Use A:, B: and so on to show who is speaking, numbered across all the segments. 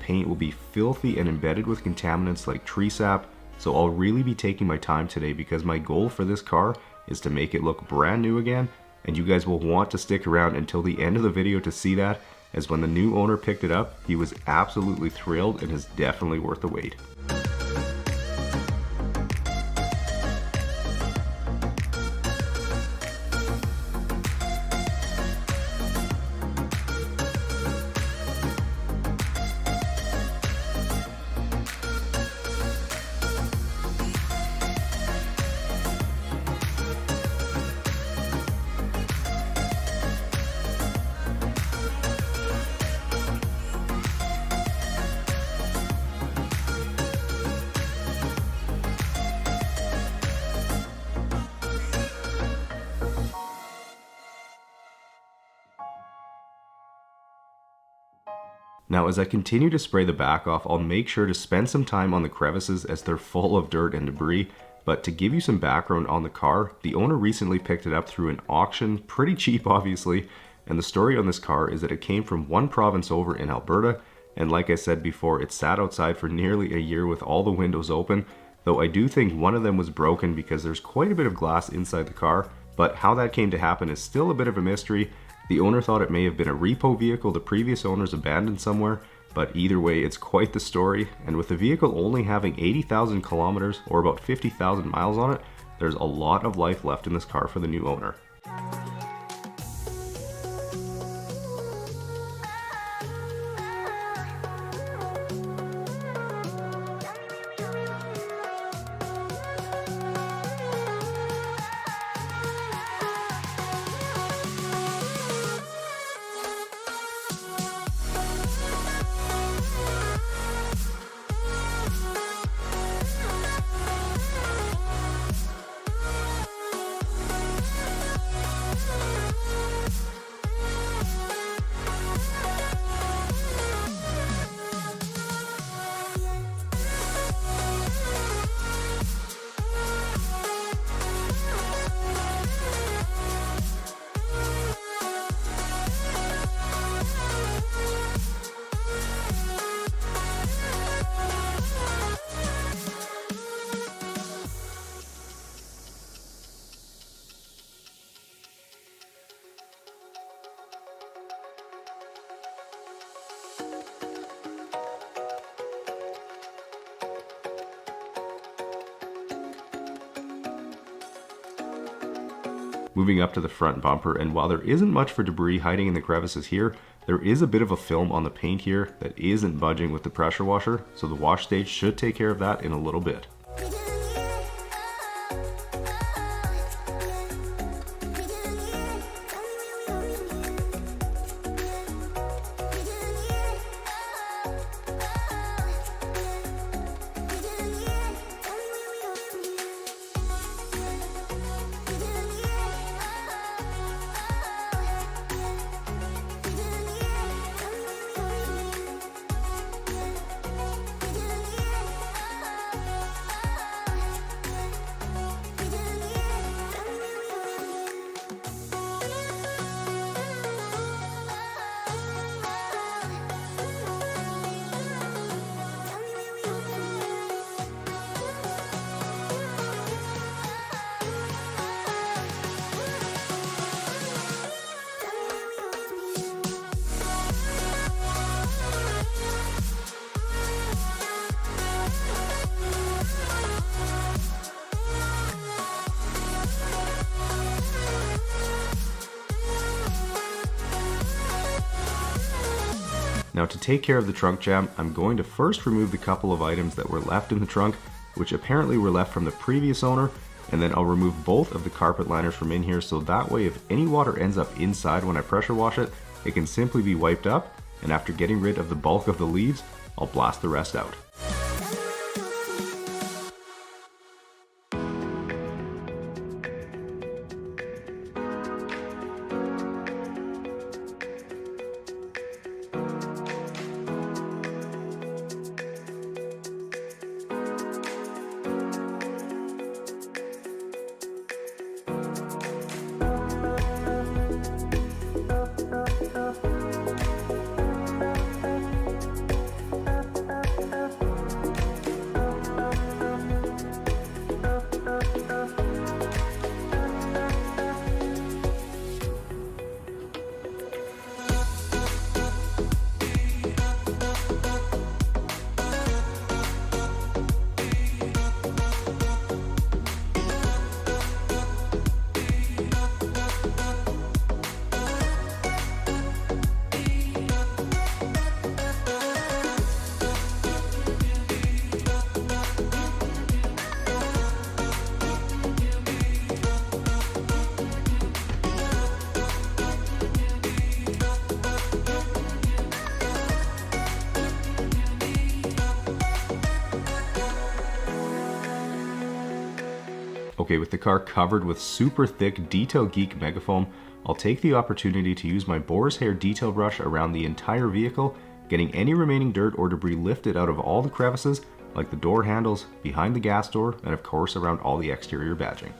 A: paint will be filthy and embedded with contaminants like tree sap, so I'll really be taking my time today because my goal for this car is to make it look brand new again, and you guys will want to stick around until the end of the video to see that, as when the new owner picked it up, he was absolutely thrilled and is definitely worth the wait. Now as I continue to spray the back off, I'll make sure to spend some time on the crevices as they're full of dirt and debris. But to give you some background on the car, the owner recently picked it up through an auction, pretty cheap obviously, and the story on this car is that it came from one province over in Alberta, and like I said before, it sat outside for nearly a year with all the windows open, though I do think one of them was broken because there's quite a bit of glass inside the car, but how that came to happen is still a bit of a mystery. The owner thought it may have been a repo vehicle the previous owners abandoned somewhere, but either way it's quite the story, and with the vehicle only having 80,000 kilometers or about 50,000 miles on it, there's a lot of life left in this car for the new owner. Moving up to the front bumper, and while there isn't much for debris hiding in the crevices here, there is a bit of a film on the paint here that isn't budging with the pressure washer, so the wash stage should take care of that in a little bit. Now to take care of the trunk jam, I'm going to first remove the couple of items that were left in the trunk, which apparently were left from the previous owner, and then I'll remove both of the carpet liners from in here, so that way if any water ends up inside when I pressure wash it, it can simply be wiped up, and after getting rid of the bulk of the leaves, I'll blast the rest out. Okay, with the car covered with super thick Detail Geek megafoam, I'll take the opportunity to use my boar's hair detail brush around the entire vehicle, getting any remaining dirt or debris lifted out of all the crevices, like the door handles, behind the gas door, and of course around all the exterior badging.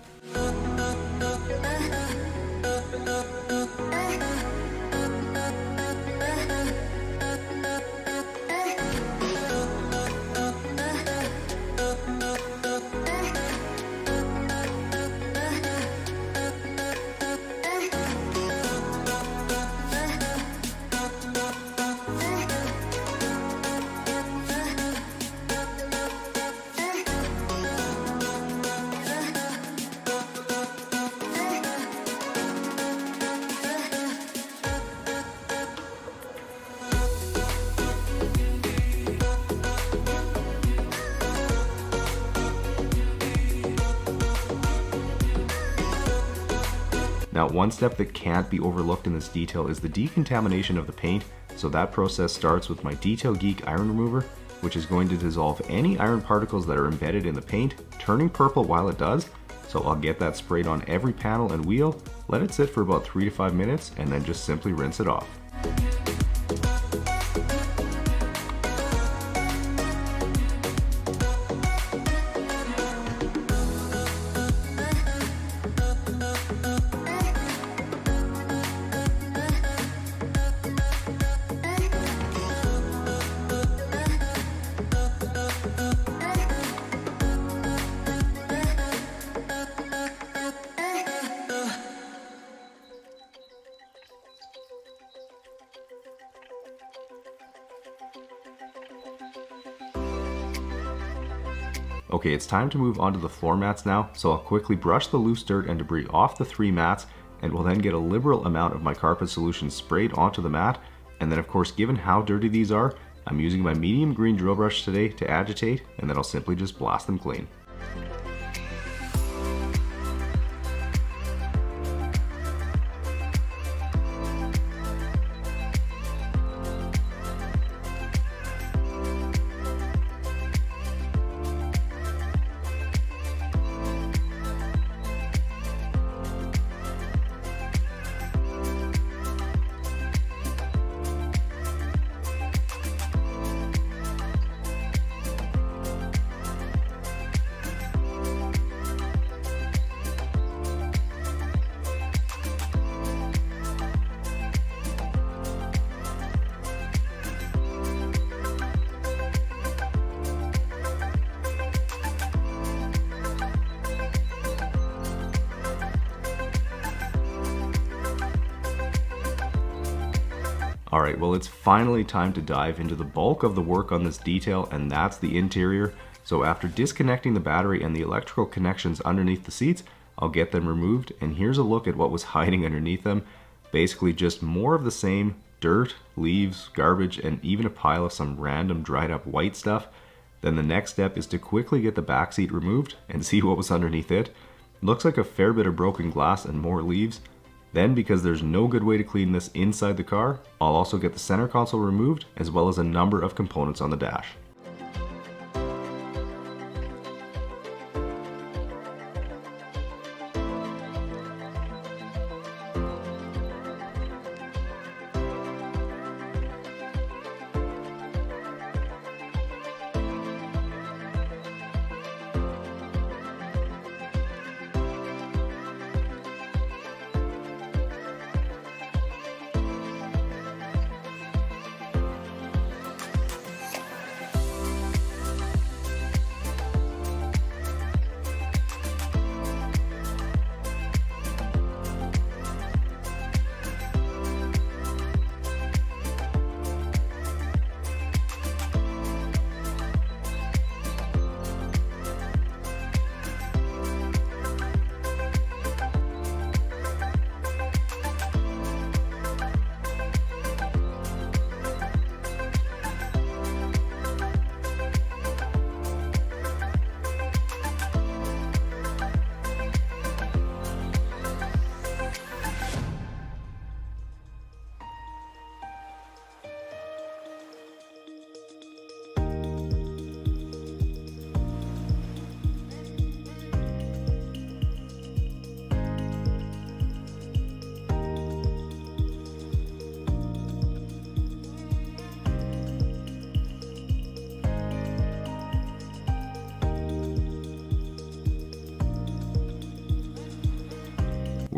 A: Now, one step that can't be overlooked in this detail is the decontamination of the paint, so that process starts with my Detail Geek iron remover, which is going to dissolve any iron particles that are embedded in the paint, turning purple while it does. So I'll get that sprayed on every panel and wheel, let it sit for about 3 to 5 minutes, and then just simply rinse it off. Okay, it's time to move on to the floor mats now, so I'll quickly brush the loose dirt and debris off the 3 mats, and will then get a liberal amount of my carpet solution sprayed onto the mat, and then of course, given how dirty these are, I'm using my medium green drill brush today to agitate, and then I'll simply just blast them clean. Alright, well it's finally time to dive into the bulk of the work on this detail, and that's the interior. So after disconnecting the battery and the electrical connections underneath the seats, I'll get them removed, and here's a look at what was hiding underneath them. Basically just more of the same: dirt, leaves, garbage, and even a pile of some random dried up white stuff. Then the next step is to quickly get the back seat removed and see what was underneath it. Looks like a fair bit of broken glass and more leaves. Then, because there's no good way to clean this inside the car, I'll also get the center console removed, as well as a number of components on the dash.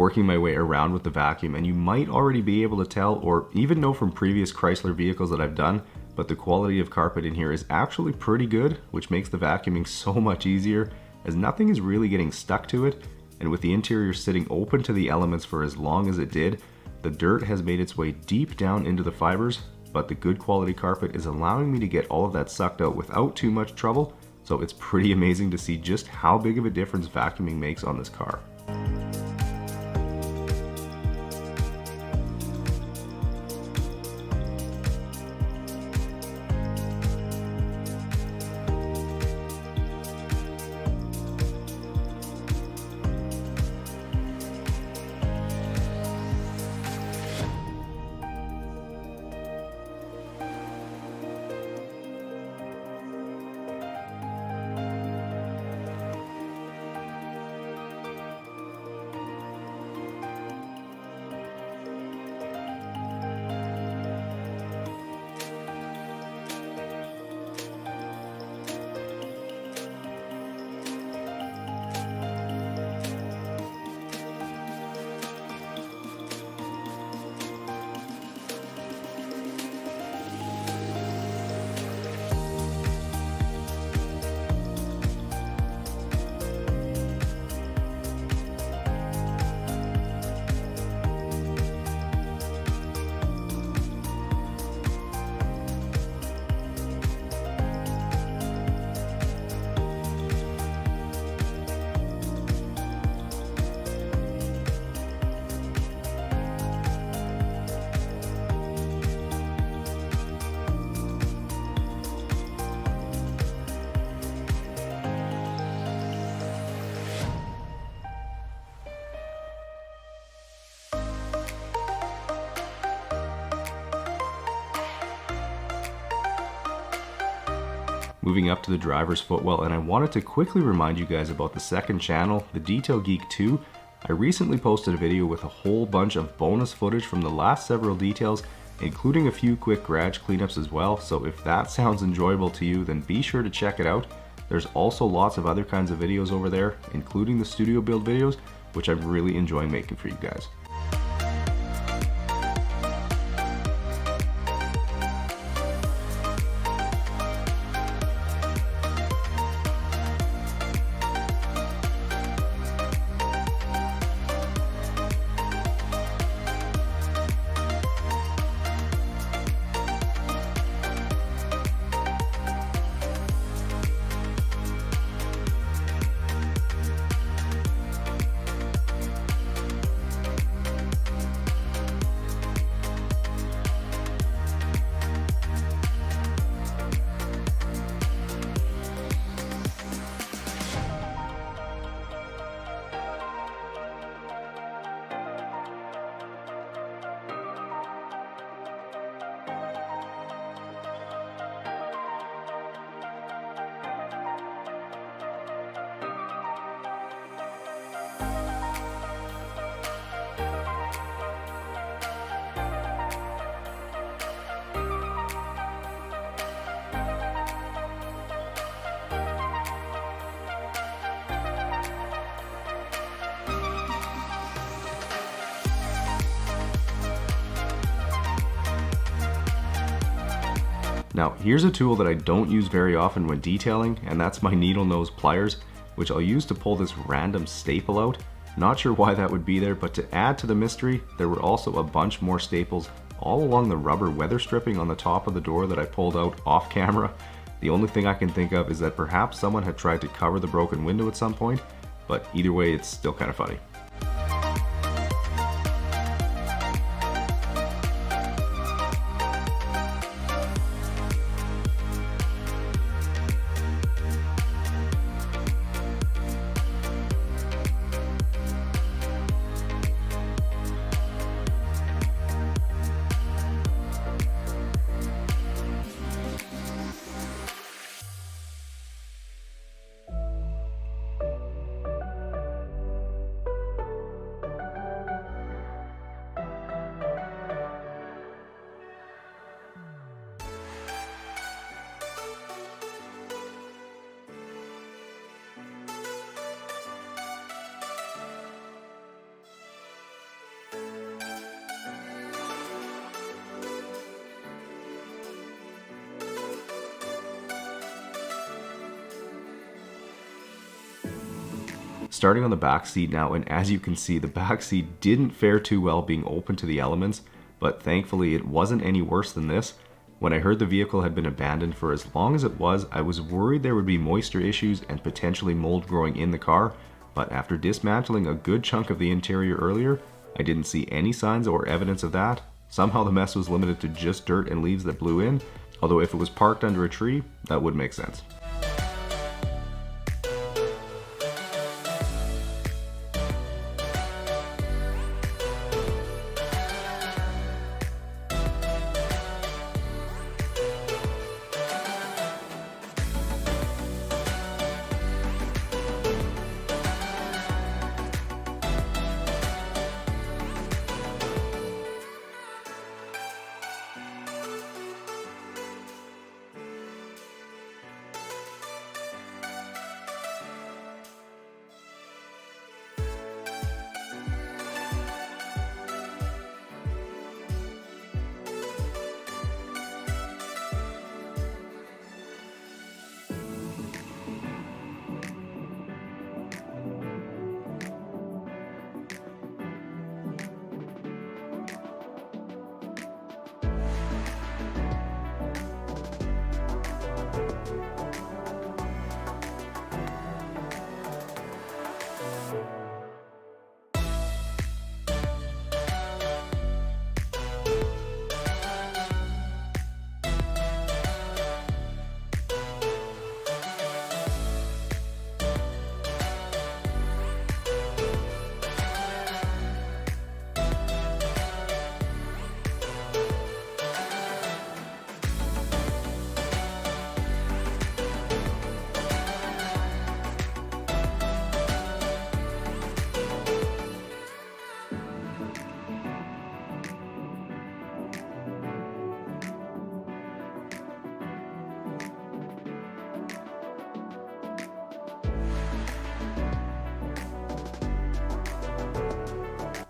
A: working my way around with the vacuum, and you might already be able to tell or even know from previous Chrysler vehicles that I've done, but the quality of carpet in here is actually pretty good, which makes the vacuuming so much easier as nothing is really getting stuck to it. And with the interior sitting open to the elements for as long as it did, the dirt has made its way deep down into the fibers, but the good quality carpet is allowing me to get all of that sucked out without too much trouble. So it's pretty amazing to see just how big of a difference vacuuming makes on this car. Moving up to the driver's footwell, and I wanted to quickly remind you guys about the second channel, the Detail Geek 2. I recently posted a video with a whole bunch of bonus footage from the last several details, including a few quick garage cleanups as well, so if that sounds enjoyable to you, then be sure to check it out. There's also lots of other kinds of videos over there, including the studio build videos, which I'm really enjoying making for you guys. Now, here's a tool that I don't use very often when detailing, and that's my needle nose pliers, which I'll use to pull this random staple out. Not sure why that would be there, but to add to the mystery, there were also a bunch more staples all along the rubber weather stripping on the top of the door that I pulled out off camera. The only thing I can think of is that perhaps someone had tried to cover the broken window at some point, but either way, it's still kind of funny. Starting on the back seat now, and as you can see, the back seat didn't fare too well being open to the elements, but thankfully it wasn't any worse than this. When I heard the vehicle had been abandoned for as long as it was, I was worried there would be moisture issues and potentially mold growing in the car, but after dismantling a good chunk of the interior earlier, I didn't see any signs or evidence of that. Somehow the mess was limited to just dirt and leaves that blew in, although if it was parked under a tree, that would make sense.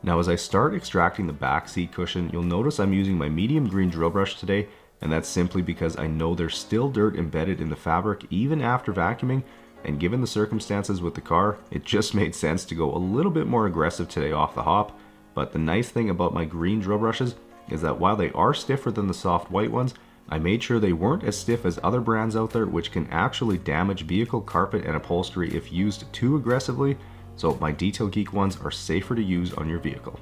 A: Now as I start extracting the back seat cushion, you'll notice I'm using my medium green drill brush today, and that's simply because I know there's still dirt embedded in the fabric even after vacuuming, and given the circumstances with the car, it just made sense to go a little bit more aggressive today off the hop. But the nice thing about my green drill brushes is that while they are stiffer than the soft white ones, I made sure they weren't as stiff as other brands out there, which can actually damage vehicle carpet and upholstery if used too aggressively. So my Detail Geek ones are safer to use on your vehicle.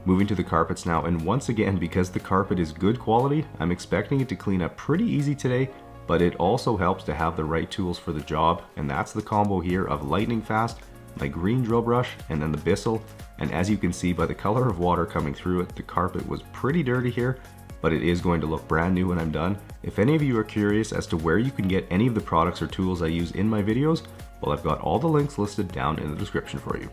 A: Moving to the carpets now, and once again, because the carpet is good quality, I'm expecting it to clean up pretty easy today, but it also helps to have the right tools for the job, and that's the combo here of lightning fast, my green drill brush, and then the Bissell. And as you can see by the color of water coming through it, the carpet was pretty dirty here, but it is going to look brand new when I'm done. If any of you are curious as to where you can get any of the products or tools I use in my videos, well, I've got all the links listed down in the description for you.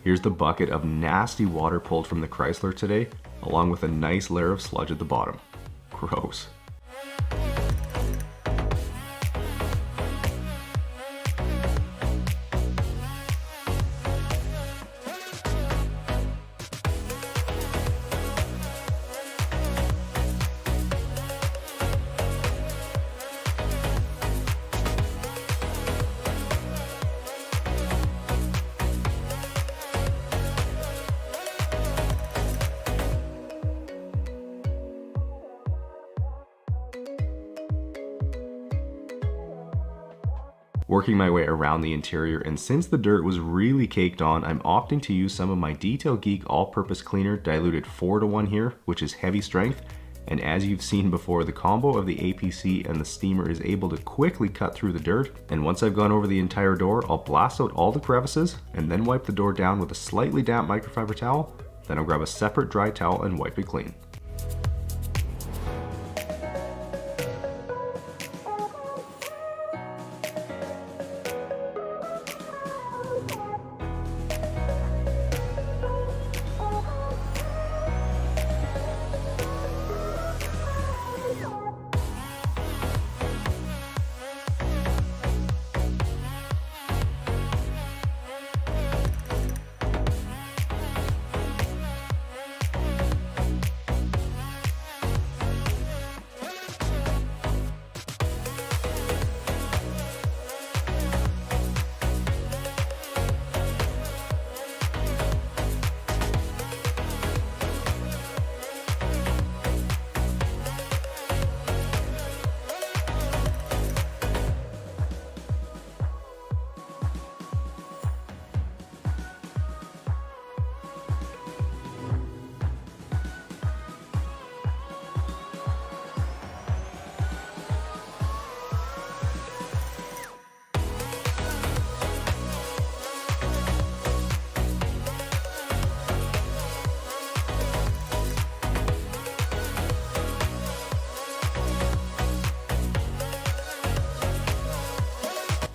A: Here's the bucket of nasty water pulled from the Chrysler today, along with a nice layer of sludge at the bottom. Gross. Working my way around the interior, and since the dirt was really caked on, I'm opting to use some of my Detail Geek all-purpose cleaner diluted 4:1 here, which is heavy strength, and as you've seen before, the combo of the APC and the steamer is able to quickly cut through the dirt. And once I've gone over the entire door, I'll blast out all the crevices and then wipe the door down with a slightly damp microfiber towel. Then I'll grab a separate dry towel and wipe it clean.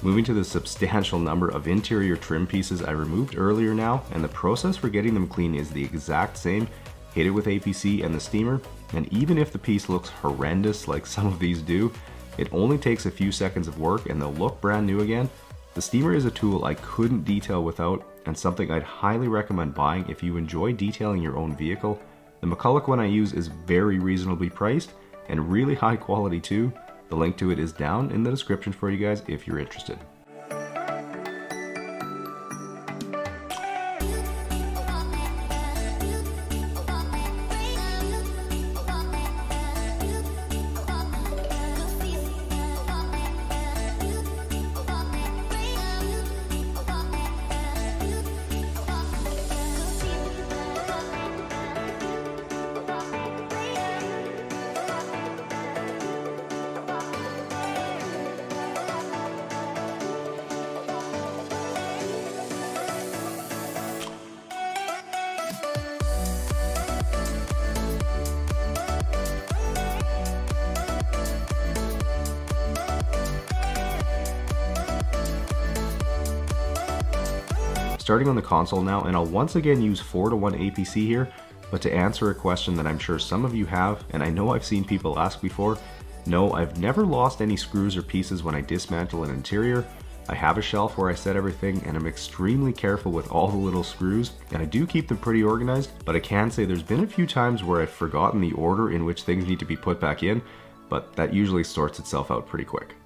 A: Moving to the substantial number of interior trim pieces I removed earlier now, and the process for getting them clean is the exact same. Hit it with APC and the steamer, and even if the piece looks horrendous like some of these do, it only takes a few seconds of work and they'll look brand new again. The steamer is a tool I couldn't detail without, and something I'd highly recommend buying if you enjoy detailing your own vehicle. The McCulloch one I use is very reasonably priced and really high quality too. The link to it is down in the description for you guys if you're interested. Starting on the console now, and I'll once again use 4:1 APC here, but to answer a question that I'm sure some of you have, and I know I've seen people ask before, no, I've never lost any screws or pieces when I dismantle an interior. I have a shelf where I set everything, and I'm extremely careful with all the little screws, and I do keep them pretty organized, but I can say there's been a few times where I've forgotten the order in which things need to be put back in, but that usually sorts itself out pretty quick.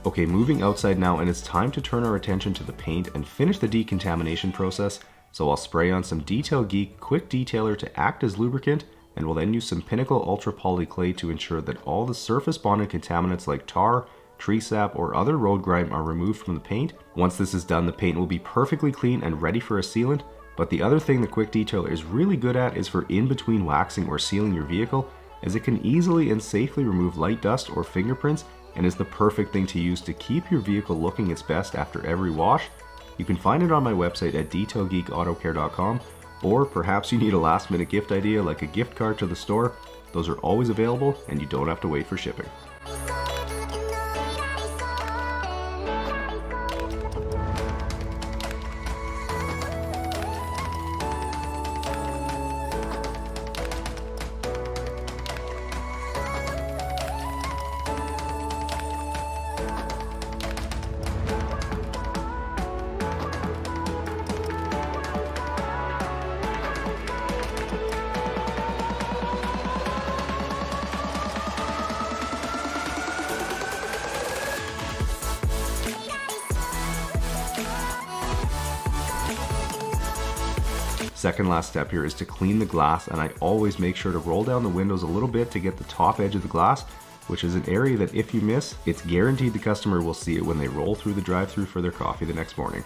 A: Okay, moving outside now, and it's time to turn our attention to the paint and finish the decontamination process. So I'll spray on some Detail Geek Quick Detailer to act as lubricant, and we'll then use some Pinnacle Ultra Poly Clay to ensure that all the surface bonded contaminants like tar, tree sap, or other road grime are removed from the paint. Once this is done, the paint will be perfectly clean and ready for a sealant. But the other thing the Quick Detailer is really good at is for in-between waxing or sealing your vehicle, as it can easily and safely remove light dust or fingerprints, and is the perfect thing to use to keep your vehicle looking its best after every wash. You can find it on my website at detailgeekautocare.com, or perhaps you need a last minute gift idea like a gift card to the store. Those are always available and you don't have to wait for shipping. Second last step here is to clean the glass, and I always make sure to roll down the windows a little bit to get the top edge of the glass, which is an area that if you miss, it's guaranteed the customer will see it when they roll through the drive-thru for their coffee the next morning.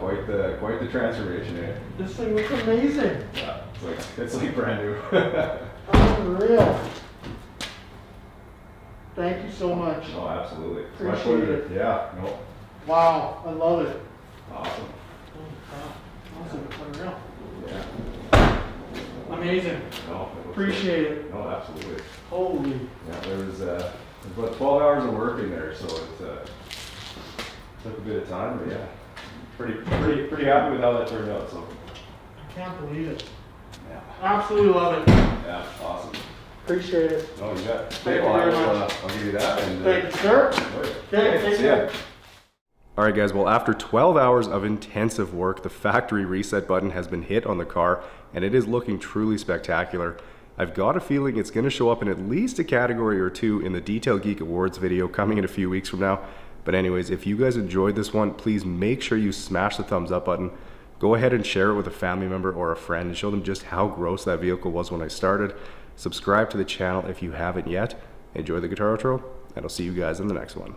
A: Yeah, quite the transformation, eh?
B: This thing looks amazing.
A: Yeah, it's like brand new.
B: Unreal. Thank you so much.
A: Oh, absolutely. It's my
B: Appreciate
A: pleasure.
B: it.
A: Yeah, no.
B: Wow, I love it.
A: Awesome.
B: Awesome, unreal.
A: Yeah.
B: Amazing.
A: No,
B: Appreciate it.
A: No, absolutely.
B: Holy.
A: Yeah, there's about 12 hours of work in there, so it took a bit of time, but yeah, pretty happy with how that turned out. So
B: I can't believe it.
A: yeah,
B: Absolutely love it.
A: yeah, awesome.
B: Appreciate it.
A: No, you bet.
B: Thank you very much.
A: I'll give you that. And,
B: Thank you, sir.
A: Okay,
B: Take
A: see ya.
B: care.
A: Alright guys, well after 12 hours of intensive work, the factory reset button has been hit on the car and it is looking truly spectacular. I've got a feeling it's going to show up in at least a category or two in the Detail Geek Awards video coming in a few weeks from now. But anyways, if you guys enjoyed this one, please make sure you smash the thumbs up button. Go ahead and share it with a family member or a friend and show them just how gross that vehicle was when I started. Subscribe to the channel if you haven't yet. Enjoy the guitar outro, and I'll see you guys in the next one.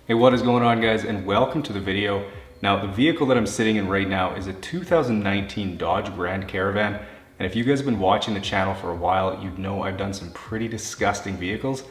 A: Hey, what is going on guys, and welcome to the video. Now the vehicle that I'm sitting in right now is a 2019 Dodge Grand Caravan, and if you guys have been watching the channel for a while, you'd know I've done some pretty disgusting vehicles.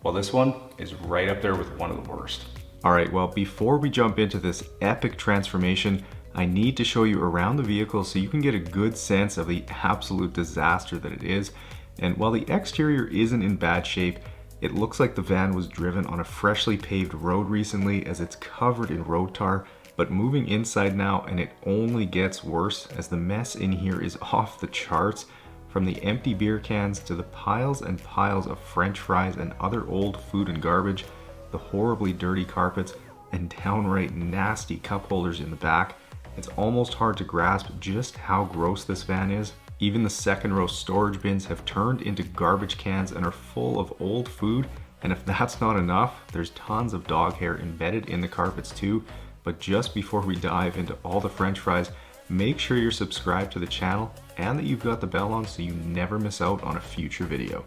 A: Well, this one is right up there with one of the worst. Alright, well before we jump into this epic transformation, I need to show you around the vehicle so you can get a good sense of the absolute disaster that it is. And while the exterior isn't in bad shape, it looks like the van was driven on a freshly paved road recently as it's covered in road tar, but moving inside now and it only gets worse as the mess in here is off the charts. From the empty beer cans to the piles and piles of French fries and other old food and garbage, the horribly dirty carpets and downright nasty cup holders in the back, it's almost hard to grasp just how gross this van is. Even the second row storage bins have turned into garbage cans and are full of old food, and if that's not enough, there's tons of dog hair embedded in the carpets too. But just before we dive into all the French fries, make sure you're subscribed to the channel and that you've got the bell on so you never miss out on a future video.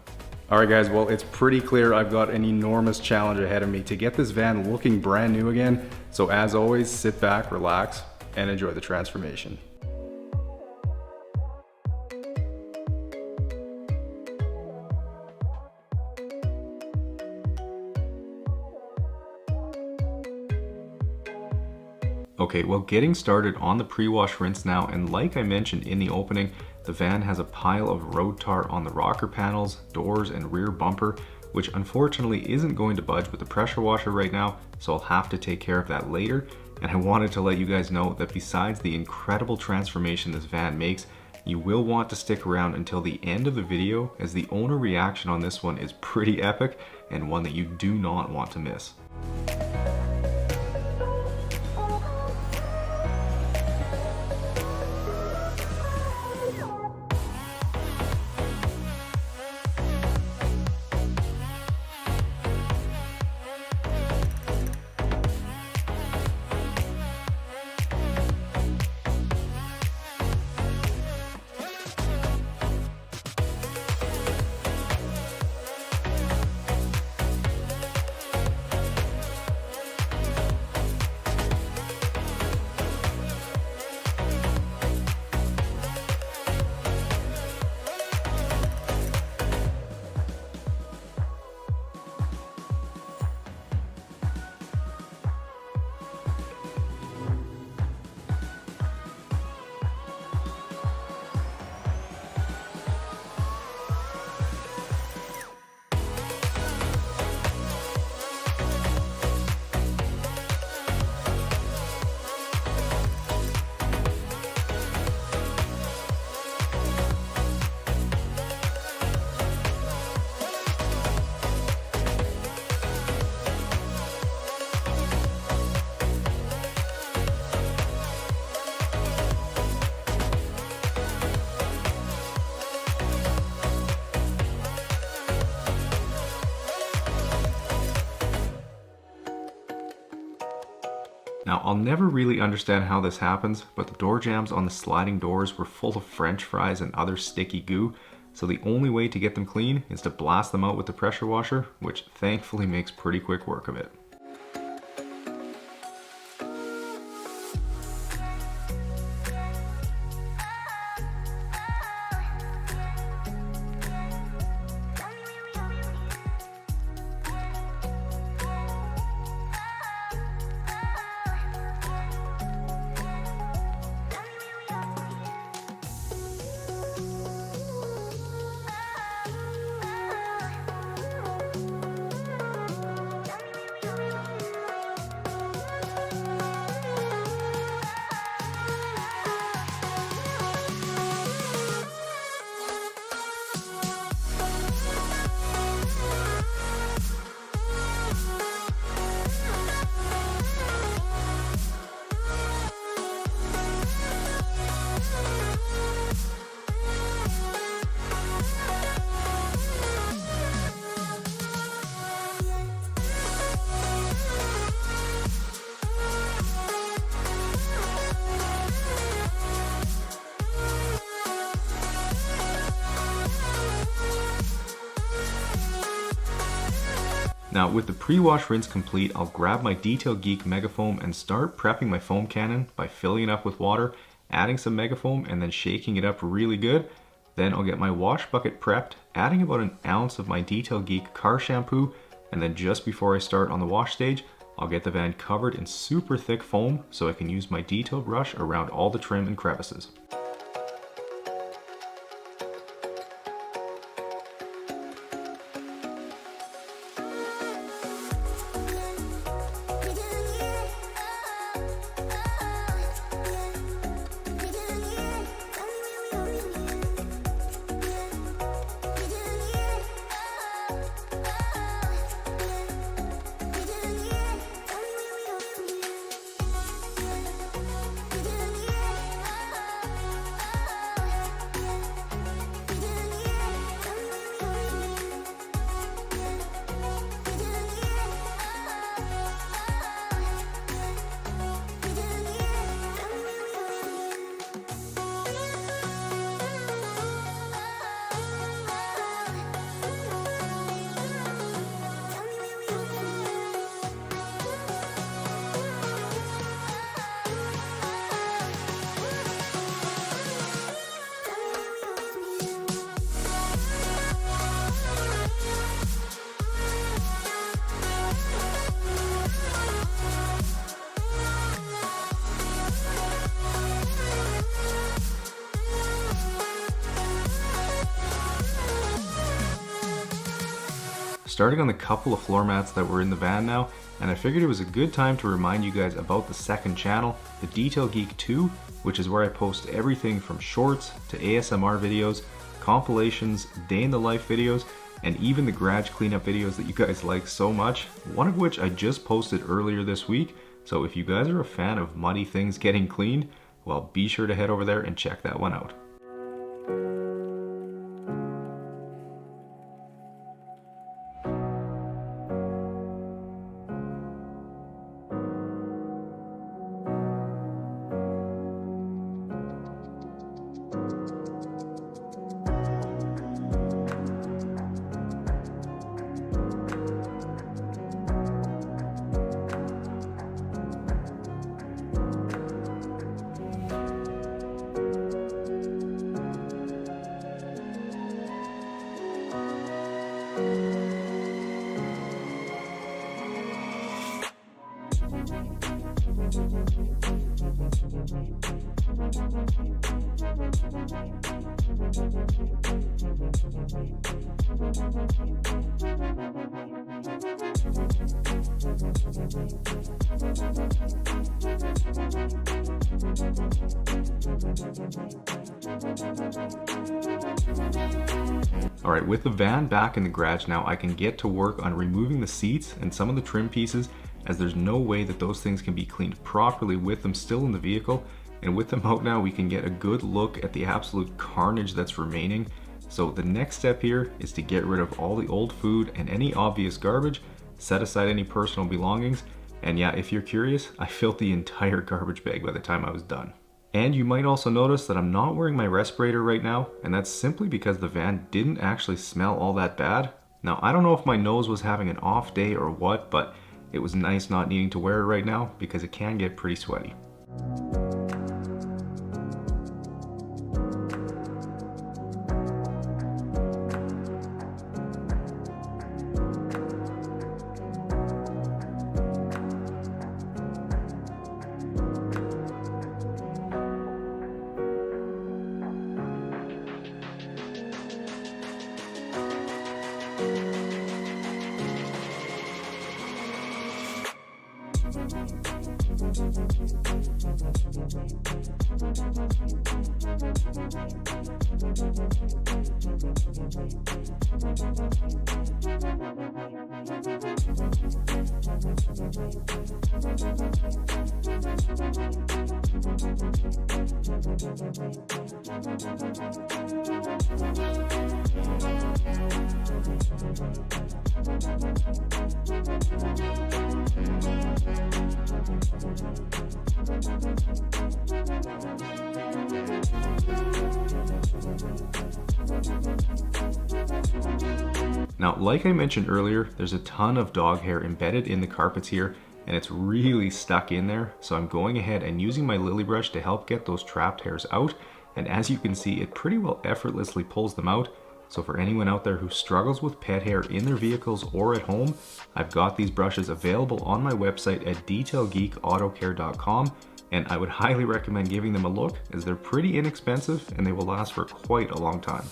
A: Alright guys, well it's pretty clear I've got an enormous challenge ahead of me to get this van looking brand new again. So as always, sit back, relax, and enjoy the transformation. Okay, well getting started on the pre-wash rinse now, and like I mentioned in the opening, the van has a pile of road tar on the rocker panels, doors, and rear bumper, which unfortunately isn't going to budge with the pressure washer right now, so I'll have to take care of that later. And I wanted to let you guys know that besides the incredible transformation this van makes, you will want to stick around until the end of the video, as the owner reaction on this one is pretty epic and one that you do not want to miss. Now, I'll never really understand how this happens, but the door jambs on the sliding doors were full of French fries and other sticky goo, so the only way to get them clean is to blast them out with the pressure washer, which thankfully makes pretty quick work of it. Now with the pre-wash rinse complete, I'll grab my Detail Geek Megafoam and start prepping my foam cannon by filling it up with water, adding some Megafoam and then shaking it up really good. Then I'll get my wash bucket prepped, adding about an ounce of my Detail Geek car shampoo, and then just before I start on the wash stage, I'll get the van covered in super thick foam so I can use my detail brush around all the trim and crevices. Starting on the couple of floor mats that were in the van now, and I figured it was a good time to remind you guys about the second channel, the Detail Geek 2, which is where I post everything from shorts to ASMR videos, compilations, day in the life videos, and even the garage cleanup videos that you guys like so much, one of which I just posted earlier this week. So if you guys are a fan of muddy things getting cleaned, well, be sure to head over there and check that one out. Alright, with the van back in the garage now, I can get to work on removing the seats and some of the trim pieces, as there's no way that those things can be cleaned properly with them still in the vehicle. And with them out now, we can get a good look at the absolute carnage that's remaining. So the next step here is to get rid of all the old food and any obvious garbage, set aside any personal belongings, And yeah, if you're curious, I filled the entire garbage bag by the time I was done. And you might also notice that I'm not wearing my respirator right now, and that's simply because the van didn't actually smell all that bad. Now, I don't know if my nose was having an off day or what, but it was nice not needing to wear it right now because it can get pretty sweaty. Now, like I mentioned earlier, there's a ton of dog hair embedded in the carpets here, and it's really stuck in there. So I'm going ahead and using my lily brush to help get those trapped hairs out. And as you can see, it pretty well effortlessly pulls them out. So for anyone out there who struggles with pet hair in their vehicles or at home, I've got these brushes available on my website at detailgeekautocare.com. And I would highly recommend giving them a look, as they're pretty inexpensive and they will last for quite a long time.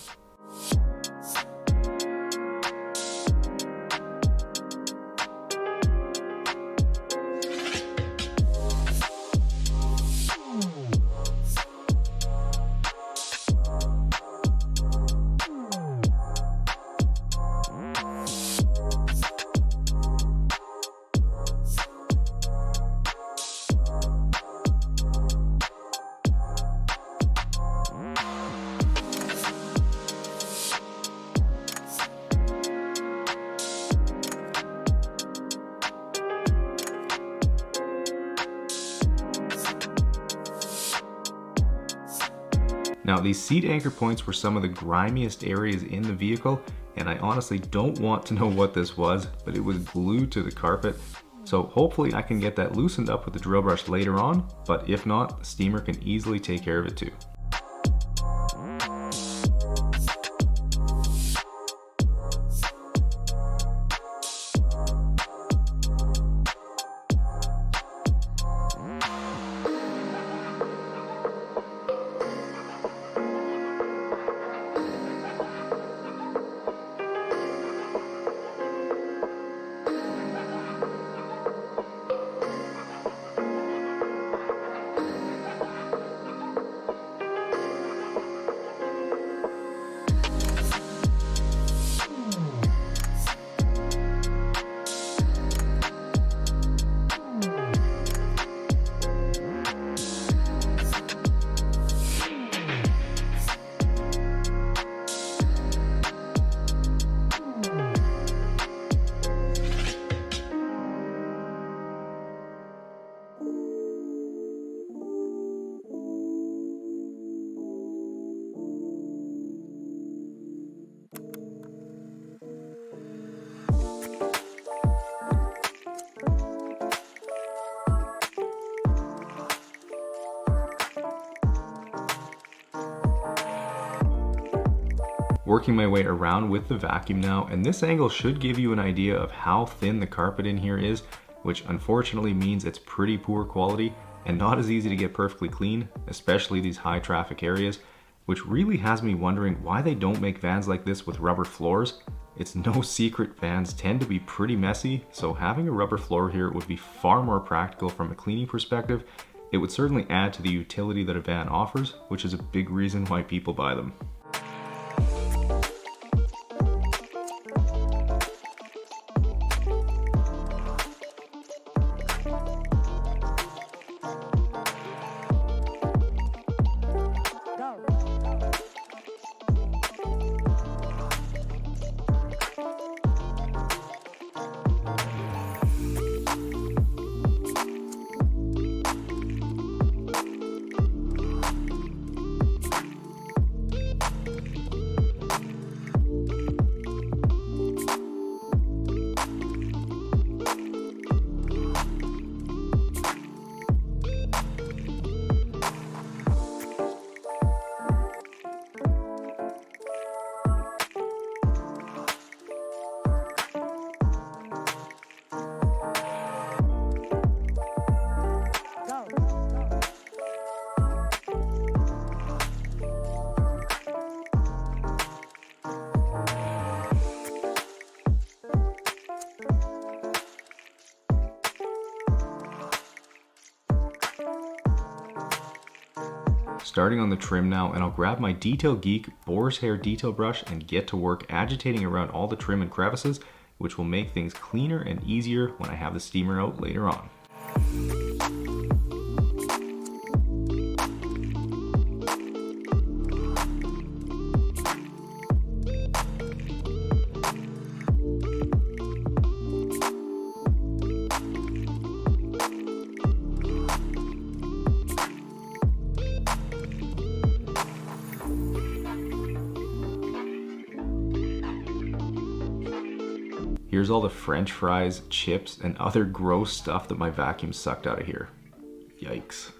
A: Now, these seat anchor points were some of the grimiest areas in the vehicle, and I honestly don't want to know what this was, but it was glued to the carpet. So hopefully I can get that loosened up with the drill brush later on, but if not, the steamer can easily take care of it too. Working my way around with the vacuum now, and this angle should give you an idea of how thin the carpet in here is, which unfortunately means it's pretty poor quality and not as easy to get perfectly clean, especially these high traffic areas, which really has me wondering why they don't make vans like this with rubber floors. It's no secret vans tend to be pretty messy, so having a rubber floor here would be far more practical from a cleaning perspective. It would certainly add to the utility that a van offers, which is a big reason why people buy them. starting on the trim now, and I'll grab my Detail Geek boar's hair detail brush and get to work agitating around all the trim and crevices, which will make things cleaner and easier when I have the steamer out later on. Here's all the French fries, chips, and other gross stuff that my vacuum sucked out of here. Yikes.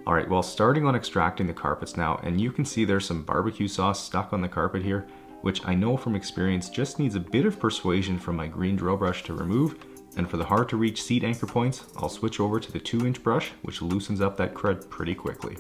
A: Alright, well, starting on extracting the carpets now, and you can see there's some barbecue sauce stuck on the carpet here, which I know from experience just needs a bit of persuasion from my green drill brush to remove. And for the hard to reach seat anchor points, I'll switch over to the 2-inch brush, which loosens up that crud pretty quickly.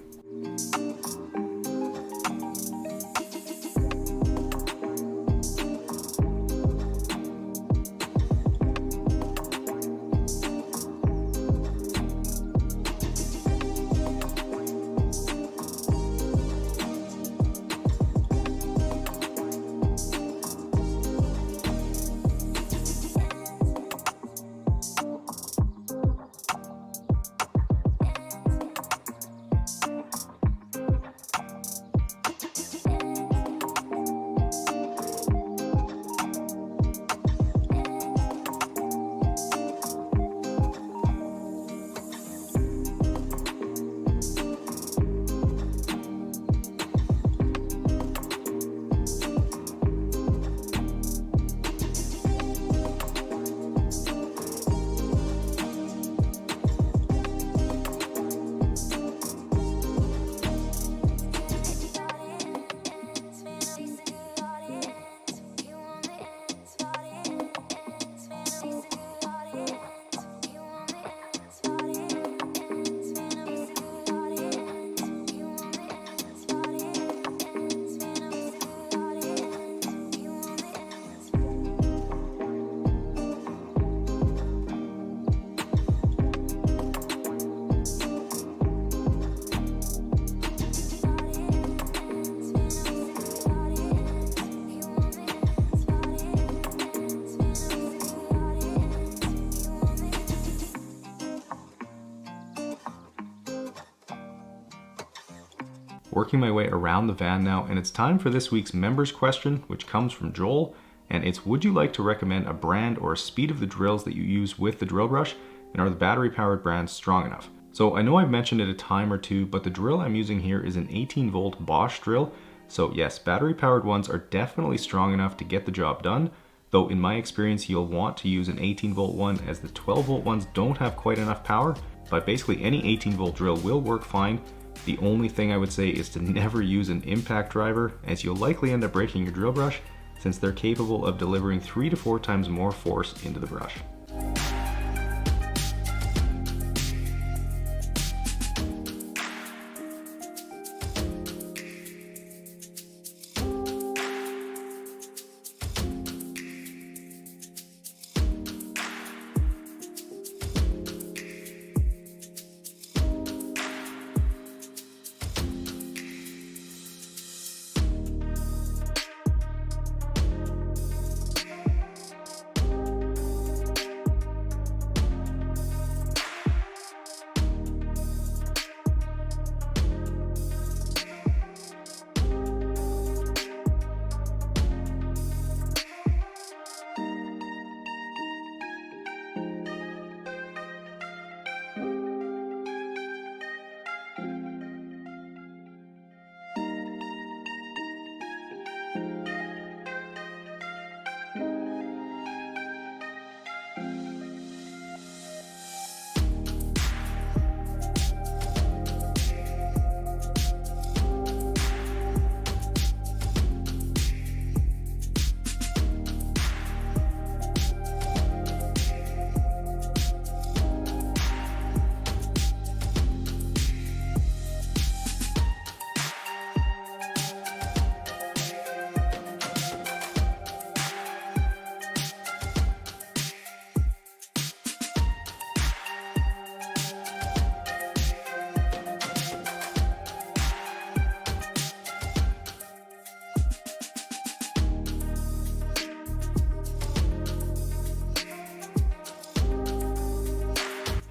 A: Working my way around the van now, and it's time for this week's members question, which comes from Joel, and it's: would you like to recommend a brand or a speed of the drills that you use with the drill brush, and are the battery powered brands strong enough? So I know I've mentioned it a time or two, but the drill I'm using here is an 18-volt Bosch drill, so yes, battery powered ones are definitely strong enough to get the job done, though in my experience you'll want to use an 18-volt one as the 12-volt ones don't have quite enough power, but basically any 18-volt drill will work fine. The only thing I would say is to never use an impact driver, as you'll likely end up breaking your drill brush, since they're capable of delivering 3 to 4 times more force into the brush.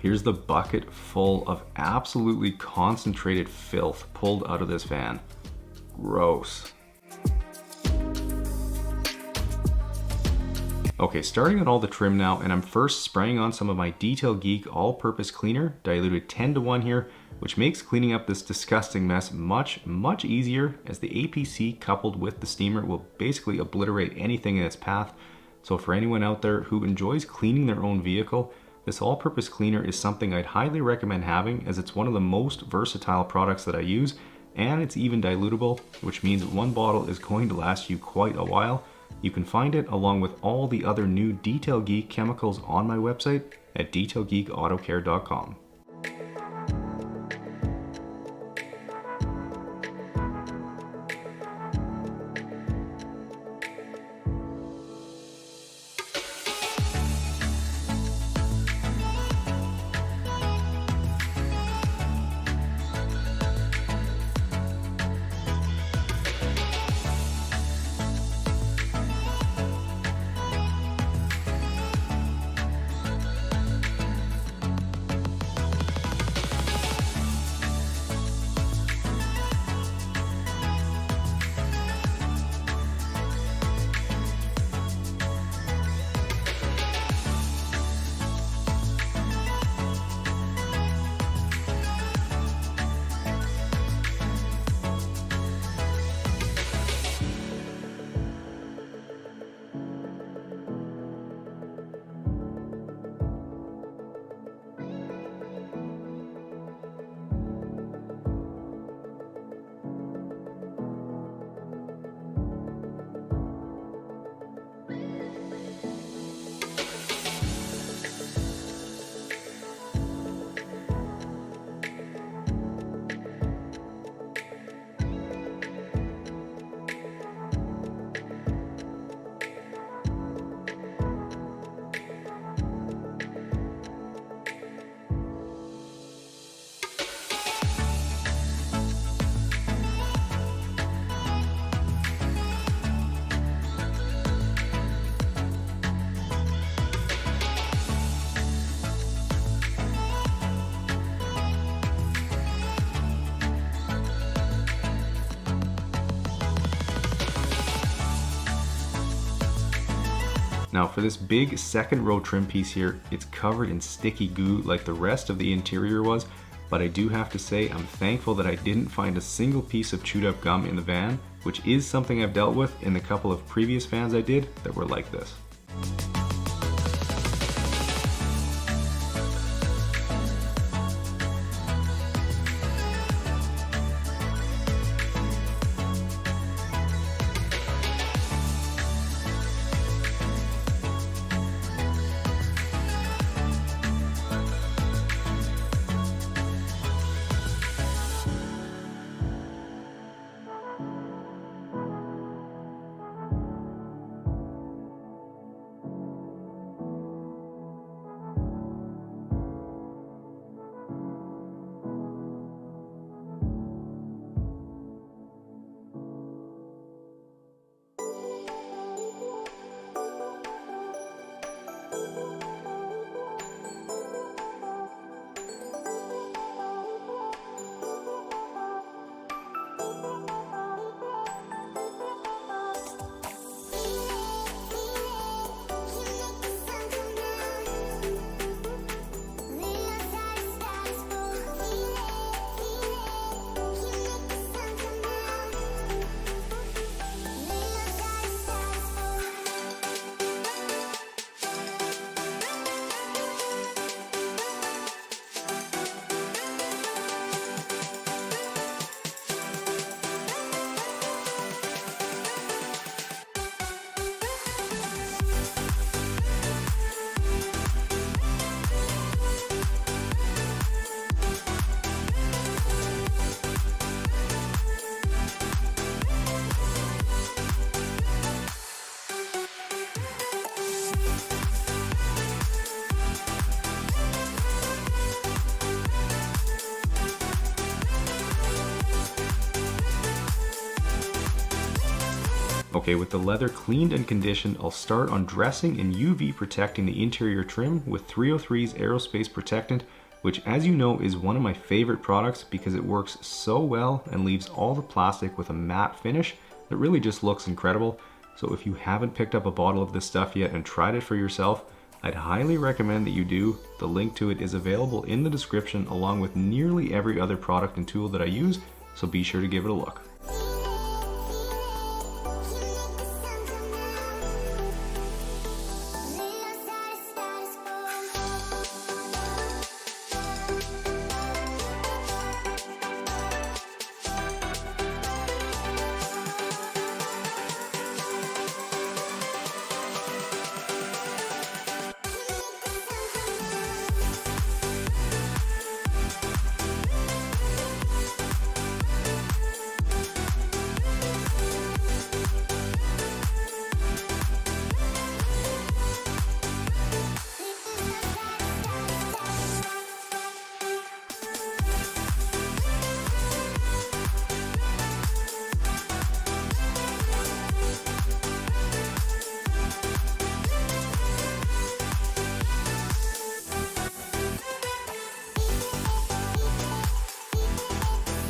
A: Here's the bucket full of absolutely concentrated filth pulled out of this van. Gross. Okay, starting on all the trim now, and I'm first spraying on some of my Detail Geek all-purpose cleaner, diluted 10:1 here, which makes cleaning up this disgusting mess much easier, as the APC coupled with the steamer will basically obliterate anything in its path. So for anyone out there who enjoys cleaning their own vehicle, this all-purpose cleaner is something I'd highly recommend having, as it's one of the most versatile products that I use, and it's even dilutable, which means one bottle is going to last you quite a while. You can find it along with all the other new Detail Geek chemicals on my website at detailgeekautocare.com. Now for this big second row trim piece here, it's covered in sticky goo like the rest of the interior was, but I do have to say I'm thankful that I didn't find a single piece of chewed up gum in the van, which is something I've dealt with in the couple of previous vans I did that were like this. Okay, with the leather cleaned and conditioned, I'll start on dressing and UV protecting the interior trim with 303's Aerospace Protectant, which, as you know, is one of my favorite products because it works so well and leaves all the plastic with a matte finish that really just looks incredible. So if you haven't picked up a bottle of this stuff yet and tried it for yourself, I'd highly recommend that you do. The link to it is available in the description along with nearly every other product and tool that I use, so be sure to give it a look.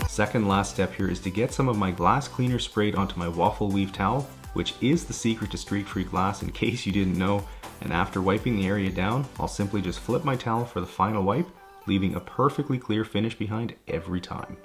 A: Second last step here is to get some of my glass cleaner sprayed onto my waffle weave towel, which is the secret to streak-free glass in case you didn't know. And after wiping the area down, I'll simply just flip my towel for the final wipe, leaving a perfectly clear finish behind every time.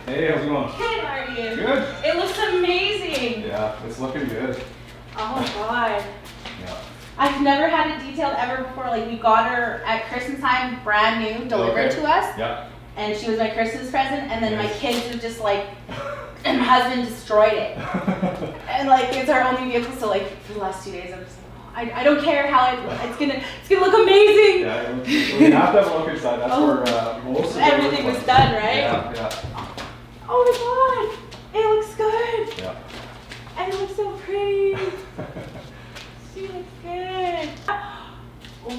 A: Hey, how's it going?
C: Good, how are you?
A: Good.
C: It looks amazing.
A: Yeah, it's looking good.
C: Oh my god.
A: Yeah.
C: I've never had a detailed ever before. Like, we got her at Christmas time, brand new, delivered to us.
A: Yeah.
C: And she was my Christmas present. And then
A: Nice.
C: my kids were just like, and my husband destroyed it. And like, it's our only vehicle. So like, for the last 2 days, I'm just like, I don't care how it's gonna look amazing.
A: Yeah, we have to have a look inside. That's where most of
C: everything was done, right?
A: Yeah, yeah.
C: Oh my god, it looks good.
A: Yeah.
C: And it looks so pretty. She looks good.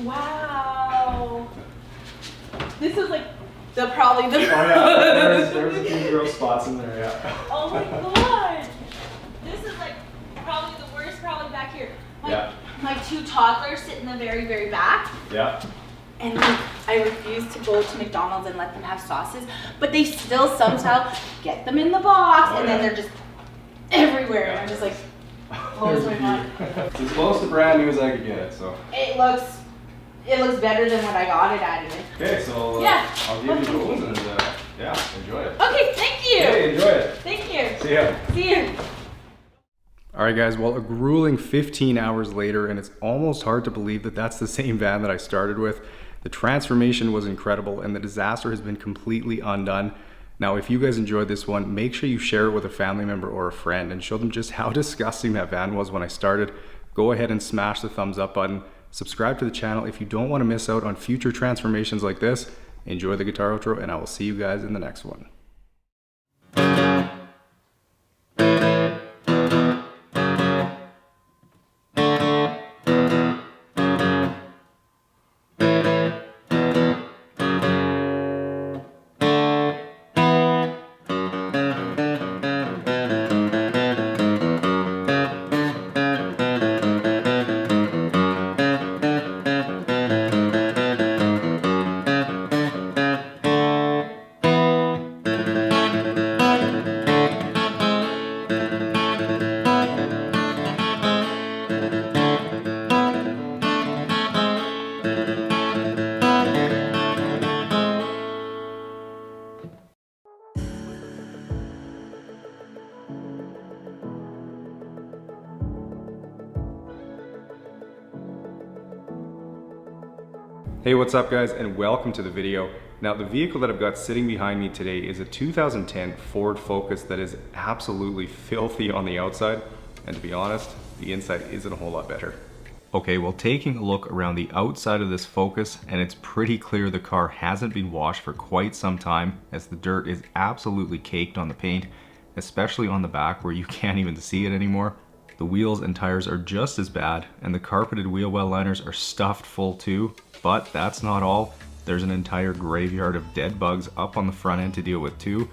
C: Wow. This is like probably the.
A: Oh yeah, there's a few girl spots in there, yeah.
C: Oh my god. This is like probably the worst, probably back here.
A: Yeah.
C: My 2 toddlers sit in the very, very back.
A: Yeah.
C: And I refuse to go to McDonald's and let them have sauces, but they still somehow get them in the box, and then they're just everywhere. And I'm just like, blows my mind.
A: It's as close to brand new as I could get it, so.
C: It looks better than what I got it at.
A: Okay, so
C: Yeah.
A: I'll give you those and yeah, enjoy it.
C: Okay, thank you.
A: Hey, enjoy it.
C: Thank you.
A: See ya.
C: See you.
A: Alright guys, well, a grueling 15 hours later, and it's almost hard to believe that that's the same van that I started with. The transformation was incredible, and the disaster has been completely undone. Now, if you guys enjoyed this one, make sure you share it with a family member or a friend and show them just how disgusting that van was when I started. Go ahead and smash the thumbs up button. Subscribe to the channel if you don't want to miss out on future transformations like this. Enjoy the guitar outro, and I will see you guys in the next one. Hey, what's up guys, and welcome to the video. Now, the vehicle that I've got sitting behind me today is a 2010 Ford Focus that is absolutely filthy on the outside, and to be honest, the inside isn't a whole lot better. Okay, well, taking a look around the outside of this Focus, and it's pretty clear the car hasn't been washed for quite some time, as the dirt is absolutely caked on the paint, especially on the back where you can't even see it anymore. The wheels and tires are just as bad, and the carpeted wheel well liners are stuffed full too. But that's not all. There's an entire graveyard of dead bugs up on the front end to deal with too.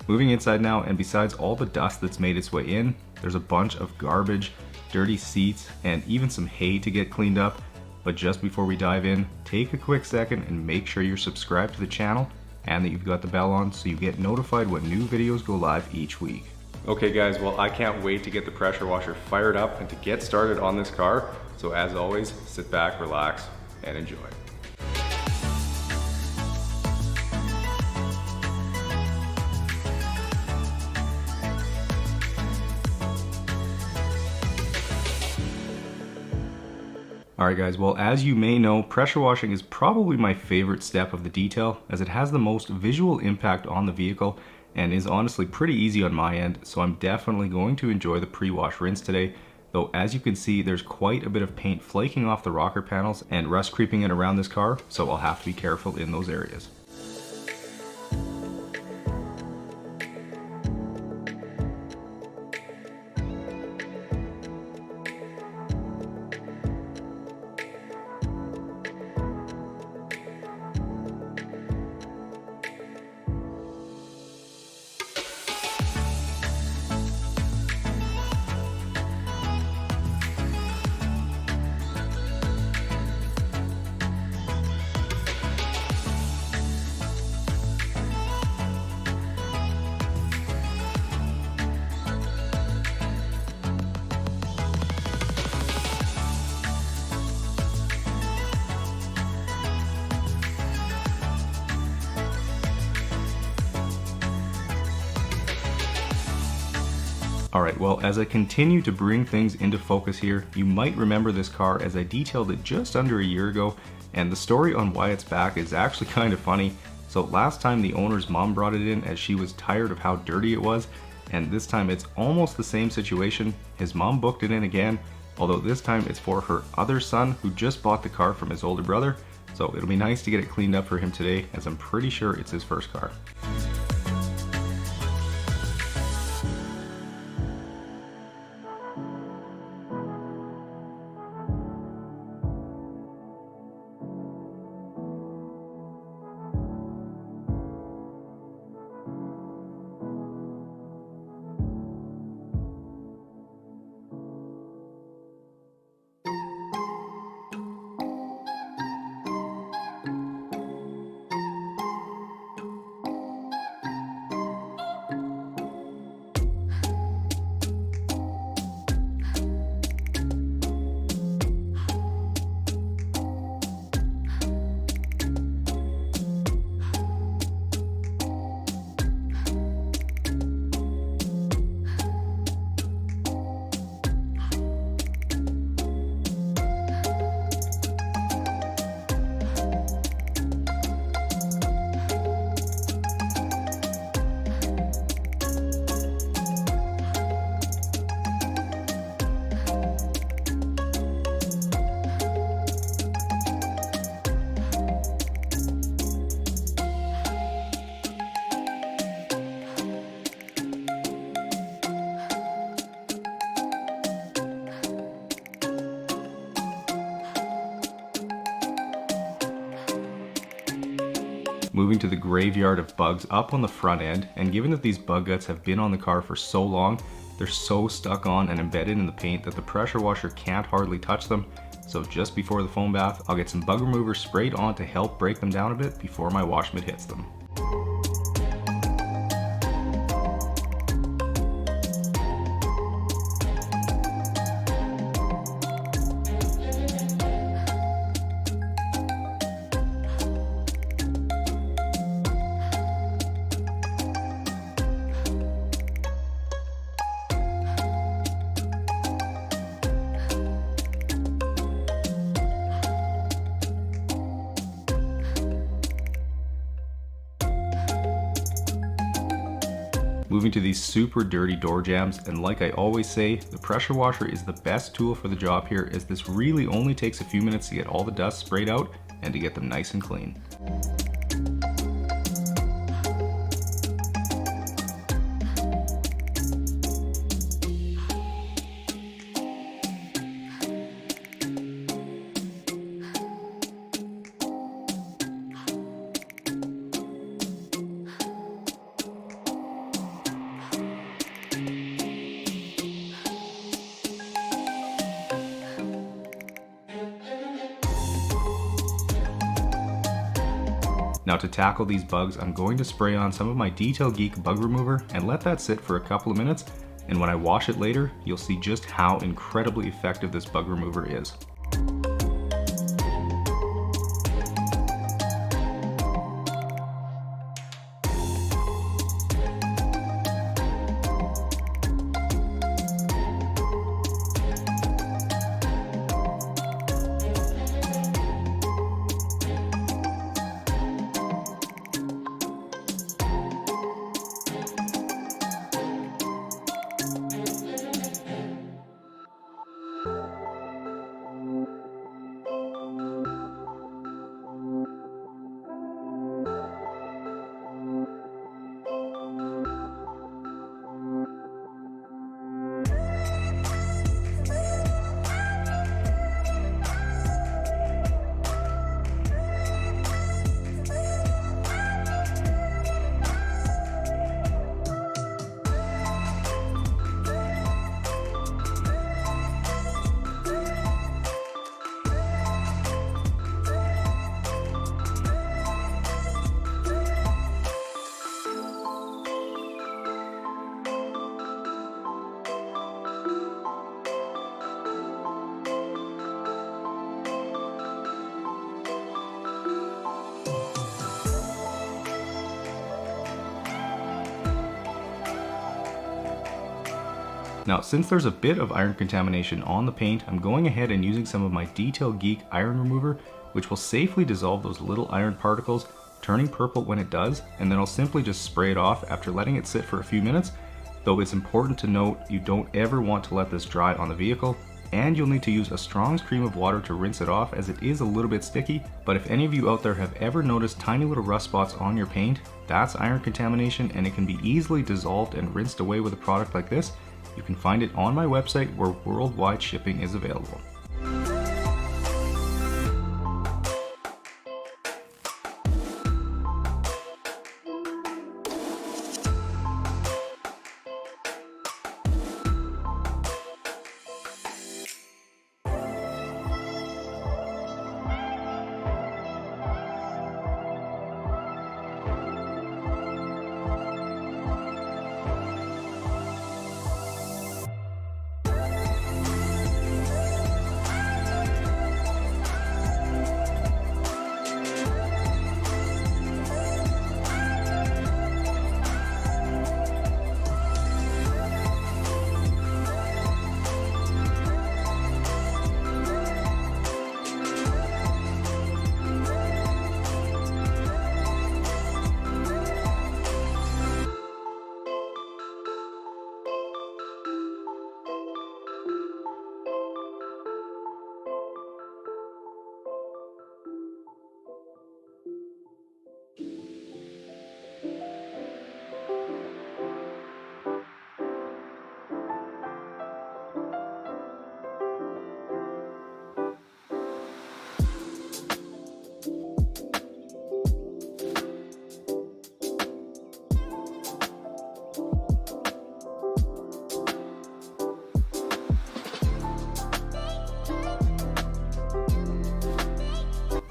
A: Moving inside now, and besides all the dust that's made its way in, there's a bunch of garbage, dirty seats, and even some hay to get cleaned up. But just before we dive in, take a quick second and make sure you're subscribed to the channel and that you've got the bell on so you get notified when new videos go live each week. Okay guys, well, I can't wait to get the pressure washer fired up and to get started on this car. So as always, sit back, relax, and enjoy. Alright guys, well, as you may know, pressure washing is probably my favorite step of the detail, as it has the most visual impact on the vehicle and is honestly pretty easy on my end, so I'm definitely going to enjoy the pre-wash rinse today. Though as you can see, there's quite a bit of paint flaking off the rocker panels and rust creeping in around this car, so I'll have to be careful in those areas. Alright, well, as I continue to bring things into focus here, you might remember this car as I detailed it just under a year ago, and the story on why it's back is actually kind of funny. So last time the owner's mom brought it in as she was tired of how dirty it was, and this time it's almost the same situation. His mom booked it in again, although this time it's for her other son who just bought the car from his older brother, so it'll be nice to get it cleaned up for him today, as I'm pretty sure it's his first car. Moving to the graveyard of bugs up on the front end, and given that these bug guts have been on the car for so long, they're so stuck on and embedded in the paint that the pressure washer can't hardly touch them. So just before the foam bath, I'll get some bug remover sprayed on to help break them down a bit before my wash mitt hits them. Moving to these super dirty door jambs, and like I always say, the pressure washer is the best tool for the job here, as this really only takes a few minutes to get all the dust sprayed out and to get them nice and clean. Now to tackle these bugs, I'm going to spray on some of my Detail Geek bug remover and let that sit for a couple of minutes, and when I wash it later, you'll see just how incredibly effective this bug remover is. Now, since there's a bit of iron contamination on the paint, I'm going ahead and using some of my Detail Geek iron remover, which will safely dissolve those little iron particles, turning purple when it does, and then I'll simply just spray it off after letting it sit for a few minutes. Though it's important to note, you don't ever want to let this dry on the vehicle, and you'll need to use a strong stream of water to rinse it off, as it is a little bit sticky. But if any of you out there have ever noticed tiny little rust spots on your paint, that's iron contamination, and it can be easily dissolved and rinsed away with a product like this. You can find it on my website, where worldwide shipping is available.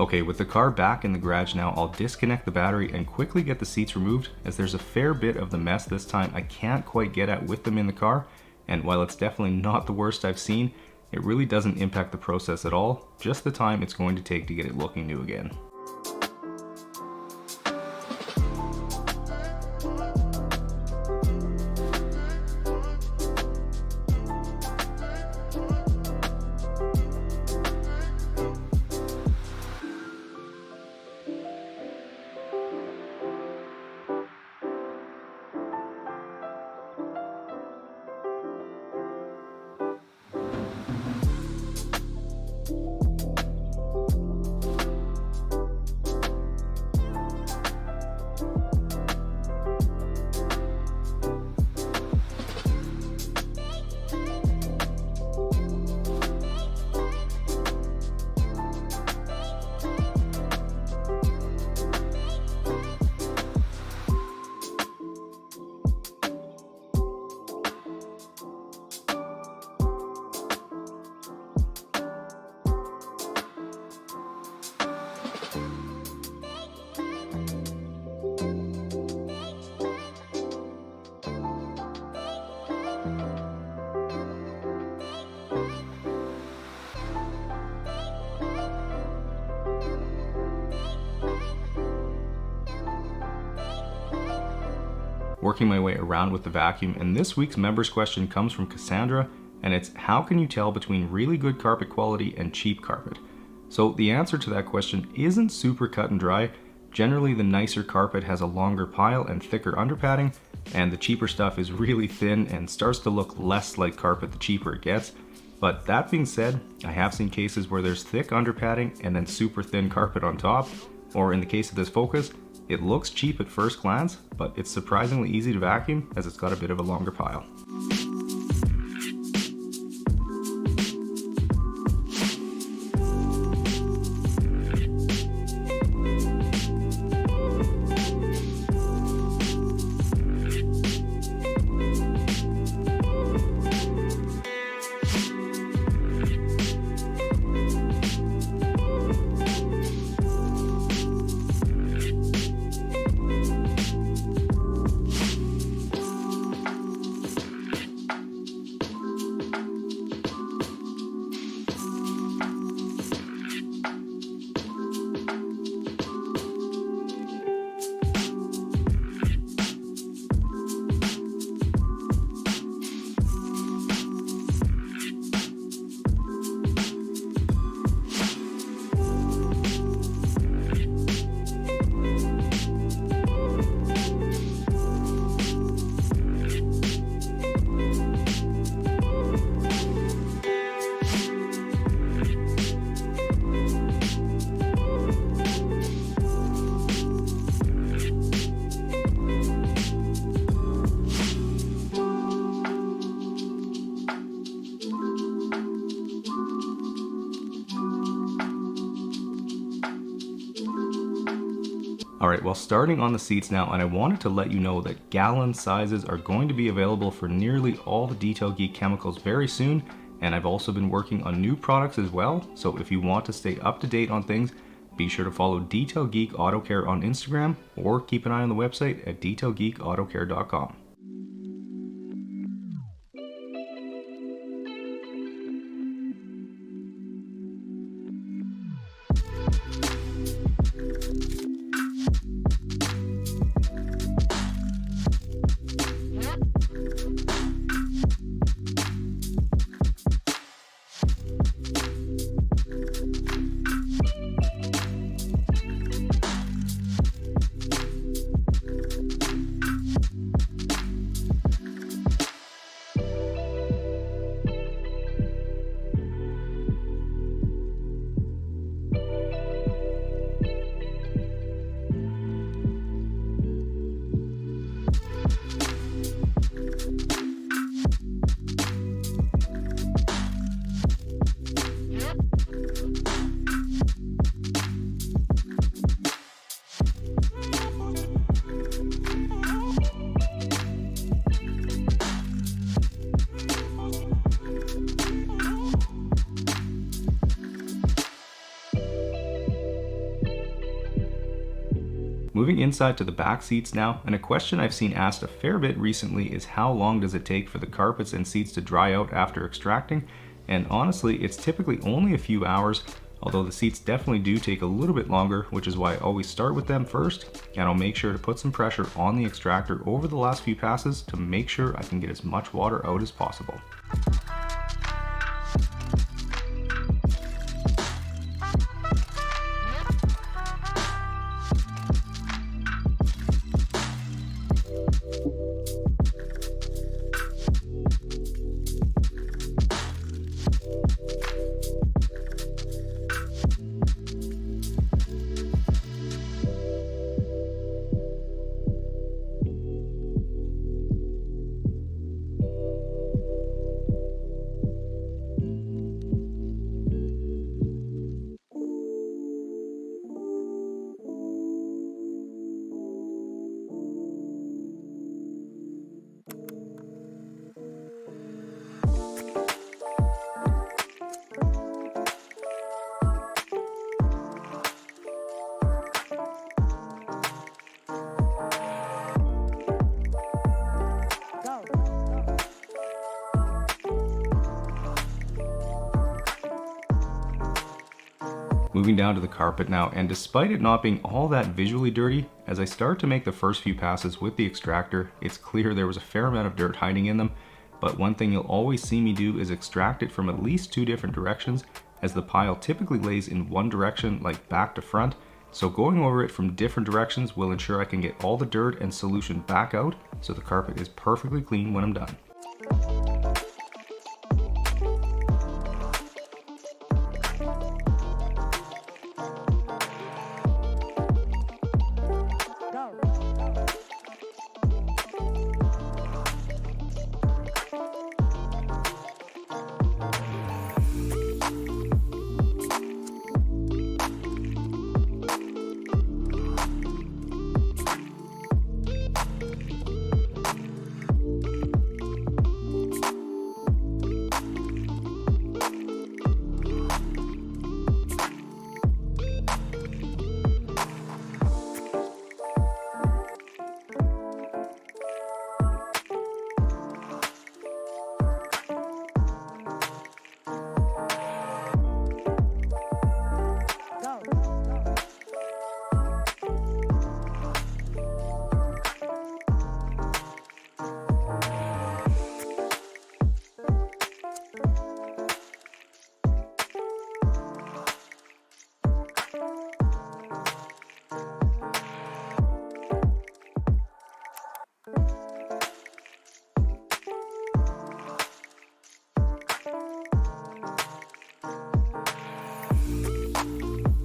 A: Okay, with the car back in the garage now, I'll disconnect the battery and quickly get the seats removed, as there's a fair bit of the mess this time I can't quite get at with them in the car, and while it's definitely not the worst I've seen, it really doesn't impact the process at all, just the time it's going to take to get it looking new again. Working my way around with the vacuum, and this week's members question comes from Cassandra, and it's how can you tell between really good carpet quality and cheap carpet? So the answer to that question isn't super cut and dry. Generally the nicer carpet has a longer pile and thicker underpadding, and the cheaper stuff is really thin and starts to look less like carpet the cheaper it gets. But that being said, I have seen cases where there's thick underpadding and then super thin carpet on top, or in the case of this Focus, it looks cheap at first glance, but it's surprisingly easy to vacuum as it's got a bit of a longer pile. Alright, well, starting on the seats now, and I wanted to let you know that gallon sizes are going to be available for nearly all the Detail Geek chemicals very soon, and I've also been working on new products as well, so if you want to stay up to date on things, be sure to follow Detail Geek Autocare on Instagram, or keep an eye on the website at detailgeekautocare.com. Moving inside to the back seats now, and a question I've seen asked a fair bit recently is how long does it take for the carpets and seats to dry out after extracting? And honestly, it's typically only a few hours, although the seats definitely do take a little bit longer, which is why I always start with them first, and I'll make sure to put some pressure on the extractor over the last few passes to make sure I can get as much water out as possible. Moving down to the carpet now, and despite it not being all that visually dirty, as I start to make the first few passes with the extractor, it's clear there was a fair amount of dirt hiding in them. But one thing you'll always see me do is extract it from at least 2 different directions, as the pile typically lays in one direction, like back to front. So going over it from different directions will ensure I can get all the dirt and solution back out, so the carpet is perfectly clean when I'm done.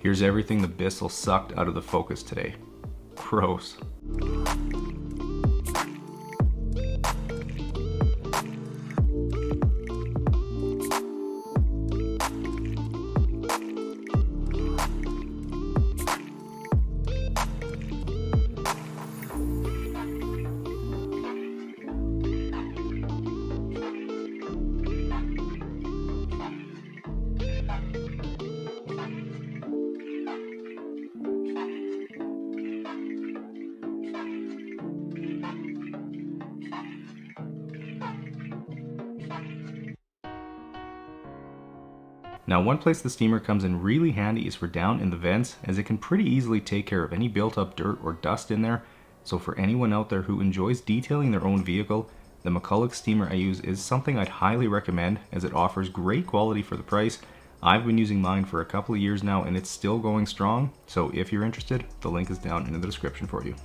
A: Here's everything the Bissell sucked out of the Focus today. Gross. Now, one place the steamer comes in really handy is for down in the vents, as it can pretty easily take care of any built up dirt or dust in there. So for anyone out there who enjoys detailing their own vehicle, the McCulloch steamer I use is something I'd highly recommend, as it offers great quality for the price. I've been using mine for a couple of years now and it's still going strong, so if you're interested, the link is down in the description for you.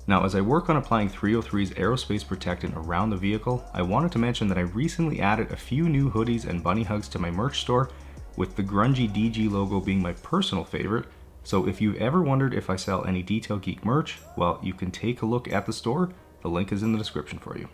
A: Now, as I work on applying 303's aerospace protectant around the vehicle, I wanted to mention that I recently added a few new hoodies and bunny hugs to my merch store, with the grungy DG logo being my personal favorite. So if you've ever wondered if I sell any Detail Geek merch, well, you can take a look at the store. The link is in the description for you.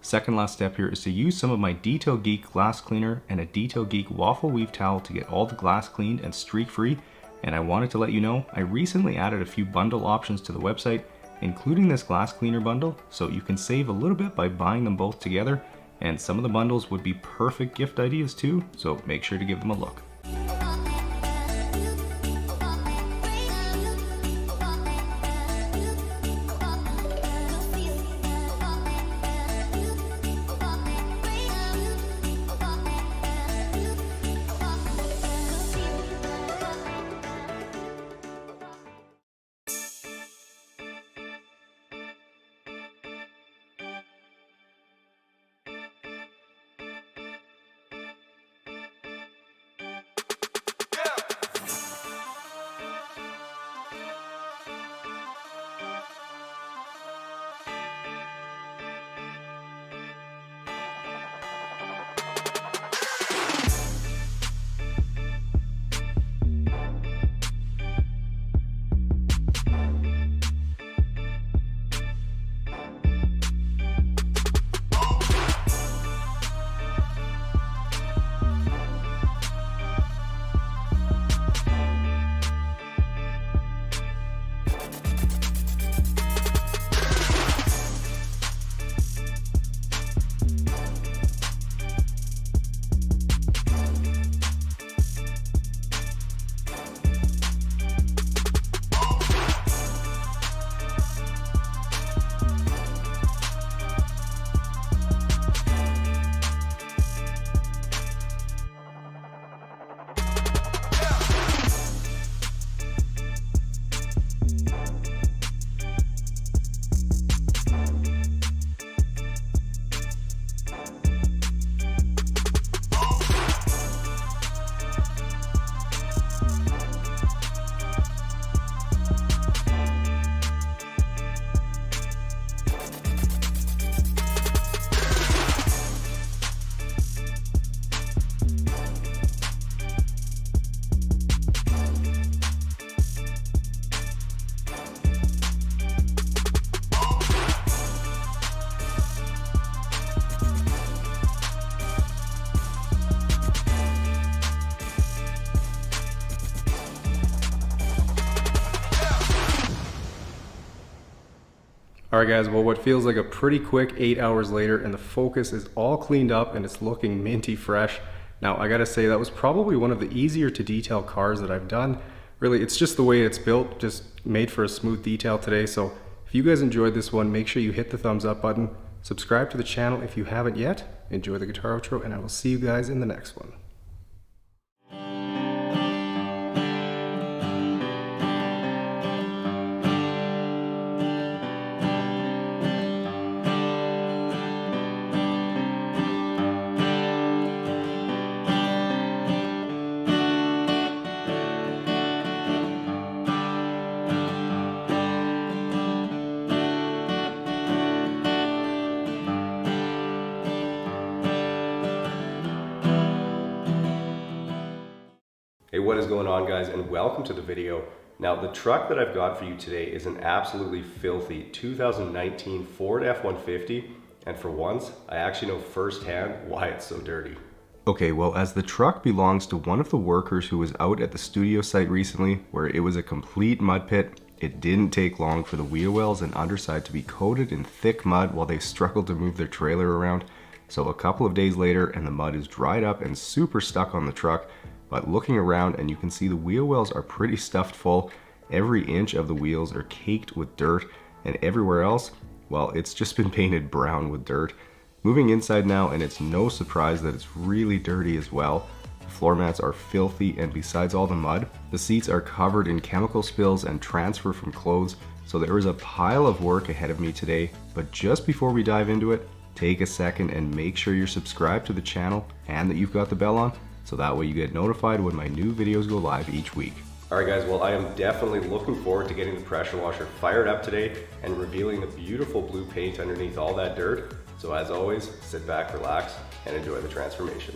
A: Second last step here is to use some of my Detail Geek glass cleaner and a Detail Geek waffle weave towel to get all the glass cleaned and streak free. And I wanted to let you know, I recently added a few bundle options to the website, including this glass cleaner bundle, so you can save a little bit by buying them both together. And some of the bundles would be perfect gift ideas too, so make sure to give them a look. Alright guys, well what feels like a pretty quick 8 hours later and the Focus is all cleaned up and it's looking minty fresh. Now I gotta say that was probably one of the easier to detail cars that I've done. Really, it's just the way it's built, just made for a smooth detail today. So if you guys enjoyed this one, make sure you hit the thumbs up button, subscribe to the channel if you haven't yet, enjoy the guitar outro, and I will see you guys in the next one. Hey, what is going on guys, and welcome to the video. Now the truck that I've got for you today is an absolutely filthy 2019 Ford F-150, and for once, I actually know firsthand why it's so dirty. Okay, well, as the truck belongs to one of the workers who was out at the studio site recently where it was a complete mud pit, it didn't take long for the wheel wells and underside to be coated in thick mud while they struggled to move their trailer around. So a couple of days later and the mud is dried up and super stuck on the truck, but looking around and you can see the wheel wells are pretty stuffed full. Every inch of the wheels are caked with dirt, and everywhere else, well, it's just been painted brown with dirt. Moving inside now, and it's no surprise that it's really dirty as well. Floor mats are filthy, and besides all the mud, the seats are covered in chemical spills and transfer from clothes, so there is a pile of work ahead of me today. But just before we dive into it, take a second and make sure you're subscribed to the channel and that you've got the bell on, so that way you get notified when my new videos go live each week. Alright guys, well I am definitely looking forward to getting the pressure washer fired up today and revealing the beautiful blue paint underneath all that dirt. So as always, sit back, relax, and enjoy the transformation.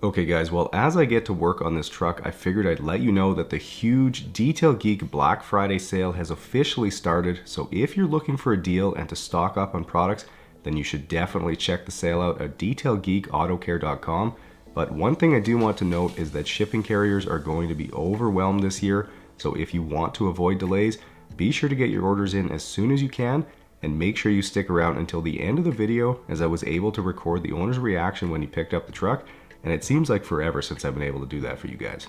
A: Okay guys, well as I get to work on this truck, I figured I'd let you know that the huge Detail Geek Black Friday sale has officially started. So if you're looking for a deal and to stock up on products, then you should definitely check the sale out at detailgeekautocare.com. But one thing I do want to note is that shipping carriers are going to be overwhelmed this year. So if you want to avoid delays, be sure to get your orders in as soon as you can, and make sure you stick around until the end of the video, as I was able to record the owner's reaction when he picked up the truck, and it seems like forever since I've been able to do that for you guys.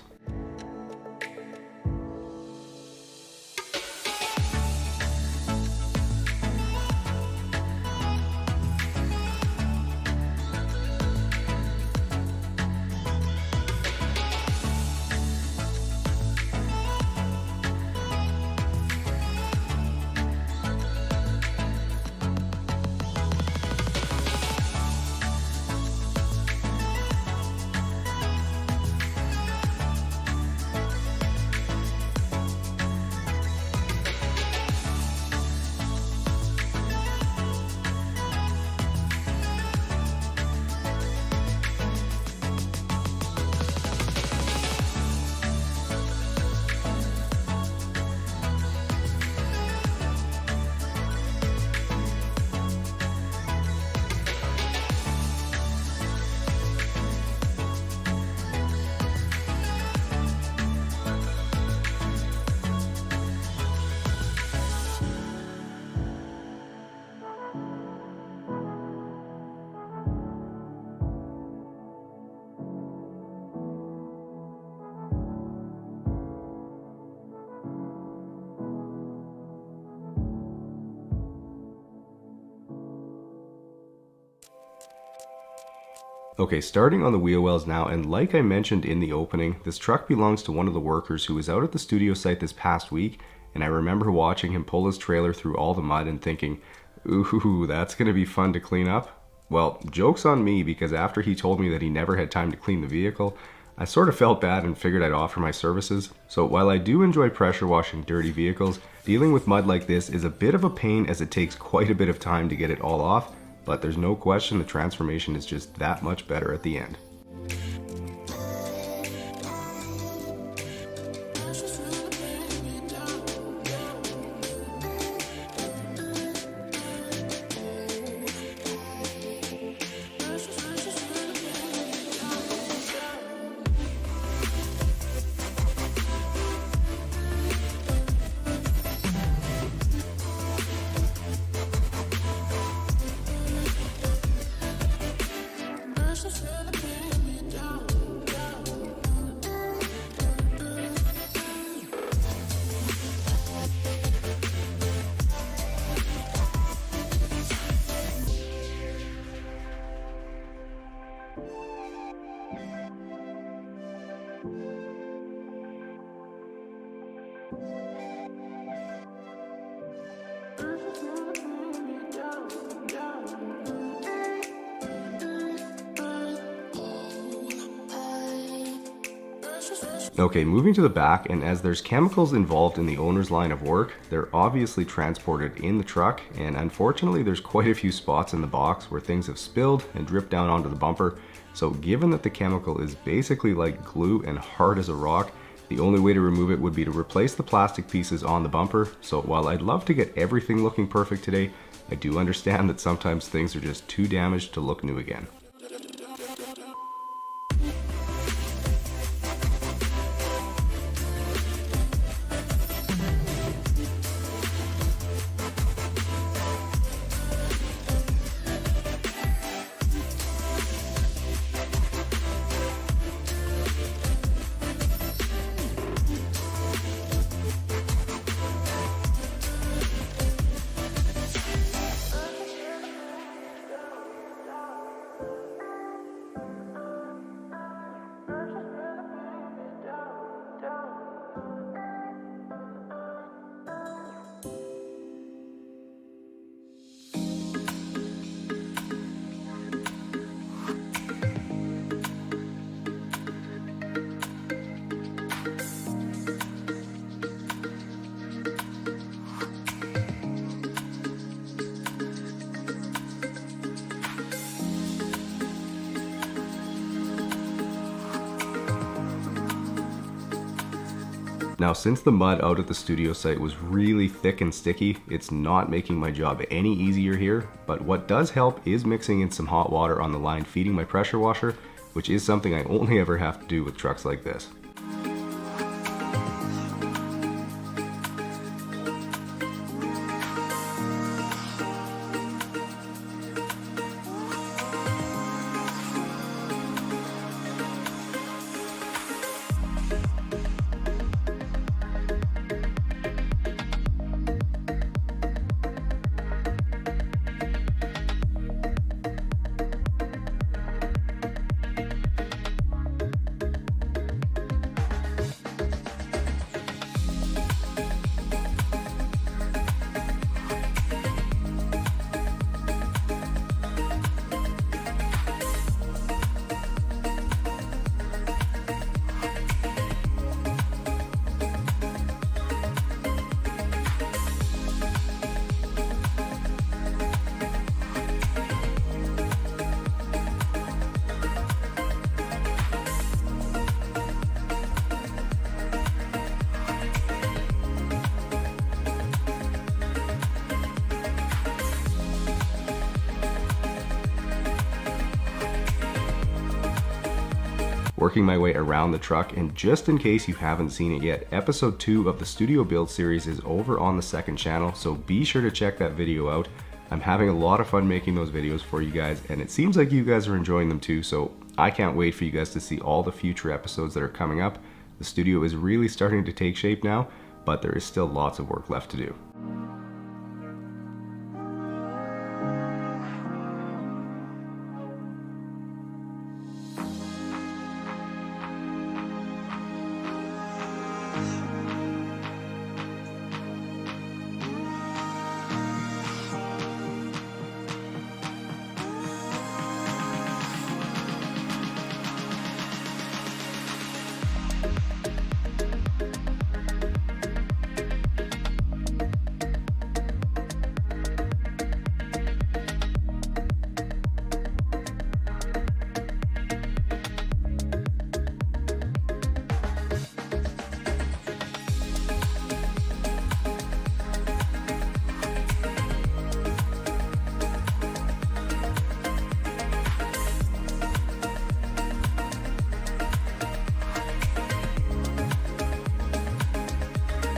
A: Okay, starting on the wheel wells now, and like I mentioned in the opening, this truck belongs to one of the workers who was out at the studio site this past week, and I remember watching him pull his trailer through all the mud and thinking, ooh, that's gonna be fun to clean up. Well, joke's on me, because after he told me that he never had time to clean the vehicle, I sort of felt bad and figured I'd offer my services. So while I do enjoy pressure washing dirty vehicles, dealing with mud like this is a bit of a pain, as it takes quite a bit of time to get it all off. But there's no question the transformation is just that much better at the end. Okay, moving to the back, and as there's chemicals involved in the owner's line of work, they're obviously transported in the truck, and unfortunately there's quite a few spots in the box where things have spilled and dripped down onto the bumper. So given that the chemical is basically like glue and hard as a rock, the only way to remove it would be to replace the plastic pieces on the bumper. So while I'd love to get everything looking perfect today, I do understand that sometimes things are just too damaged to look new again. Now, since the mud out at the studio site was really thick and sticky, it's not making my job any easier here, but what does help is mixing in some hot water on the line feeding my pressure washer, which is something I only ever have to do with trucks like this. Working my way around the truck, and just in case you haven't seen it yet, episode 2 of the studio build series is over on the second channel, so be sure to check that video out. I'm having a lot of fun making those videos for you guys, and it seems like you guys are enjoying them too, so I can't wait for you guys to see all the future episodes that are coming up. The studio is really starting to take shape now, but there is still lots of work left to do.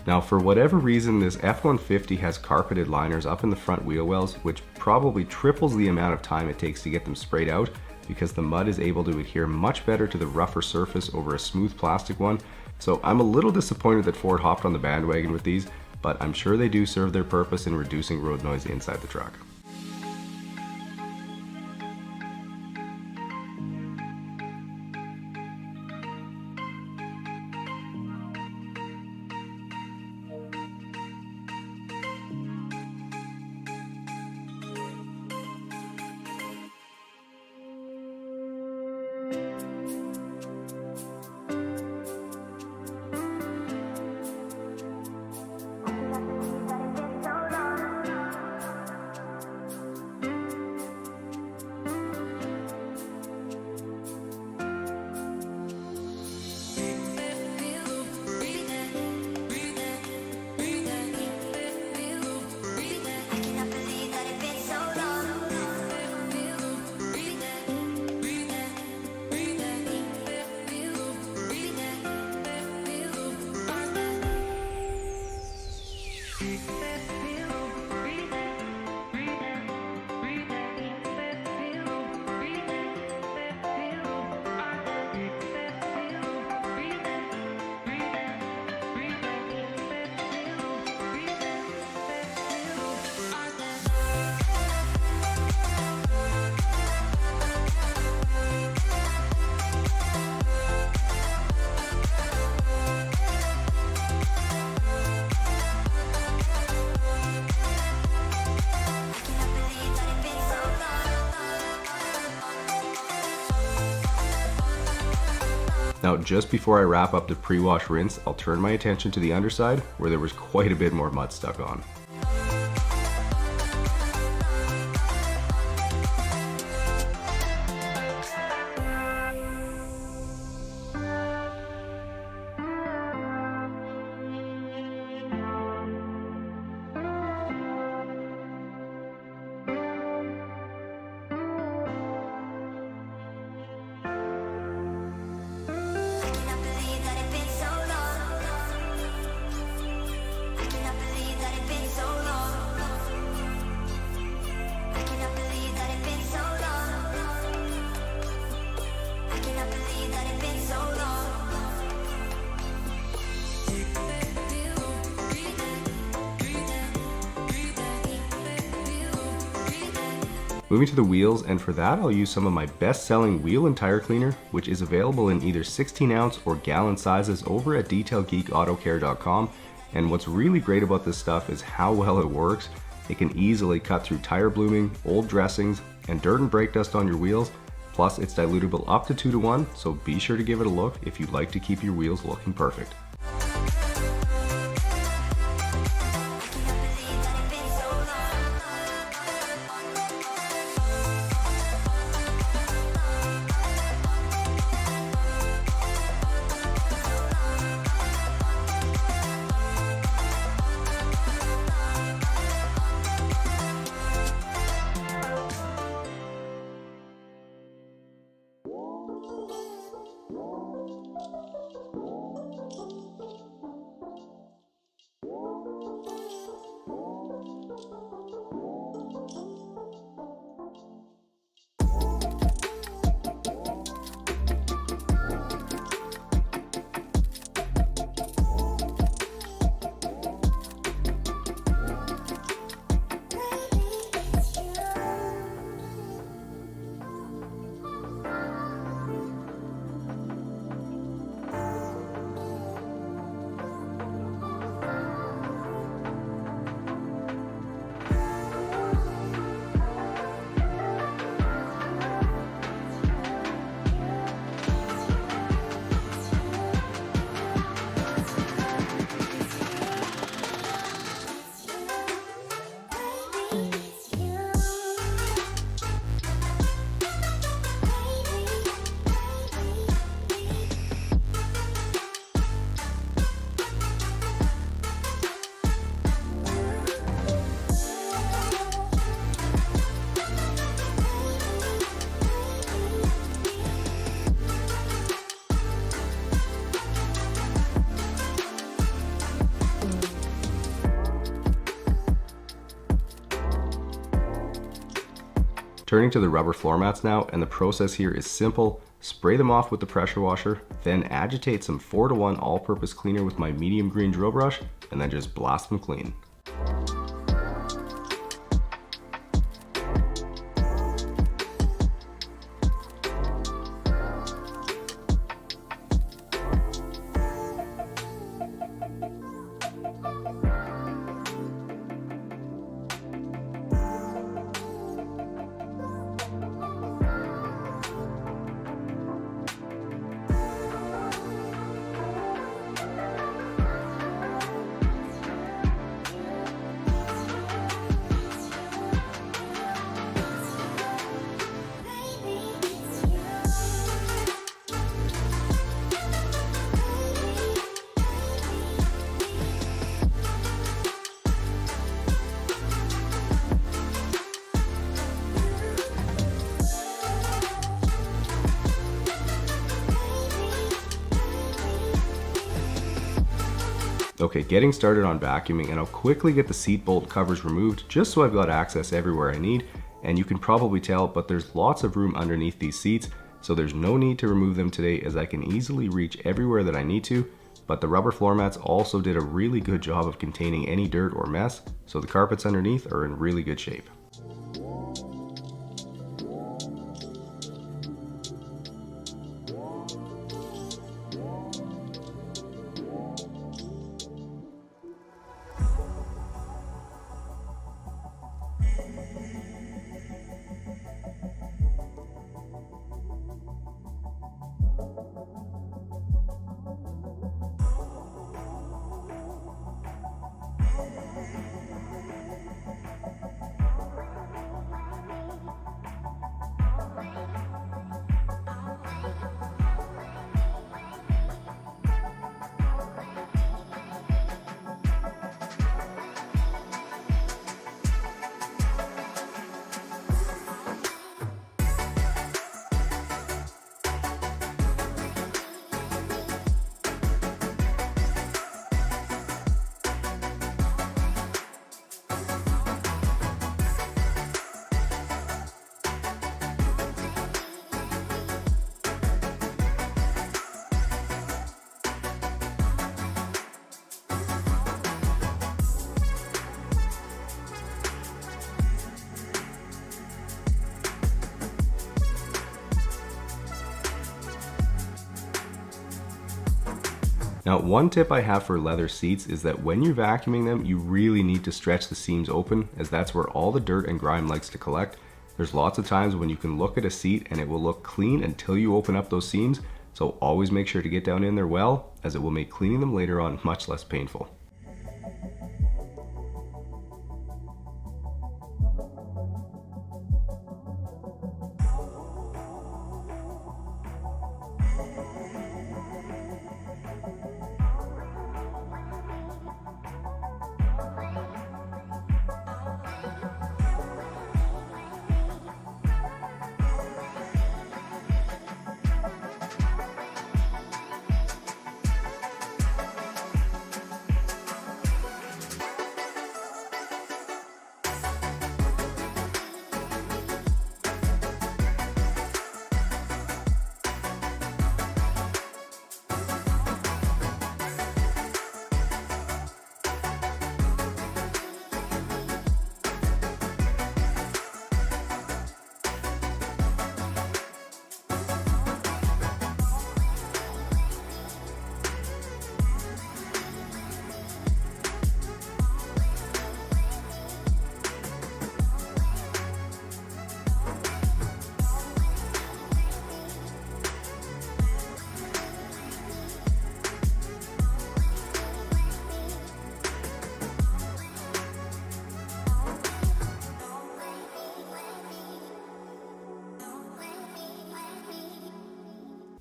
A: Now, for whatever reason, this F-150 has carpeted liners up in the front wheel wells, which probably triples the amount of time it takes to get them sprayed out, because the mud is able to adhere much better to the rougher surface over a smooth plastic one. So I'm a little disappointed that Ford hopped on the bandwagon with these, but I'm sure they do serve their purpose in reducing road noise inside the truck. Now, just before I wrap up the pre-wash rinse, I'll turn my attention to the underside where there was quite a bit more mud stuck on. Moving to the wheels, and for that I'll use some of my best selling wheel and tire cleaner, which is available in either 16 ounce or gallon sizes over at detailgeekautocare.com. And what's really great about this stuff is how well it works. It can easily cut through tire blooming, old dressings, and dirt and brake dust on your wheels. Plus it's dilutable up to 2 to 1, so be sure to give it a look if you'd like to keep your wheels looking perfect. Turning to the rubber floor mats now, and the process here is simple. Spray them off with the pressure washer, then agitate some 4 to 1 all-purpose cleaner with my medium green drill brush, and then just blast them clean. Okay, getting started on vacuuming, and I'll quickly get the seat bolt covers removed just so I've got access everywhere I need. And you can probably tell, but there's lots of room underneath these seats, so there's no need to remove them today as I can easily reach everywhere that I need to. But the rubber floor mats also did a really good job of containing any dirt or mess, so the carpets underneath are in really good shape. Now, one tip I have for leather seats is that when you're vacuuming them, you really need to stretch the seams open, as that's where all the dirt and grime likes to collect. There's lots of times when you can look at a seat and it will look clean until you open up those seams, so always make sure to get down in there well, as it will make cleaning them later on much less painful.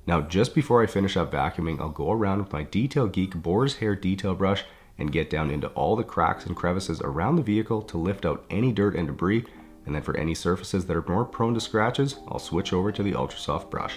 A: Now, just before I finish up vacuuming, I'll go around with my Detail Geek boar's hair detail brush and get down into all the cracks and crevices around the vehicle to lift out any dirt and debris. And then for any surfaces that are more prone to scratches, I'll switch over to the Ultra Soft brush.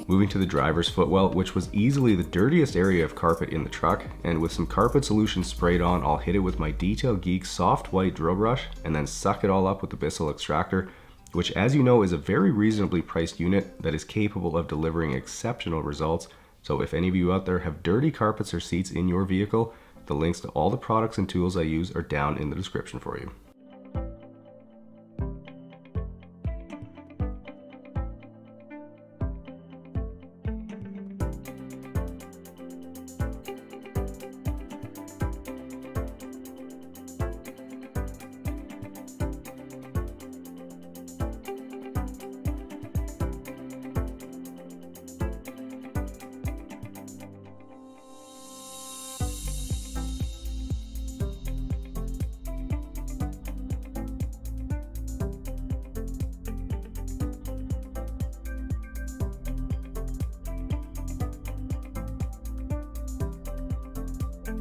A: Moving to the driver's footwell, which was easily the dirtiest area of carpet in the truck, and with some carpet solution sprayed on, I'll hit it with my Detail Geek soft white drill brush and then suck it all up with the Bissell extractor, which, as you know, is a very reasonably priced unit that is capable of delivering exceptional results. So if any of you out there have dirty carpets or seats in your vehicle, the links to all the products and tools I use are down in the description for you.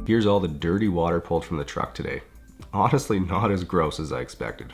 A: Here's all the dirty water pulled from the truck today. Honestly, not as gross as I expected.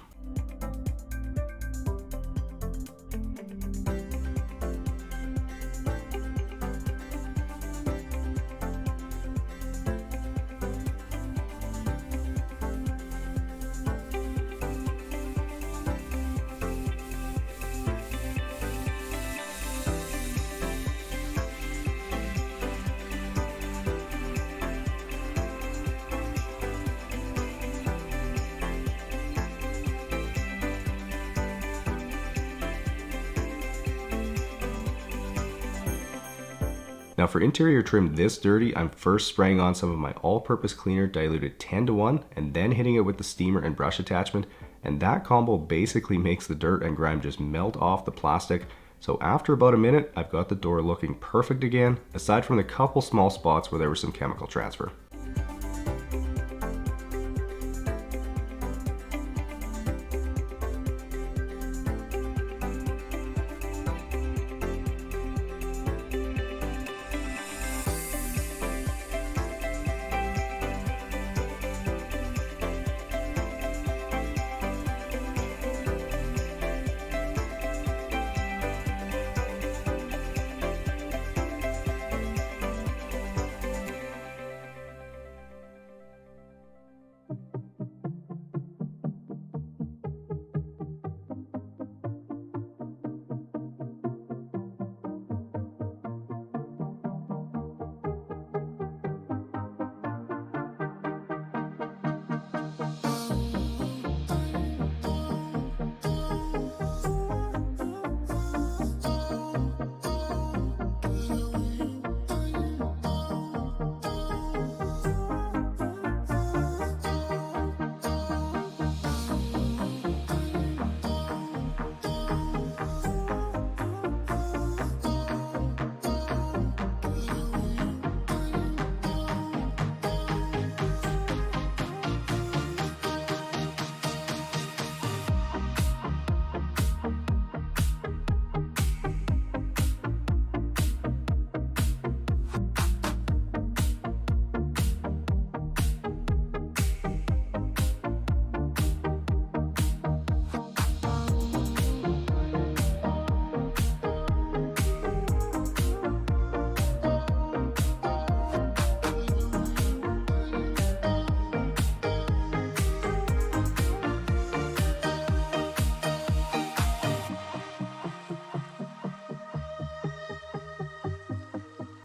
A: Now for interior trim this dirty, I'm first spraying on some of my all-purpose cleaner diluted 10:1 and then hitting it with the steamer and brush attachment, and that combo basically makes the dirt and grime just melt off the plastic. So after about a minute, I've got the door looking perfect again, aside from the couple small spots where there was some chemical transfer.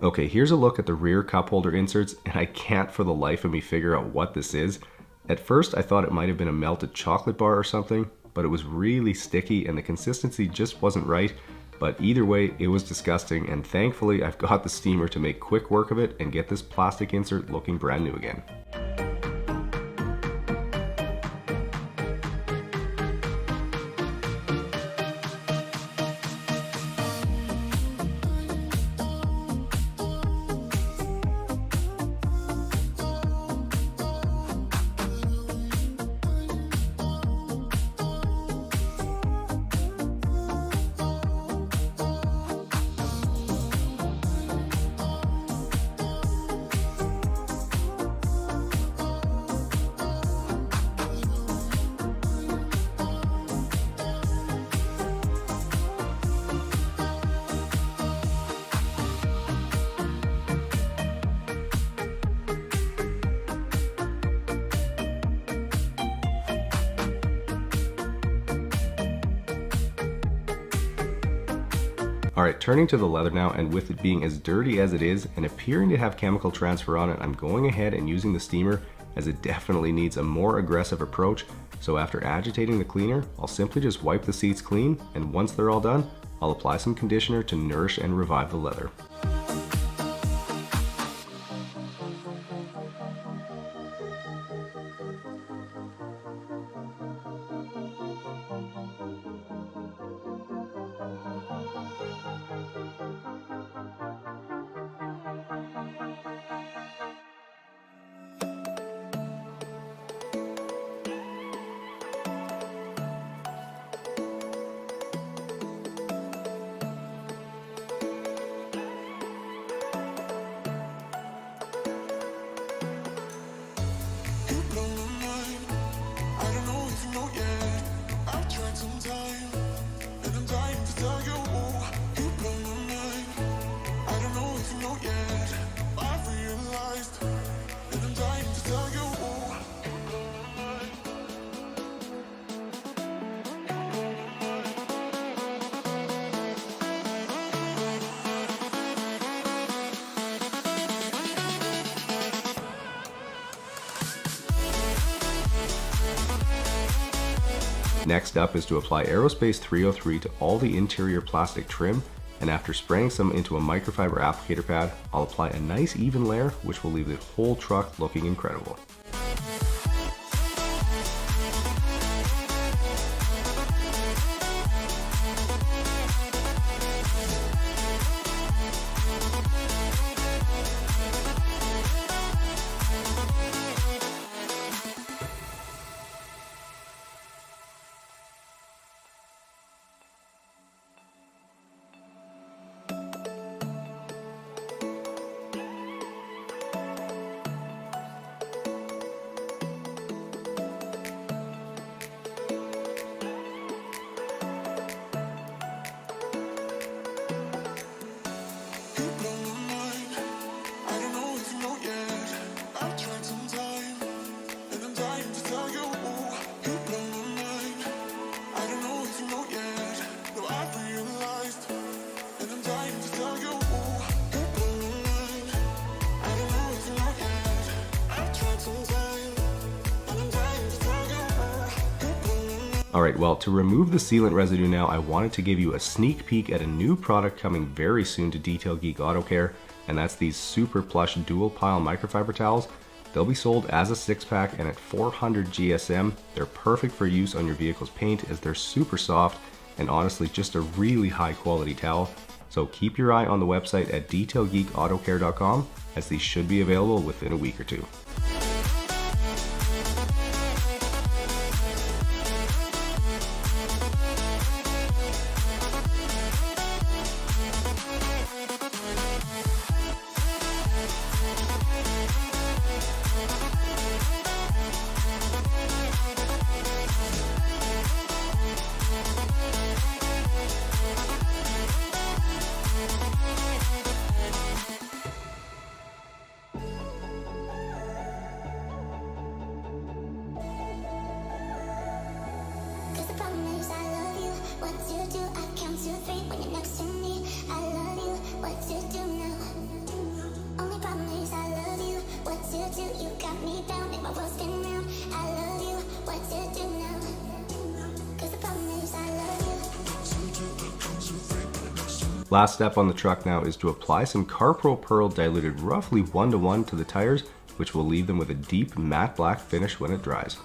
A: Okay, here's a look at the rear cup holder inserts, and I can't for the life of me figure out what this is. At first I thought it might have been a melted chocolate bar or something, but it was really sticky and the consistency just wasn't right. But either way, it was disgusting, and thankfully I've got the steamer to make quick work of it and get this plastic insert looking brand new again. Alright, turning to the leather now, and with it being as dirty as it is and appearing to have chemical transfer on it, I'm going ahead and using the steamer as it definitely needs a more aggressive approach. So after agitating the cleaner, I'll simply just wipe the seats clean, and once they're all done, I'll apply some conditioner to nourish and revive the leather. Next up is to apply Aerospace 303 to all the interior plastic trim, And after spraying some into a microfiber applicator pad, I'll apply a nice even layer, which will leave the whole truck looking incredible. Alright, well, to remove the sealant residue now, I wanted to give you a sneak peek at a new product coming very soon to Detail Geek Autocare, and that's these super plush dual pile microfiber towels. They'll be sold as a 6-pack and at 400 GSM. They're perfect for use on your vehicle's paint as they're super soft and honestly just a really high quality towel. So keep your eye on the website at detailgeekautocare.com as these should be available within a week or two. Last step on the truck now is to apply some CarPro Pearl diluted roughly 1:1 to the tires, which will leave them with a deep matte black finish when it dries.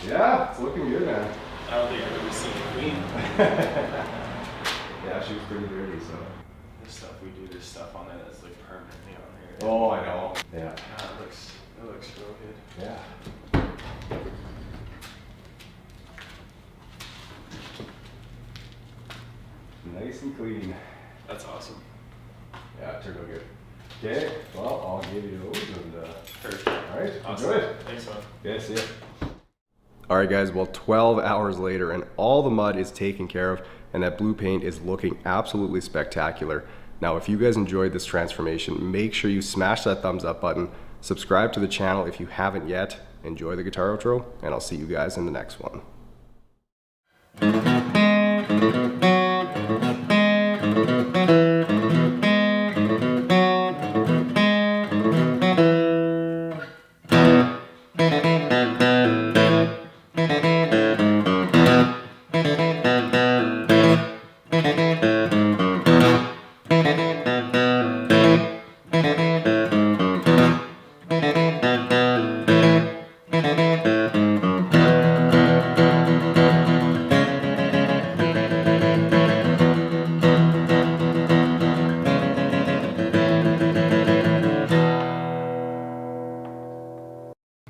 A: Yeah, it's looking good, man.
D: I don't think I've ever seen a queen.
A: Yeah, she was pretty dirty, so.
D: This stuff, we do this stuff on there that's like permanently on here.
A: Oh, I know. Yeah.
D: Yeah, it looks real good.
A: Yeah. Nice and clean.
D: That's awesome.
A: Yeah, it turned out good. Okay, well, I'll give you those and
D: Perfect.
A: all right,
D: Awesome.
A: enjoy it.
D: Thanks, man.
A: Yeah, see ya. All right, guys, well, 12 hours later and all the mud is taken care of and that blue paint is looking absolutely spectacular. Now, if you guys enjoyed this transformation, make sure you smash that thumbs up button, subscribe to the channel if you haven't yet, enjoy the guitar outro, and I'll see you guys in the next one.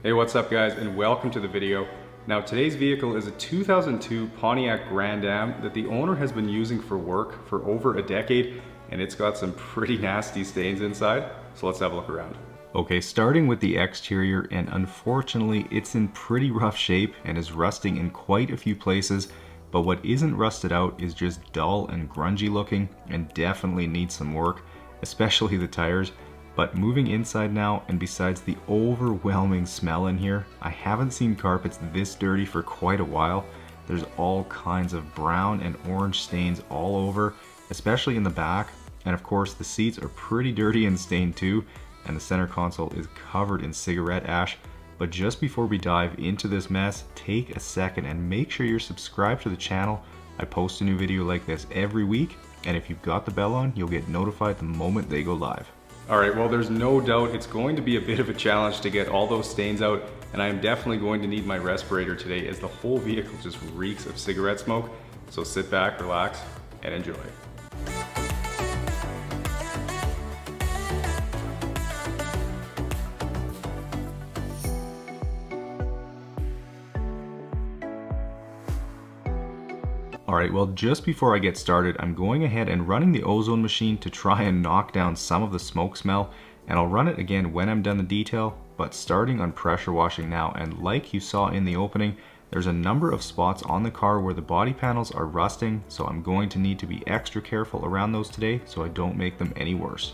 A: Hey, what's up guys, and welcome to the video. Now today's vehicle is a 2002 Pontiac Grand Am that the owner has been using for work for over a decade, and it's got some pretty nasty stains inside, so let's have a look around. Okay, starting with the exterior, and unfortunately it's in pretty rough shape and is rusting in quite a few places, but what isn't rusted out is just dull and grungy looking and definitely needs some work, especially the tires. But moving inside now, and besides the overwhelming smell in here, I haven't seen carpets this dirty for quite a while. There's all kinds of brown and orange stains all over, especially in the back. And of course the seats are pretty dirty and stained too, and the center console is covered in cigarette ash. But just before we dive into this mess, take a second and make sure you're subscribed to the channel. I post a new video like this every week, and if you've got the bell on, you'll get notified the moment they go live. All right, well, there's no doubt it's going to be a bit of a challenge to get all those stains out, and I am definitely going to need my respirator today as the whole vehicle just reeks of cigarette smoke. So sit back, relax, and enjoy. Alright, well, just before I get started, I'm going ahead and running the ozone machine to try and knock down some of the smoke smell, and I'll run it again when I'm done the detail, but starting on pressure washing now, and like you saw in the opening, there's a number of spots on the car where the body panels are rusting, so I'm going to need to be extra careful around those today so I don't make them any worse.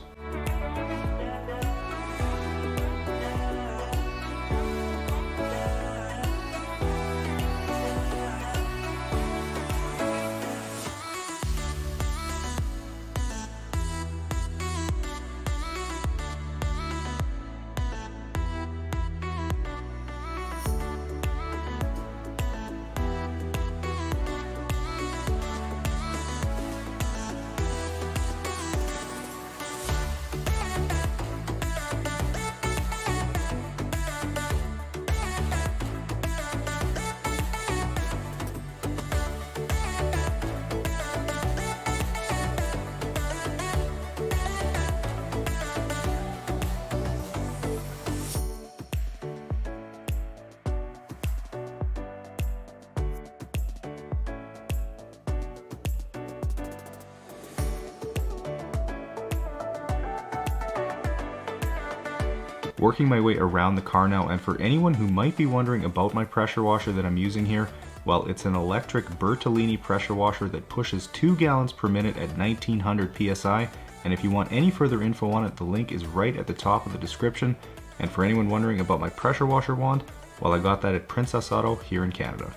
A: Working my way around the car now, and for anyone who might be wondering about my pressure washer that I'm using here, well, it's an electric Bertolini pressure washer that pushes 2 gallons per minute at 1900 psi, and if you want any further info on it, the link is right at the top of the description. And for anyone wondering about my pressure washer wand, well, I got that at Princess Auto here in Canada.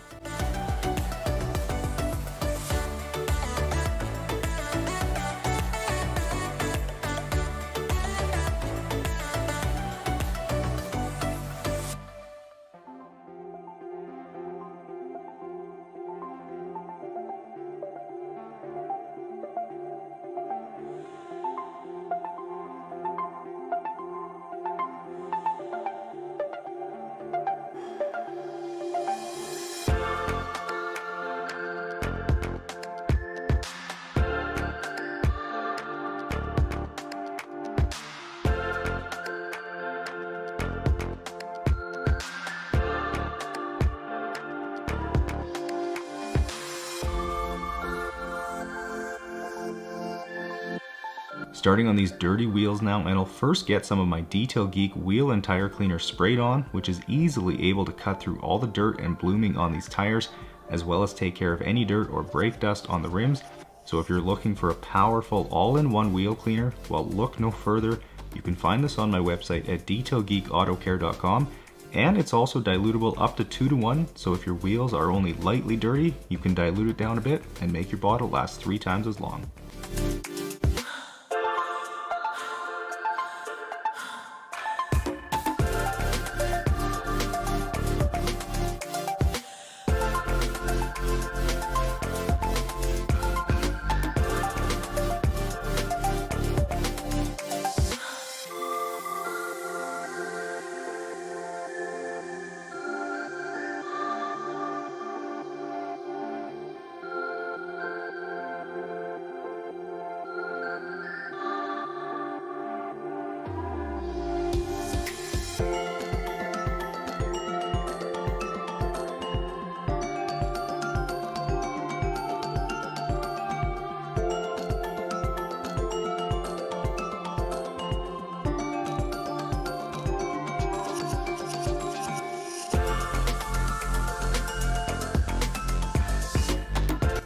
A: starting on these dirty wheels now, and I'll first get some of my Detail Geek wheel and tire cleaner sprayed on, which is easily able to cut through all the dirt and blooming on these tires, as well as take care of any dirt or brake dust on the rims. So if you're looking for a powerful all-in-one wheel cleaner, well, look no further. You can find this on my website at detailgeekautocare.com, and it's also dilutable up to 2-to-1, so if your wheels are only lightly dirty, you can dilute it down a bit and make your bottle last 3 times as long.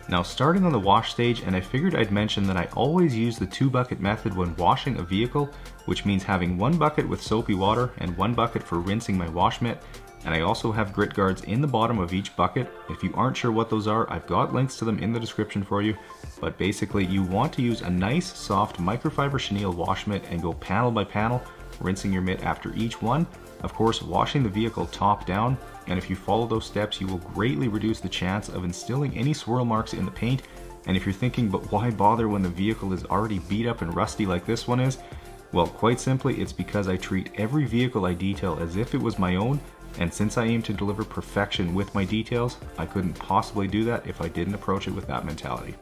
A: Now starting on the wash stage, and I figured I'd mention that I always use the 2-bucket method when washing a vehicle, which means having 1 bucket with soapy water and 1 bucket for rinsing my wash mitt. And I also have grit guards in the bottom of each bucket. If you aren't sure what those are, I've got links to them in the description for you. But basically you want to use a nice soft microfiber chenille wash mitt and go panel by panel, rinsing your mitt after each one. Of course, washing the vehicle top down, and if you follow those steps, you will greatly reduce the chance of instilling any swirl marks in the paint. And if you're thinking, but why bother when the vehicle is already beat up and rusty like this one is? Well, quite simply, it's because I treat every vehicle I detail as if it was my own, and since I aim to deliver perfection with my details, I couldn't possibly do that if I didn't approach it with that mentality.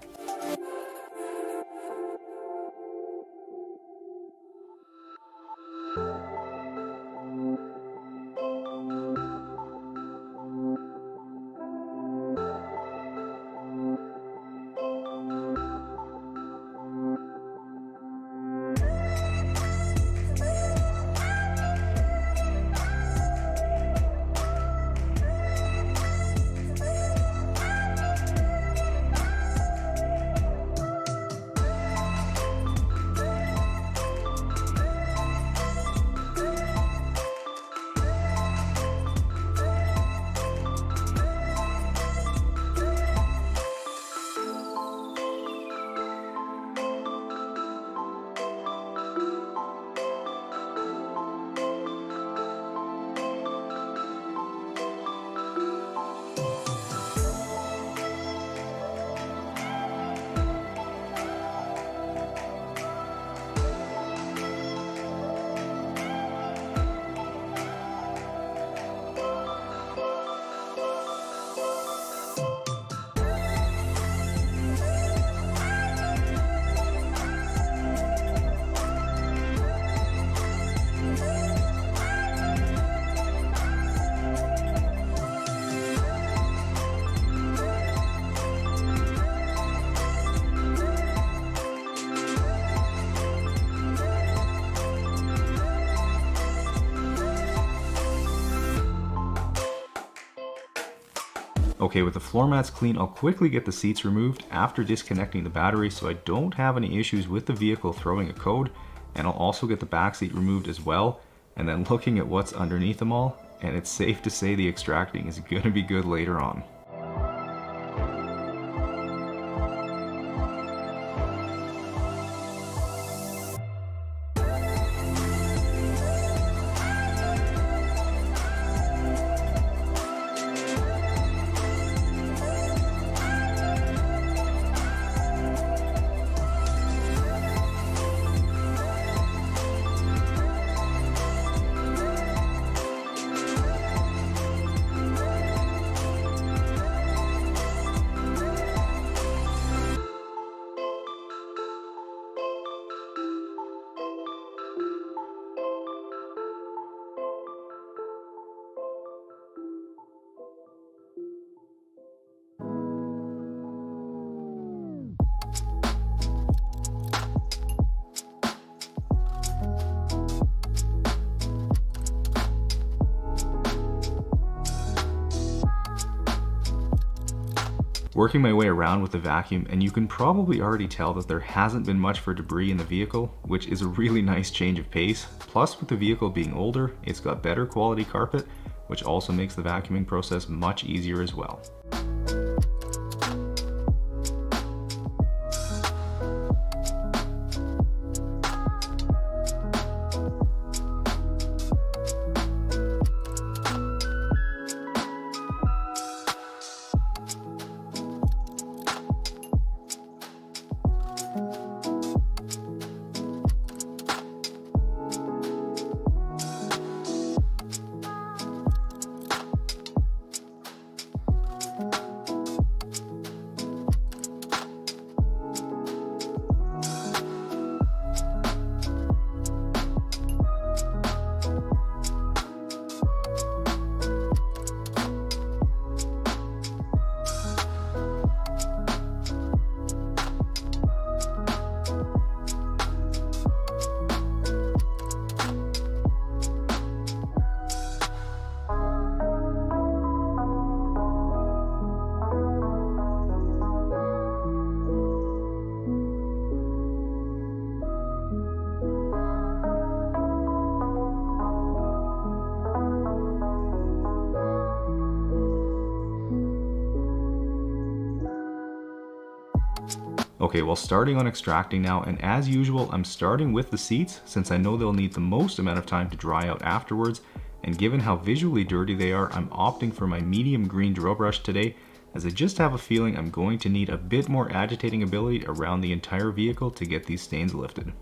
A: Okay, with the floor mats clean, I'll quickly get the seats removed after disconnecting the battery so I don't have any issues with the vehicle throwing a code, and I'll also get the back seat removed as well, and then looking at what's underneath them all, and it's safe to say the extracting is going to be good later on. working my way around with the vacuum, and you can probably already tell that there hasn't been much for debris in the vehicle, which is a really nice change of pace. Plus, with the vehicle being older, it's got better quality carpet, which also makes the vacuuming process much easier as well. Okay, well, starting on extracting now, and as usual, I'm starting with the seats since I know they'll need the most amount of time to dry out afterwards, and given how visually dirty they are, I'm opting for my medium green drill brush today, as I just have a feeling I'm going to need a bit more agitating ability around the entire vehicle to get these stains lifted.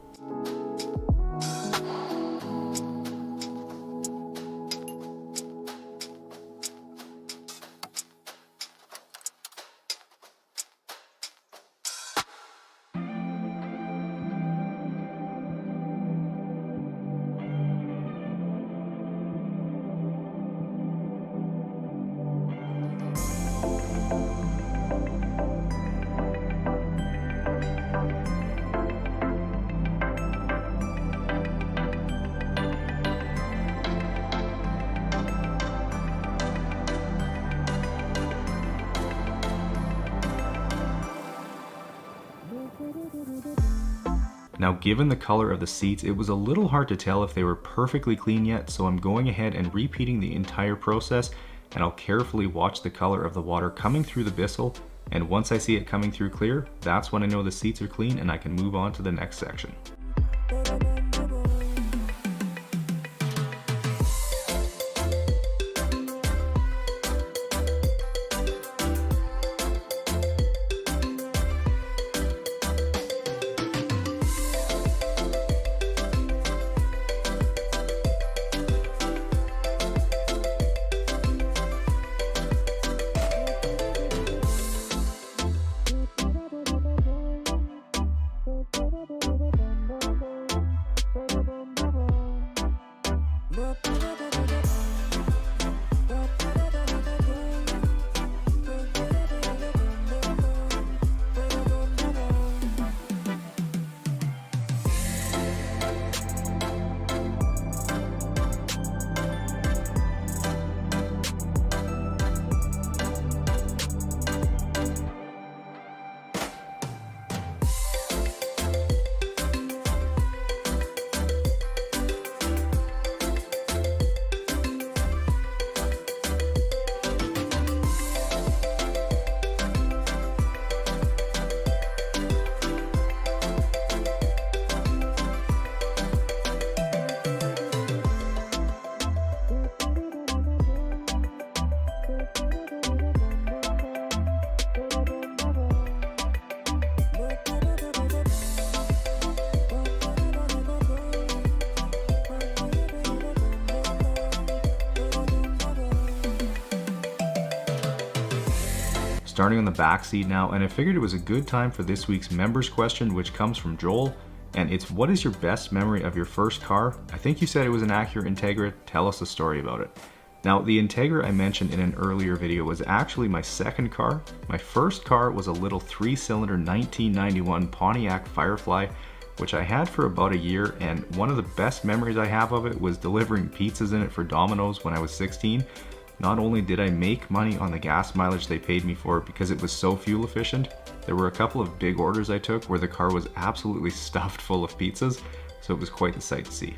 A: Now, given the color of the seats, it was a little hard to tell if they were perfectly clean yet, so I'm going ahead and repeating the entire process, and I'll carefully watch the color of the water coming through the Bissell, and once I see it coming through clear, that's when I know the seats are clean and I can move on to the next section. Starting on the back seat now, and I figured it was a good time for this week's members question, which comes from Joel, and it's, what is your best memory of your first car? I think you said it was an Acura Integra. Tell us a story about it. Now, the Integra I mentioned in an earlier video was actually my second car. My first car was a little 3-cylinder 1991 Pontiac Firefly, which I had for about a year, and one of the best memories I have of it was delivering pizzas in it for Domino's when I was 16. Not only did I make money on the gas mileage they paid me for because it was so fuel efficient, there were a couple of big orders I took where the car was absolutely stuffed full of pizzas, so it was quite the sight to see.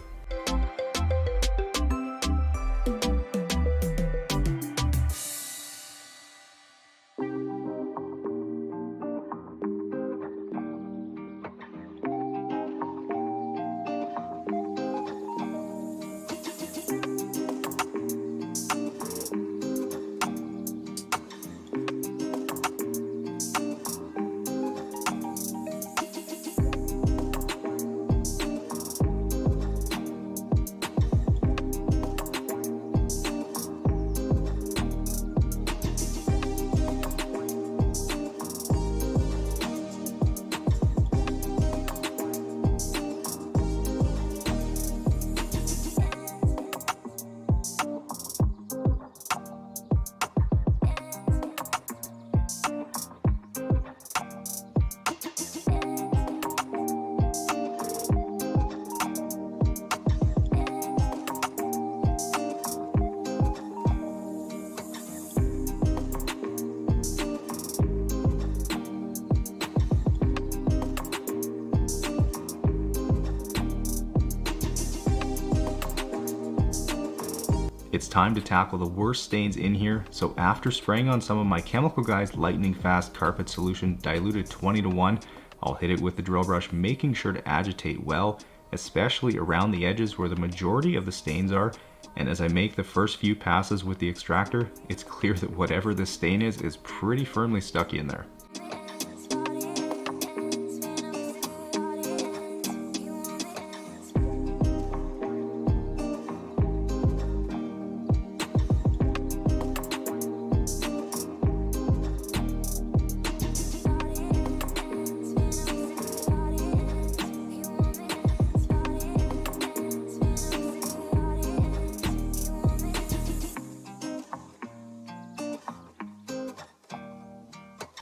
A: It's time to tackle the worst stains in here, so after spraying on some of my Chemical Guys lightning fast carpet solution diluted 20:1, I'll hit it with the drill brush, making sure to agitate well, especially around the edges where the majority of the stains are. And as I make the first few passes with the extractor, it's clear that whatever this stain is pretty firmly stuck in there.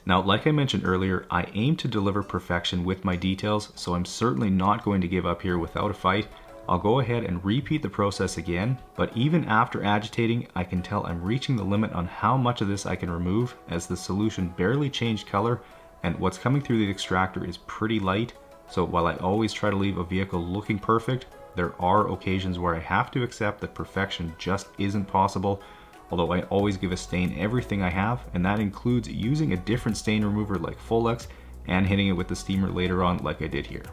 A: Now, like I mentioned earlier, I aim to deliver perfection with my details, so I'm certainly not going to give up here without a fight. I'll go ahead and repeat the process again, but even after agitating, I can tell I'm reaching the limit on how much of this I can remove, as the solution barely changed color, and what's coming through the extractor is pretty light. So while I always try to leave a vehicle looking perfect, there are occasions where I have to accept that perfection just isn't possible. Although I always give a stain everything I have, and that includes using a different stain remover like Folex and hitting it with the steamer later on like I did here.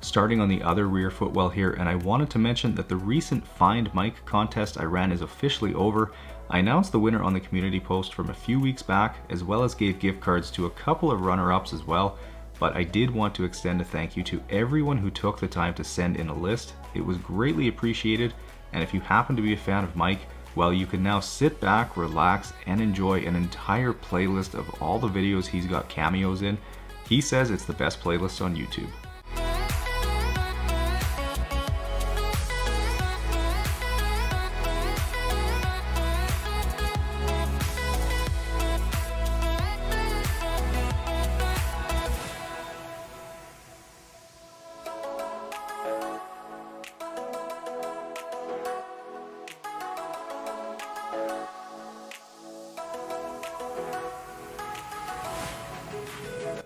A: Starting on the other rear footwell here, and I wanted to mention that the recent Find Mike contest I ran is officially over. I announced the winner on the community post from a few weeks back, as well as gave gift cards to a couple of runner-ups as well, but I did want to extend a thank you to everyone who took the time to send in a list. It was greatly appreciated, and if you happen to be a fan of Mike, well, you can now sit back, relax, and enjoy an entire playlist of all the videos he's got cameos in. He says it's the best playlist on YouTube.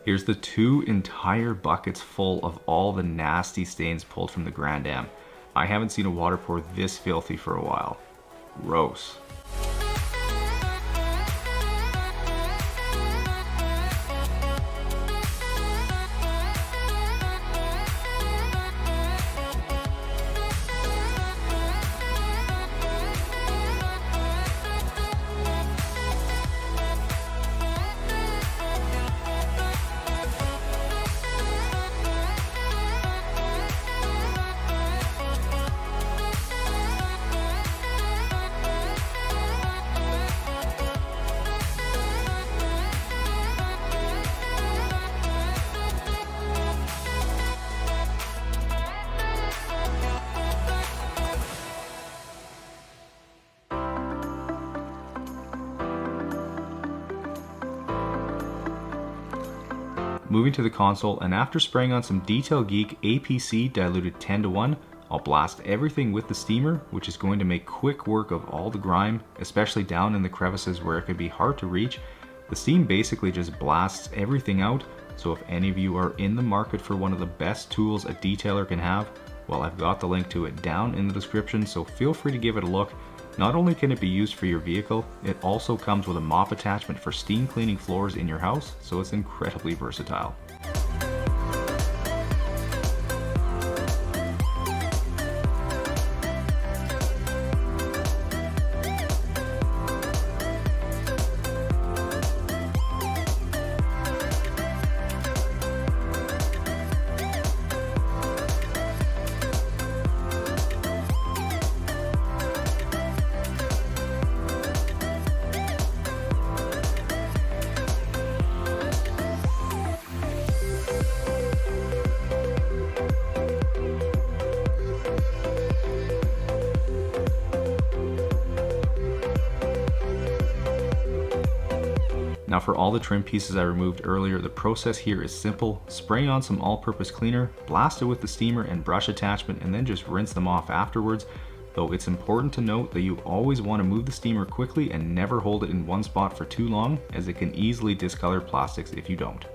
A: Here's the 2 entire buckets full of all the nasty stains pulled from the Grand Am. I haven't seen a water pour this filthy for a while. Gross. Moving to the console, and after spraying on some Detail Geek APC diluted 10:1, I'll blast everything with the steamer, which is going to make quick work of all the grime, especially down in the crevices where it could be hard to reach. The steam basically just blasts everything out, so if any of you are in the market for one of the best tools a detailer can have, well, I've got the link to it down in the description, so feel free to give it a look. Not only can it be used for your vehicle, it also comes with a mop attachment for steam cleaning floors in your house, so it's incredibly versatile. Now for all the trim pieces I removed earlier, the process here is simple. Spray on some all-purpose cleaner, blast it with the steamer and brush attachment, and then just rinse them off afterwards. Though it's important to note that you always want to move the steamer quickly and never hold it in one spot for too long, as it can easily discolor plastics if you don't.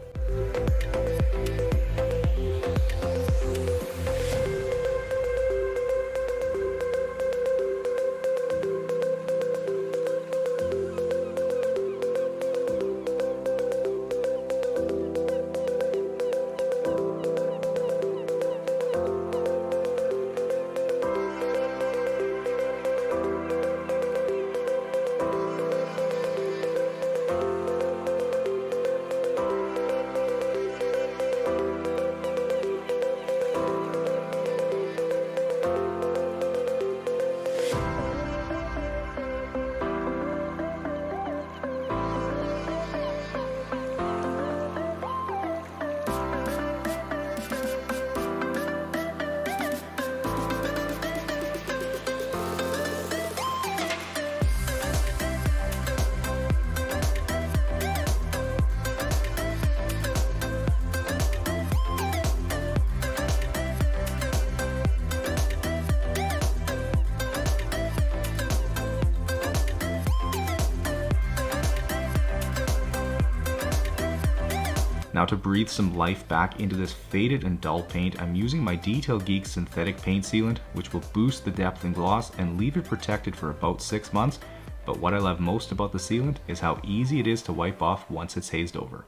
A: Now to breathe some life back into this faded and dull paint, I'm using my Detail Geek synthetic paint sealant, which will boost the depth and gloss and leave it protected for about 6 months. But what I love most about the sealant is how easy it is to wipe off once it's hazed over.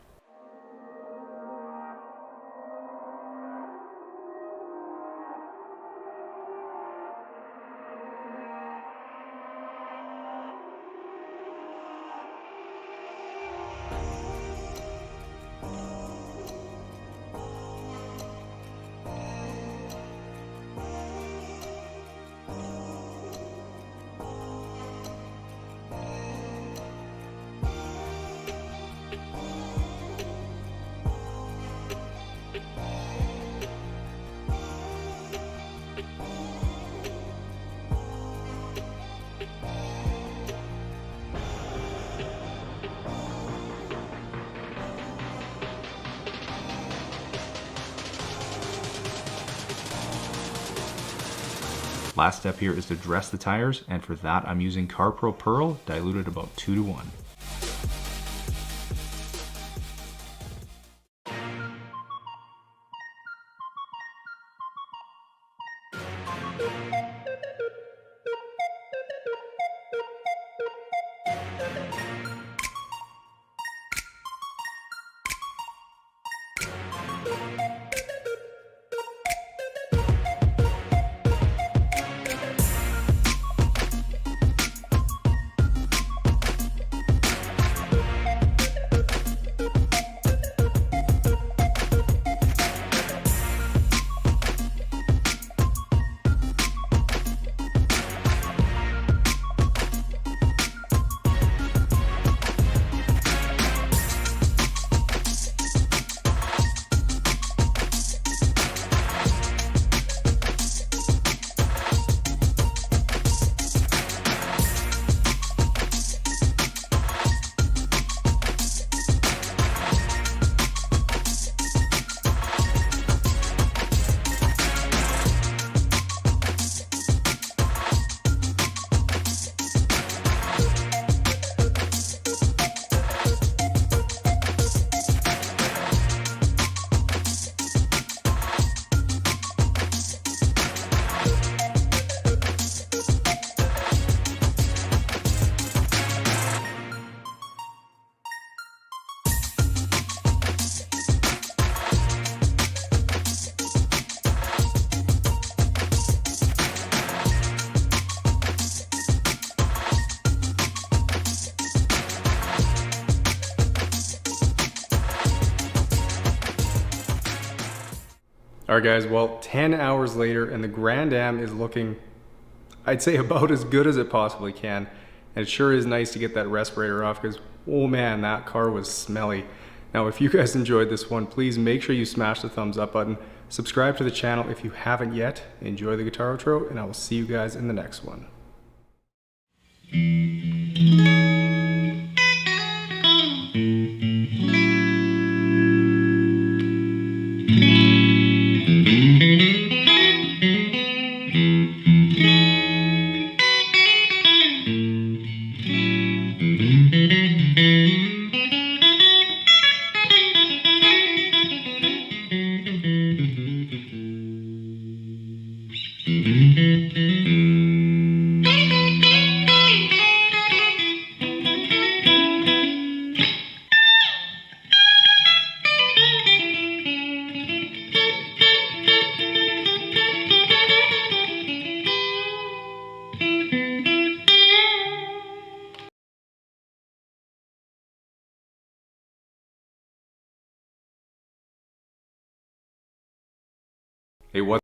A: Last step here is to dress the tires, and for that I'm using CarPro Pearl diluted about 2:1.
E: All right guys, well 10 hours later and the Grand Am is looking, I'd say, about as good as it possibly can. And it sure is nice to get that respirator off because, oh man, that car was smelly. Now if you guys enjoyed this one, please make sure you smash the thumbs up button. Subscribe to the channel if you haven't yet. Enjoy the guitar outro and I will see you guys in the next one. Hey, what's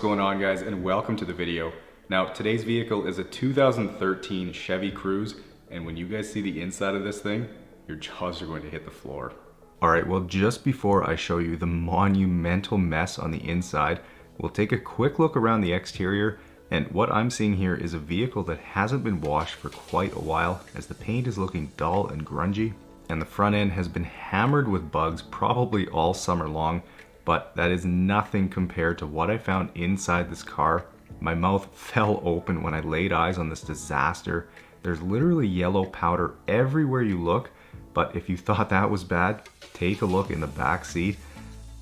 E: going on guys, and welcome to the video. Now today's vehicle is a 2013 Chevy Cruze, and when you guys see the inside of this thing, your jaws are going to hit the floor.
A: Alright, well just before I show you the monumental mess on the inside, we'll take a quick look around the exterior, and what I'm seeing here is a vehicle that hasn't been washed for quite a while, as the paint is looking dull and grungy, and the front end has been hammered with bugs probably all summer long. But that is nothing compared to what I found inside this car. My mouth fell open when I laid eyes on this disaster. There's literally yellow powder everywhere you look, but if you thought that was bad, take a look in the back seat.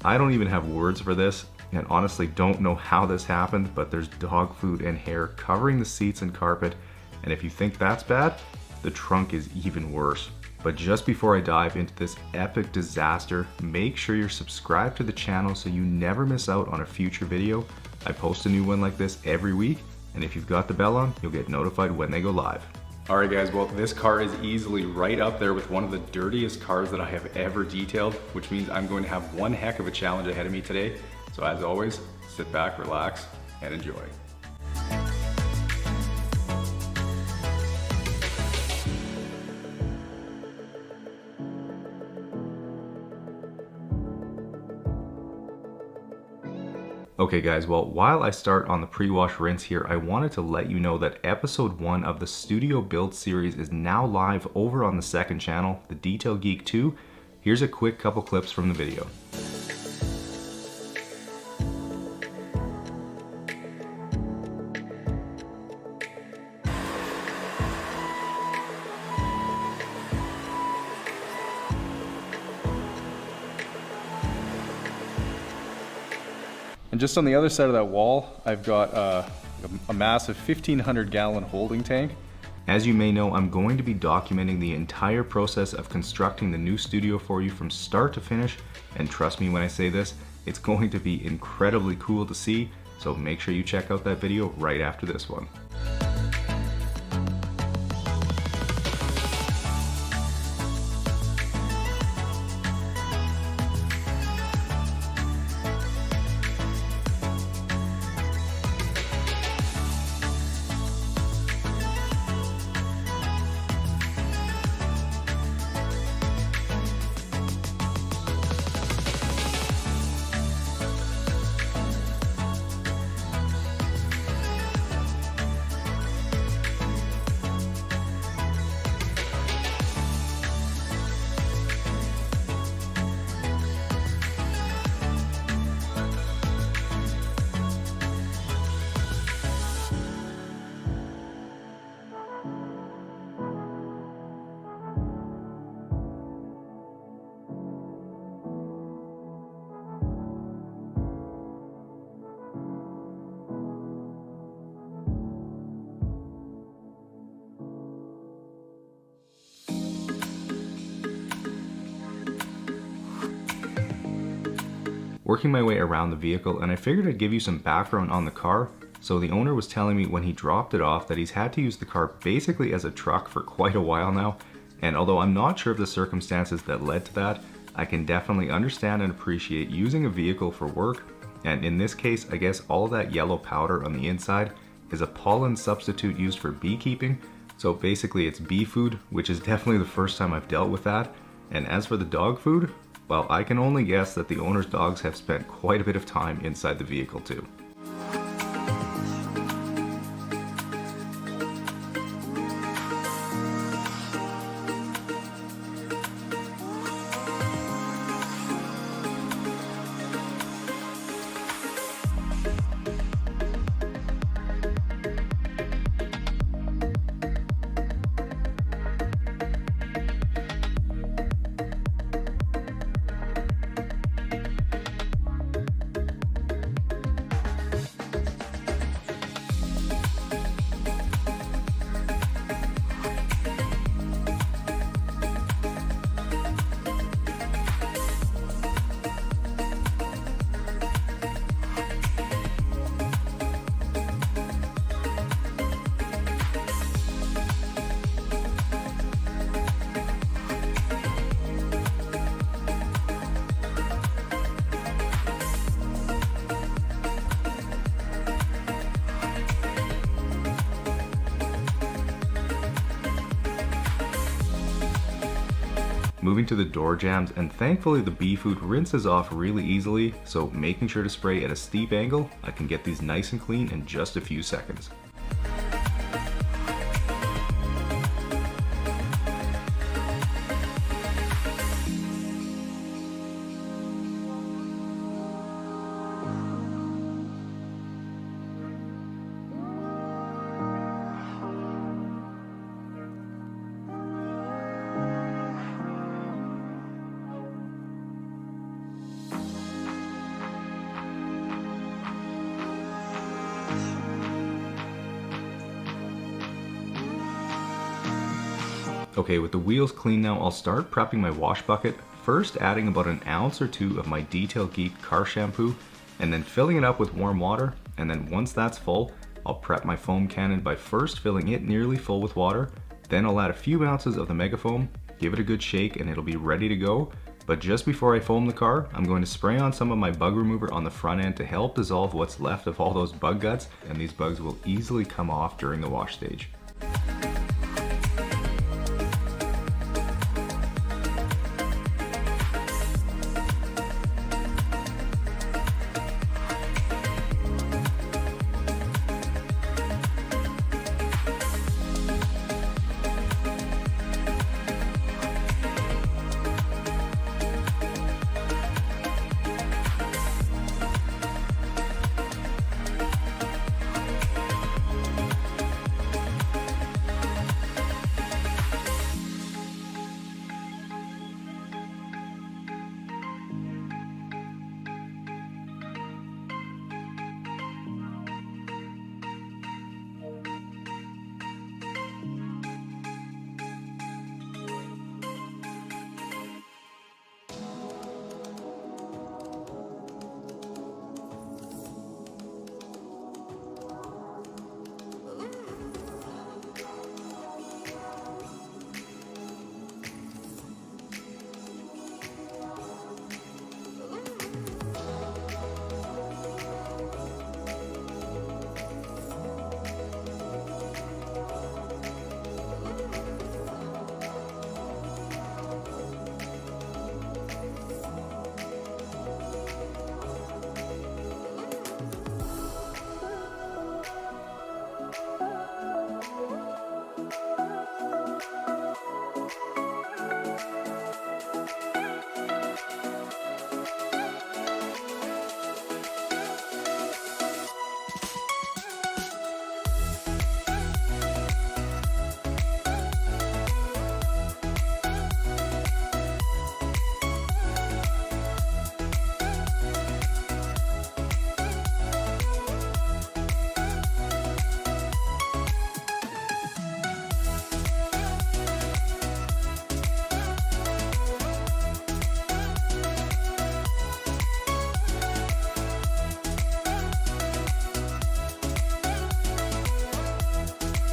A: I don't even have words for this, and honestly don't know how this happened, but there's dog food and hair covering the seats and carpet, and if you think that's bad, the trunk is even worse. But just before I dive into this epic disaster, make sure you're subscribed to the channel so you never miss out on a future video. I post a new one like this every week, and if you've got the bell on, you'll get notified when they go live.
E: Alright guys, well this car is easily right up there with one of the dirtiest cars that I have ever detailed, which means I'm going to have one heck of a challenge ahead of me today. So as always, sit back, relax, and enjoy.
A: Okay guys, well while I start on the pre-wash rinse here, I wanted to let you know that episode 1 of the Studio Build series is now live over on the second channel, the Detail Geek 2. Here's a quick couple clips from the video.
E: And just on the other side of that wall, I've got a massive 1,500 gallon holding tank.
A: As you may know, I'm going to be documenting the entire process of constructing the new studio for you from start to finish, and trust me when I say this, it's going to be incredibly cool to see, so make sure you check out that video right after this one. working my way around the vehicle, and I figured I'd give you some background on the car. So the owner was telling me when he dropped it off that he's had to use the car basically as a truck for quite a while now, and although I'm not sure of the circumstances that led to that, I can definitely understand and appreciate using a vehicle for work, And in this case, I guess all that yellow powder on the inside is a pollen substitute used for beekeeping. So basically it's bee food, which is definitely the first time I've dealt with that. And as for the dog food, well, I can only guess that the owner's dogs have spent quite a bit of time inside the vehicle too. Moving to the door jambs, and thankfully the bee food rinses off really easily, so making sure to spray at a steep angle, I can get these nice and clean in just a few seconds. Okay, with the wheels clean now, I'll start prepping my wash bucket, first adding about an ounce or two of my Detail Geek car shampoo, and then filling it up with warm water, and then once that's full, I'll prep my foam cannon by first filling it nearly full with water, then I'll add a few ounces of the mega foam, give it a good shake, and it'll be ready to go. But just before I foam the car, I'm going to spray on some of my bug remover on the front end to help dissolve what's left of all those bug guts, and these bugs will easily come off during the wash stage.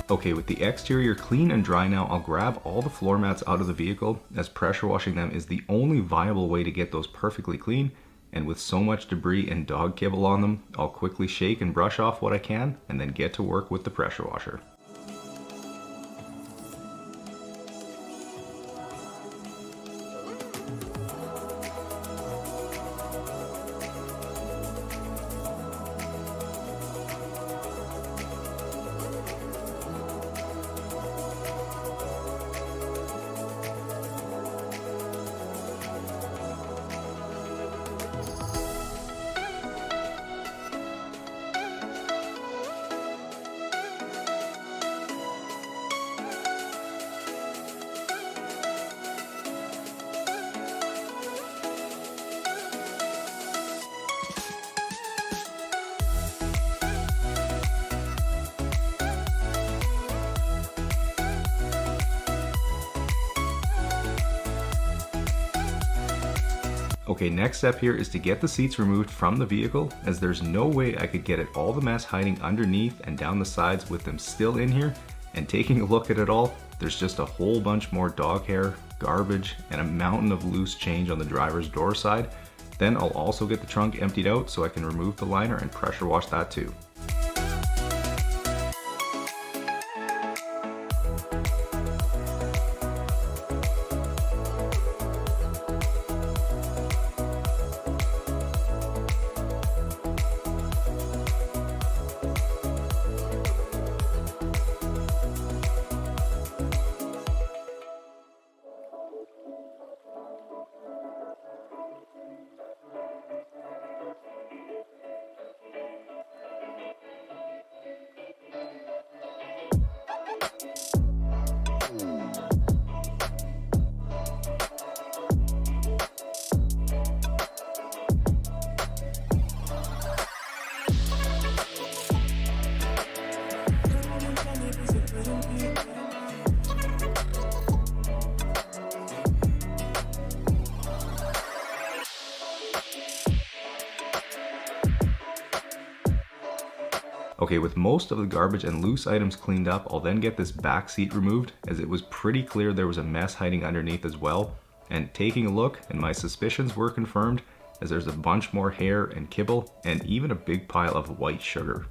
A: Okay, with the exterior clean and dry now, I'll grab all the floor mats out of the vehicle, as pressure washing them is the only viable way to get those perfectly clean. and with so much debris and dog kibble on them, I'll quickly shake and brush off what I can and then get to work with the pressure washer. Okay, next step here is to get the seats removed from the vehicle, as there's no way I could get at all the mess hiding underneath and down the sides with them still in here. And taking a look at it all, there's just a whole bunch more dog hair, garbage, and a mountain of loose change on the driver's door side. Then I'll also get the trunk emptied out so I can remove the liner and pressure wash that too. Okay, with most of the garbage and loose items cleaned up, I'll then get this back seat removed, as it was pretty clear there was a mess hiding underneath as well. And taking a look, and my suspicions were confirmed, as there's a bunch more hair and kibble, and even a big pile of white sugar.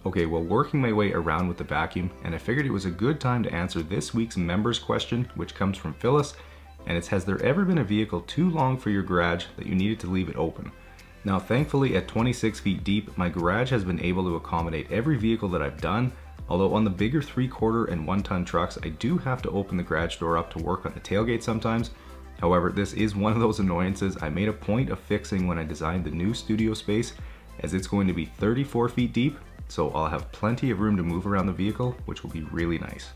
A: Okay, well, working my way around with the vacuum, and I figured it was a good time to answer this week's members question, which comes from Phyllis, and it has there ever been a vehicle too long for your garage that you needed to leave it open? Now, thankfully, at 26 feet deep, my garage has been able to accommodate every vehicle that I've done, although on the bigger 3/4 and 1-ton trucks, I do have to open the garage door up to work on the tailgate sometimes. However, this is one of those annoyances I made a point of fixing when I designed the new studio space, as it's going to be 34 feet deep, so I'll have plenty of room to move around the vehicle, which will be really nice.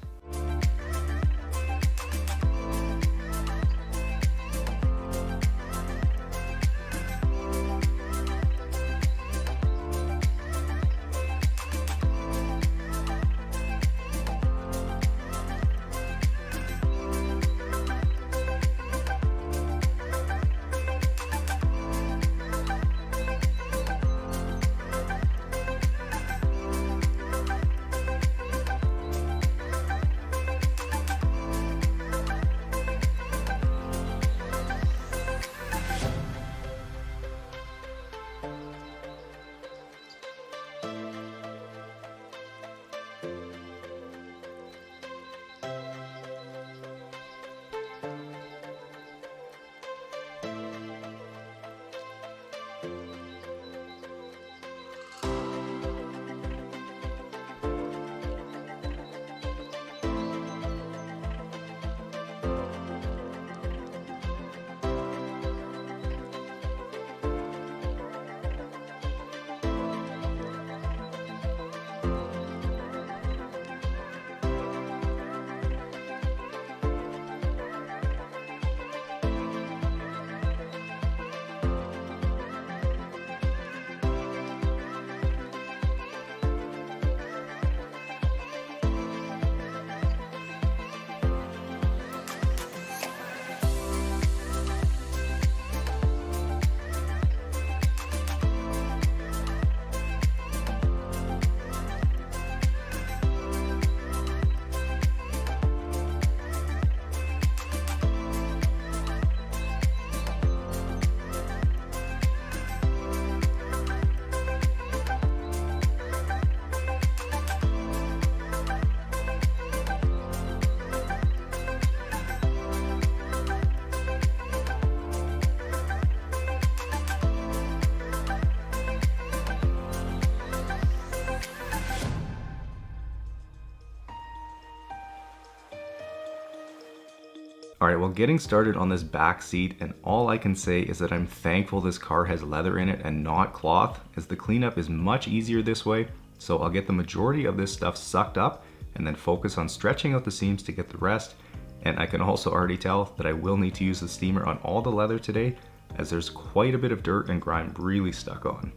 A: Alright, well, getting started on this back seat, and all I can say is that I'm thankful this car has leather in it and not cloth, as the cleanup is much easier this way. So I'll get the majority of this stuff sucked up and then focus on stretching out the seams to get the rest. And I can also already tell that I will need to use the steamer on all the leather today, as there's quite a bit of dirt and grime really stuck on.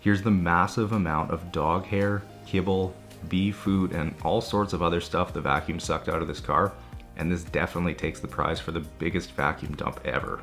A: Here's the massive amount of dog hair, kibble, bee food, and all sorts of other stuff the vacuum sucked out of this car, and this definitely takes the prize for the biggest vacuum dump ever.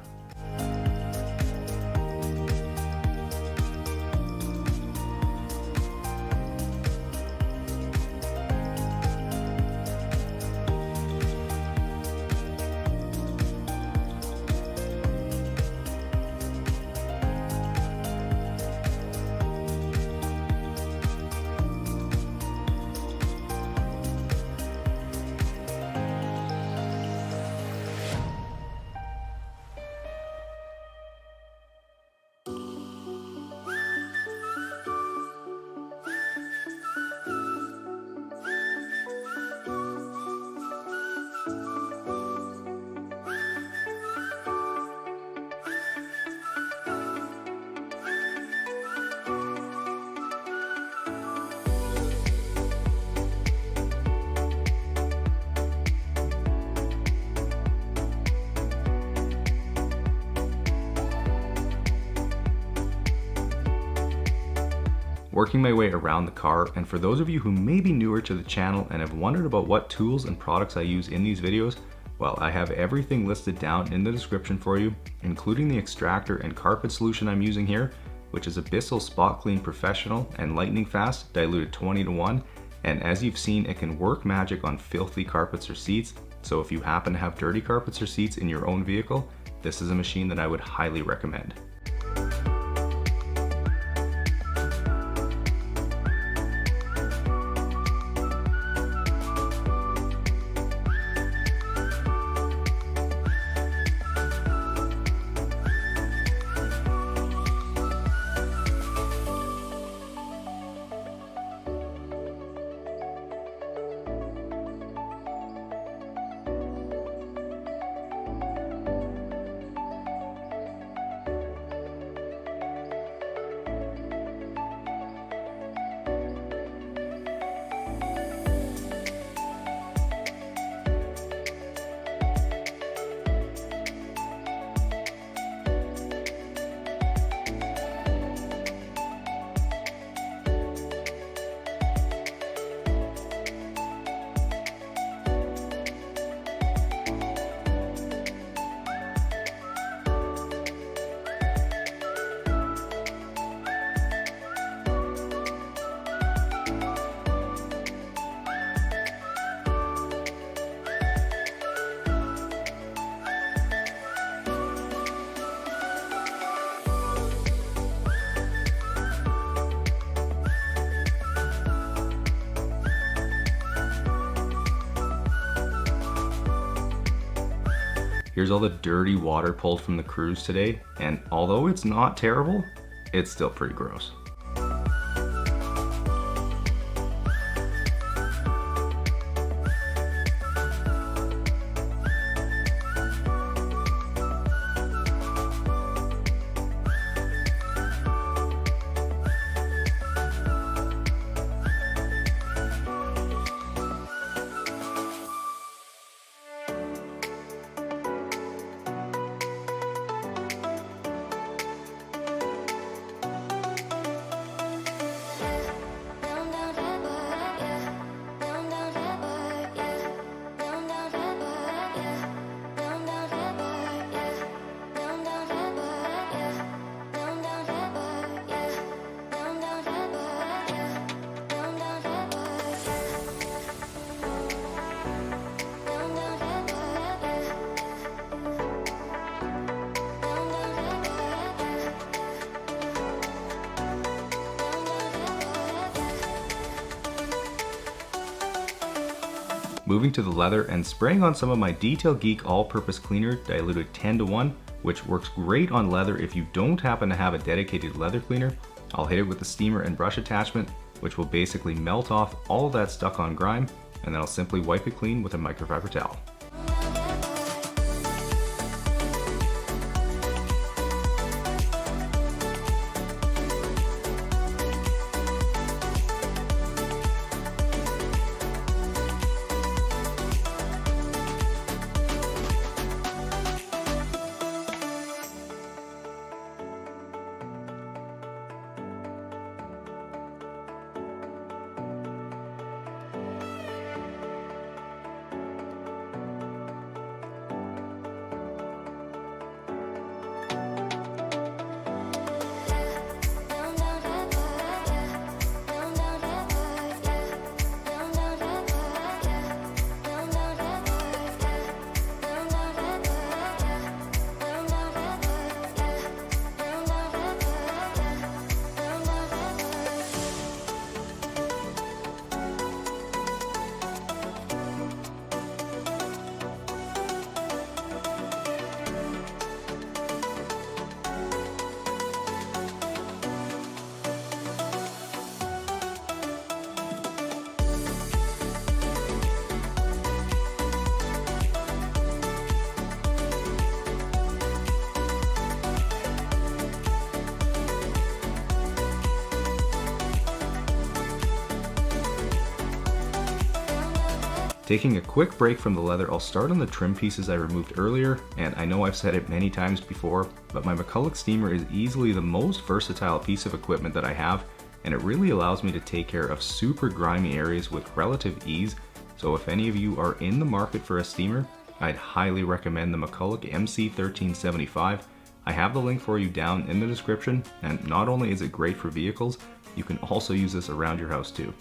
A: Working my way around the car, and for those of you who may be newer to the channel and have wondered about what tools and products I use in these videos, well, I have everything listed down in the description for you, including the extractor and carpet solution I'm using here, which is a Bissell Spot Clean Professional and lightning fast, diluted 20:1, and as you've seen, it can work magic on filthy carpets or seats, so if you happen to have dirty carpets or seats in your own vehicle, this is a machine that I would highly recommend. Here's all the dirty water pulled from the cruise today, and although it's not terrible, it's still pretty gross. Moving to the leather and spraying on some of my Detail Geek all-purpose cleaner diluted 10:1, which works great on leather if you don't happen to have a dedicated leather cleaner. I'll hit it with the steamer and brush attachment, which will basically melt off all of that stuck on grime, and then I'll simply wipe it clean with a microfiber towel. Taking a quick break from the leather, I'll start on the trim pieces I removed earlier, and I know I've said it many times before, but my McCulloch steamer is easily the most versatile piece of equipment that I have, and it really allows me to take care of super grimy areas with relative ease. So if any of you are in the market for a steamer, I'd highly recommend the McCulloch MC1375. I have the link for you down in the description, and not only is it great for vehicles, you can also use this around your house too.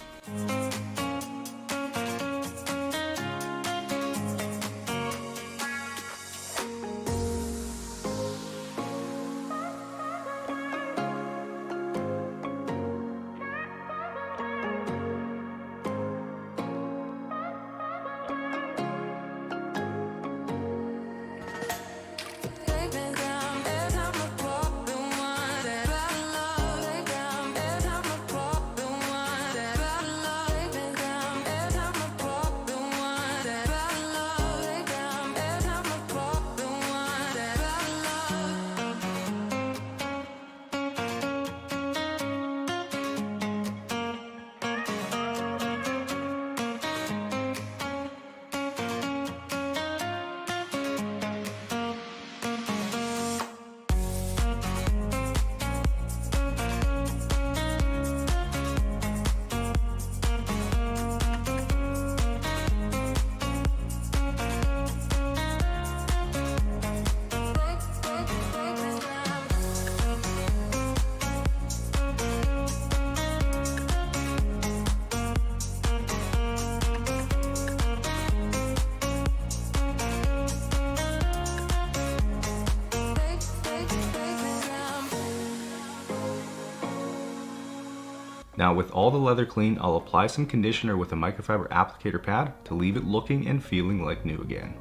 A: Now with all the leather clean, I'll apply some conditioner with a microfiber applicator pad to leave it looking and feeling like new again.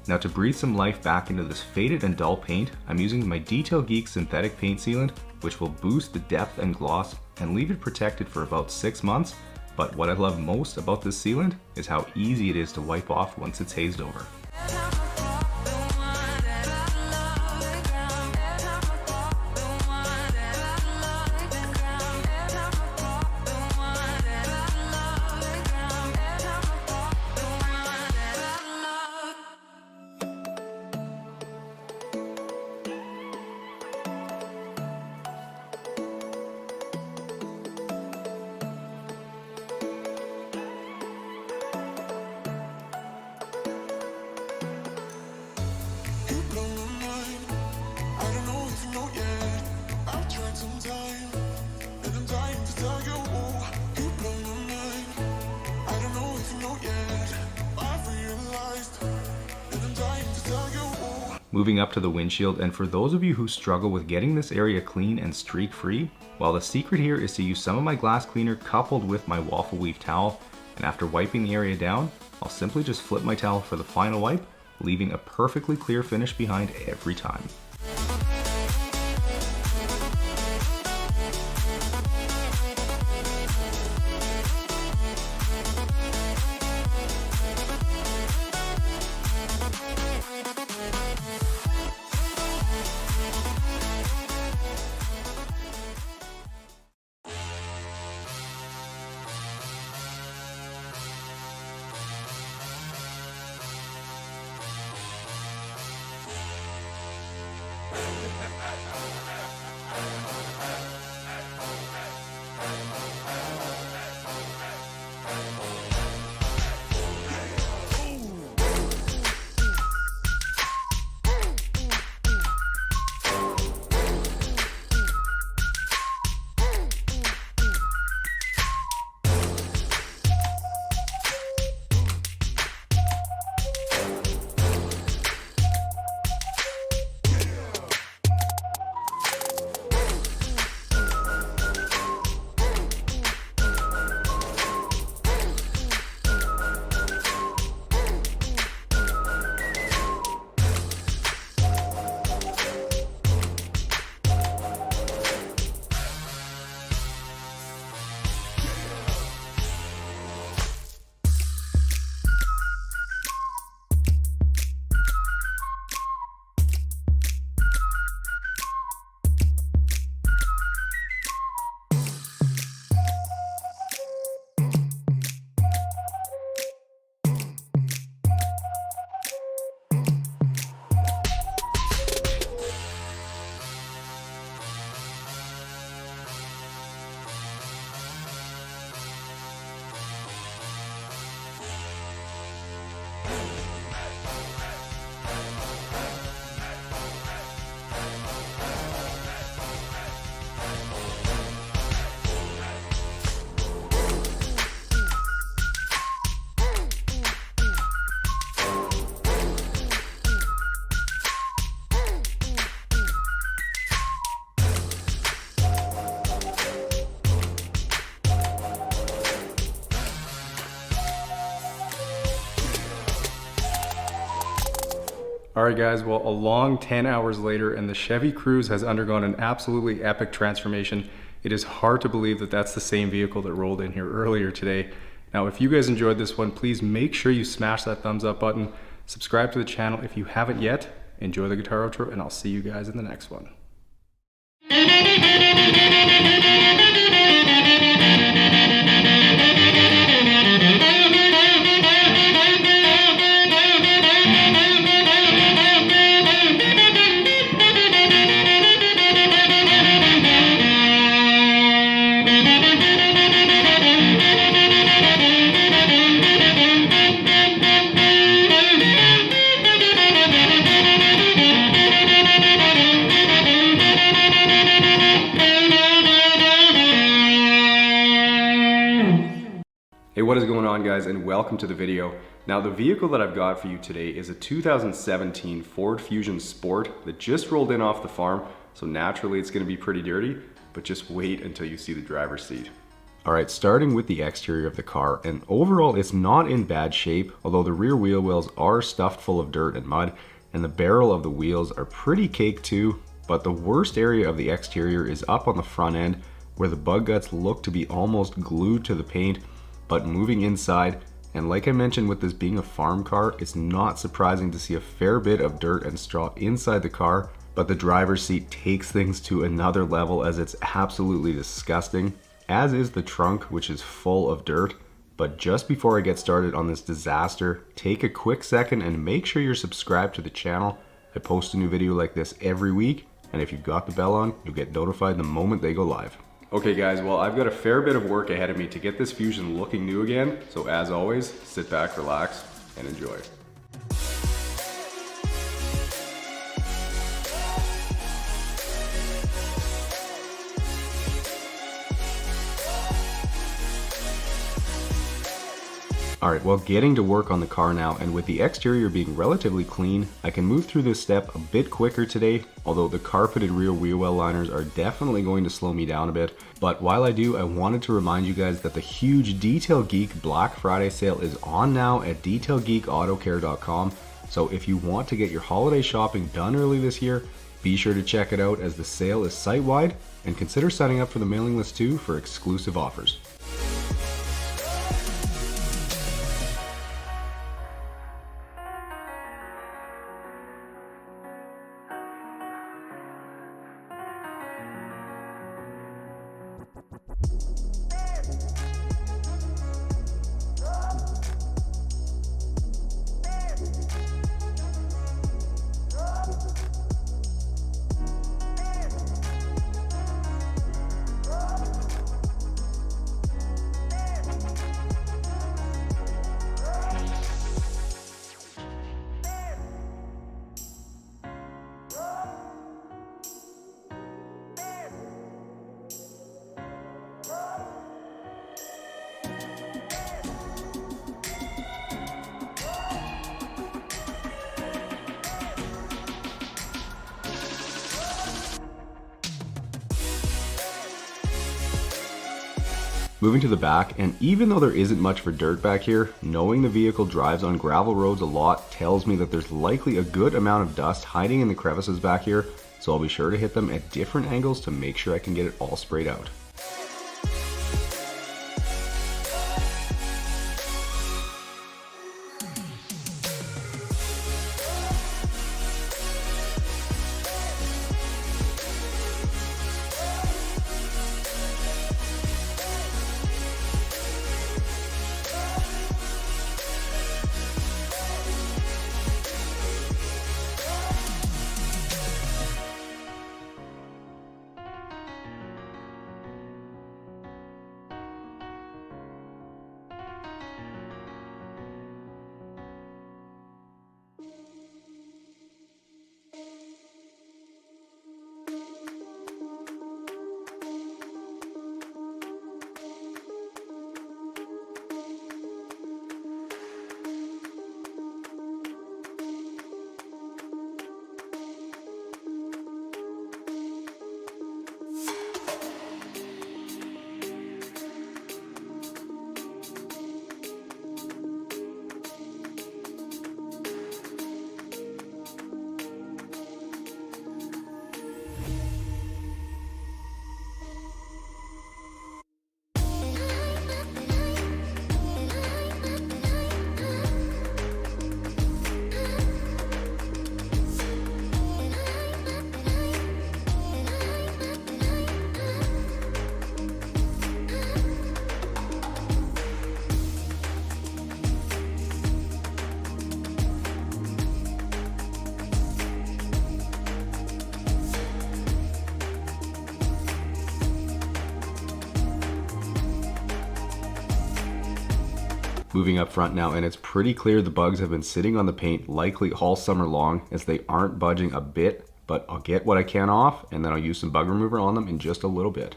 A: Now to breathe some life back into this faded and dull paint, I'm using my Detail Geek synthetic paint sealant, which will boost the depth and gloss and leave it protected for about 6 months. But what I love most about this sealant is how easy it is to wipe off once it's hazed over. Moving up to the windshield, and for those of you who struggle with getting this area clean and streak free, well, the secret here is to use some of my glass cleaner coupled with my waffle weave towel, and after wiping the area down, I'll simply just flip my towel for the final wipe, leaving a perfectly clear finish behind every time.
E: Alright guys, well, a long 10 hours later and the Chevy Cruze has undergone an absolutely epic transformation. It is hard to believe that that's the same vehicle that rolled in here earlier today. Now, if you guys enjoyed this one, please make sure you smash that thumbs up button. Subscribe to the channel if you haven't yet. Enjoy the guitar outro, and I'll see you guys in the next one. Hey, what is going on guys, and welcome to the video. Now, the vehicle that I've got for you today is a 2017 Ford Fusion Sport that just rolled in off the farm, so naturally it's going to be pretty dirty, but just wait until you see the driver's seat.
A: Alright, starting with the exterior of the car, and overall it's not in bad shape, although the rear wheel wells are stuffed full of dirt and mud, and the barrel of the wheels are pretty caked too, but the worst area of the exterior is up on the front end, where the bug guts look to be almost glued to the paint. But moving inside, and like I mentioned with this being a farm car, it's not surprising to see a fair bit of dirt and straw inside the car, but the driver's seat takes things to another level as it's absolutely disgusting, as is the trunk, which is full of dirt. But just before I get started on this disaster, take a quick second and make sure you're subscribed to the channel. I post a new video like this every week, and if you've got the bell on, you'll get notified the moment they go live. Okay guys, well, I've got a fair bit of work ahead of me to get this Fusion looking new again, so as always, sit back, relax, and enjoy. Alright, well, getting to work on the car now, and with the exterior being relatively clean, I can move through this step a bit quicker today, although the carpeted rear wheel well liners are definitely going to slow me down a bit. But while I do, I wanted to remind you guys that the huge Detail Geek Black Friday sale is on now at detailgeekautocare.com. So if you want to get your holiday shopping done early this year, be sure to check it out as the sale is site-wide, and consider signing up for the mailing list too for exclusive offers. Moving to the back, and even though there isn't much for dirt back here, knowing the vehicle drives on gravel roads a lot tells me that there's likely a good amount of dust hiding in the crevices back here, so I'll be sure to hit them at different angles to make sure I can get it all sprayed out. Moving up front now, and it's pretty clear the bugs have been sitting on the paint likely all summer long as they aren't budging a bit, but I'll get what I can off and then I'll use some bug remover on them in just a little bit.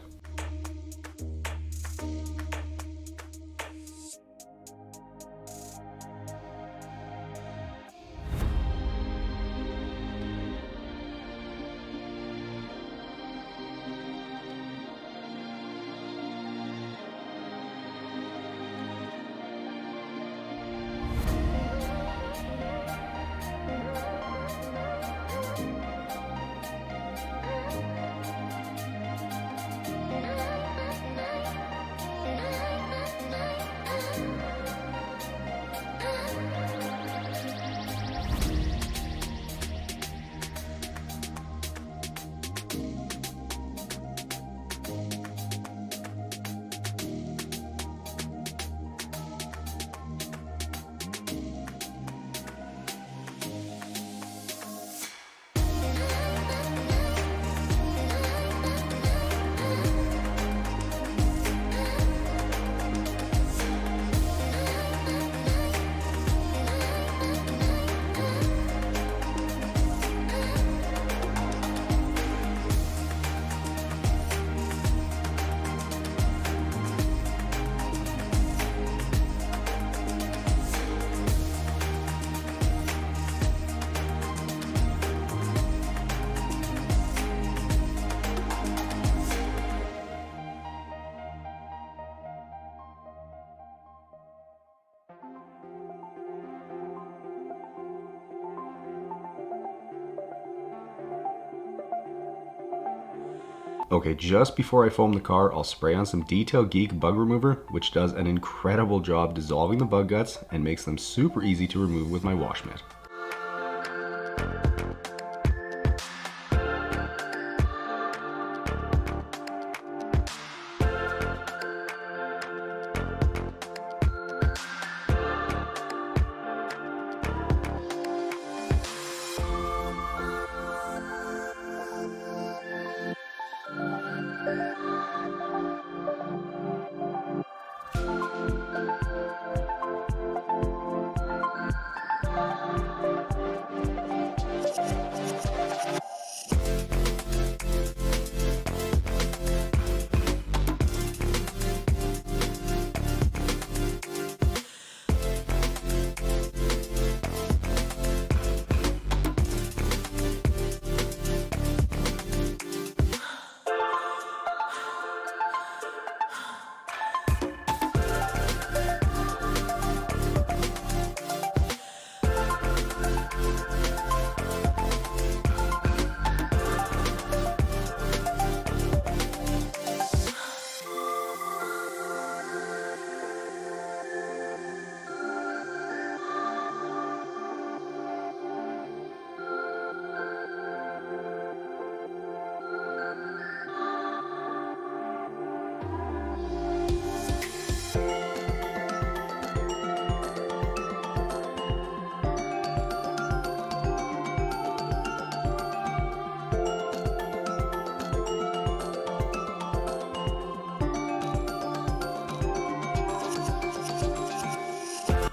A: Okay, just before I foam the car, I'll spray on some Detail Geek bug remover, which does an incredible job dissolving the bug guts and makes them super easy to remove with my wash mitt.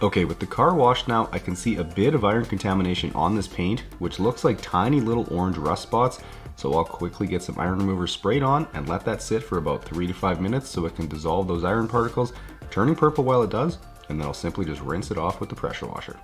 A: Okay, with the car washed now, I can see a bit of iron contamination on this paint, which looks like tiny little orange rust spots. So I'll quickly get some iron remover sprayed on and let that sit for about 3 to 5 minutes so it can dissolve those iron particles, turning purple while it does, and then I'll simply just rinse it off with the pressure washer.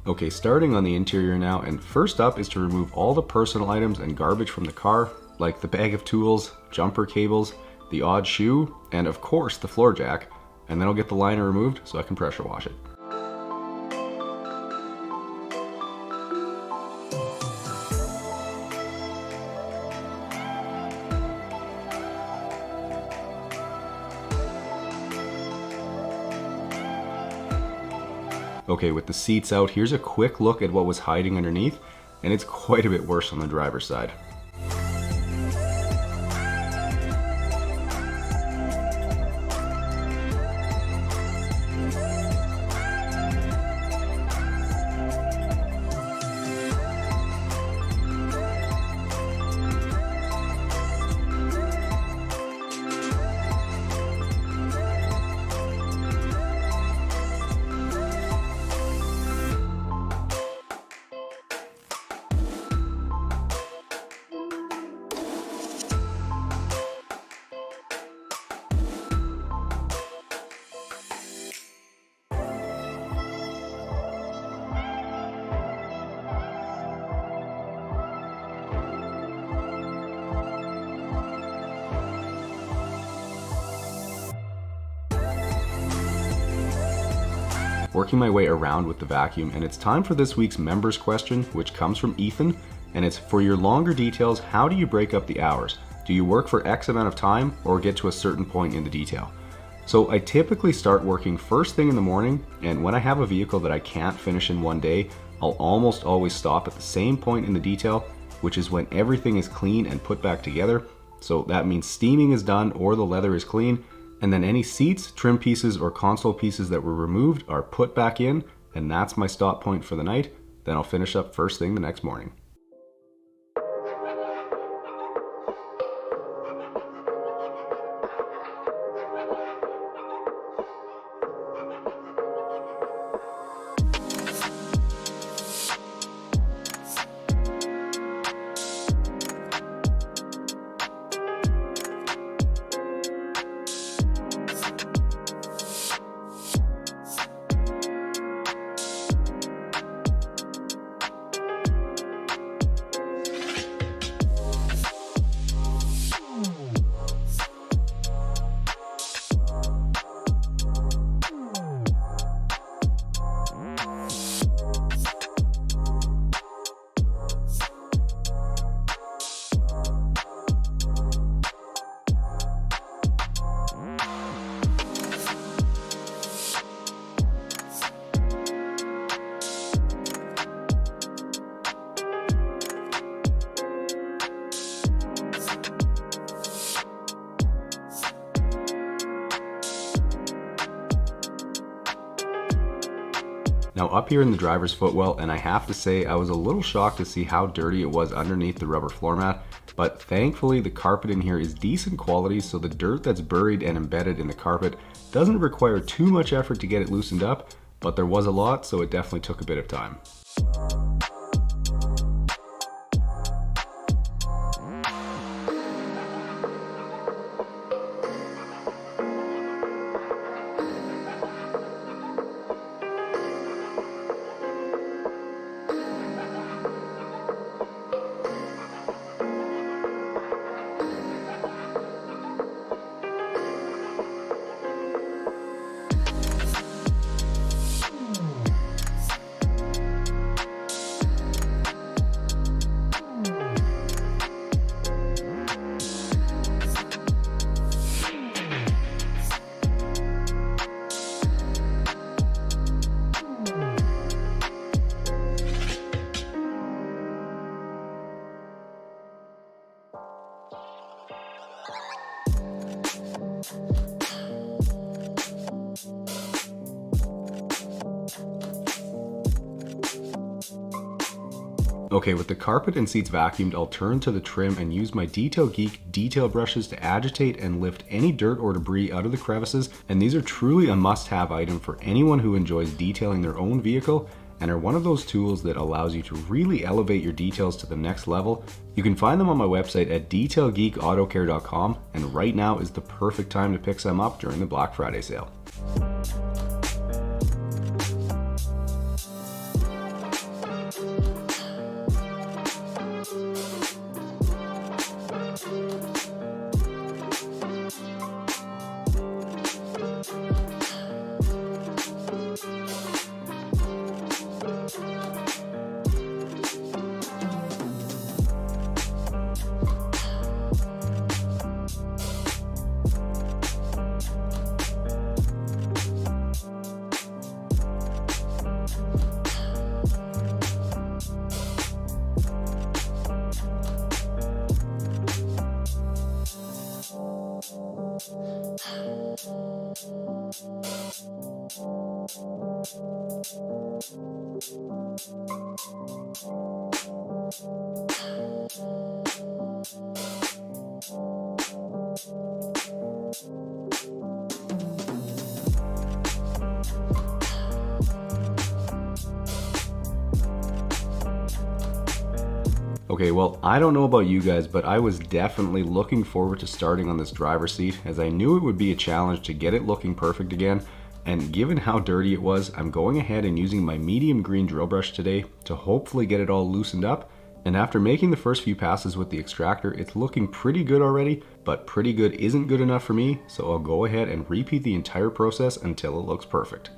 A: Okay, starting on the interior now, and first up is to remove all the personal items and garbage from the car, like the bag of tools, jumper cables, the odd shoe, and of course the floor jack, and then I'll get the liner removed so I can pressure wash it. Okay, with the seats out, here's a quick look at what was hiding underneath, and it's quite a bit worse on the driver's side. Working my way around with the vacuum, and it's time for this week's members question, which comes from Ethan, and it's: for your longer details, how do you break up the hours? Do you work for X amount of time or get to a certain point in the detail? So I typically start working first thing in the morning, and when I have a vehicle that I can't finish in one day, I'll almost always stop at the same point in the detail, which is when everything is clean and put back together. So that means steaming is done or the leather is clean, and then any seats, trim pieces, or console pieces that were removed are put back in, and that's my stop point for the night. Then I'll finish up first thing the next morning. Now up here in the driver's footwell, and I have to say I was a little shocked to see how dirty it was underneath the rubber floor mat, but thankfully the carpet in here is decent quality, so the dirt that's buried and embedded in the carpet doesn't require too much effort to get it loosened up, but there was a lot, so it definitely took a bit of time. Okay, with the carpet and seats vacuumed, I'll turn to the trim and use my Detail Geek detail brushes to agitate and lift any dirt or debris out of the crevices, and these are truly a must-have item for anyone who enjoys detailing their own vehicle and are one of those tools that allows you to really elevate your details to the next level. You can find them on my website at detailgeekautocare.com, and right now is the perfect time to pick some up during the Black Friday sale. Okay, well, I don't know about you guys, but I was definitely looking forward to starting on this driver's seat, as I knew it would be a challenge to get it looking perfect again. And given how dirty it was, I'm going ahead and using my medium green drill brush today to hopefully get it all loosened up. And after making the first few passes with the extractor, it's looking pretty good already, but pretty good isn't good enough for me, so I'll go ahead and repeat the entire process until it looks perfect.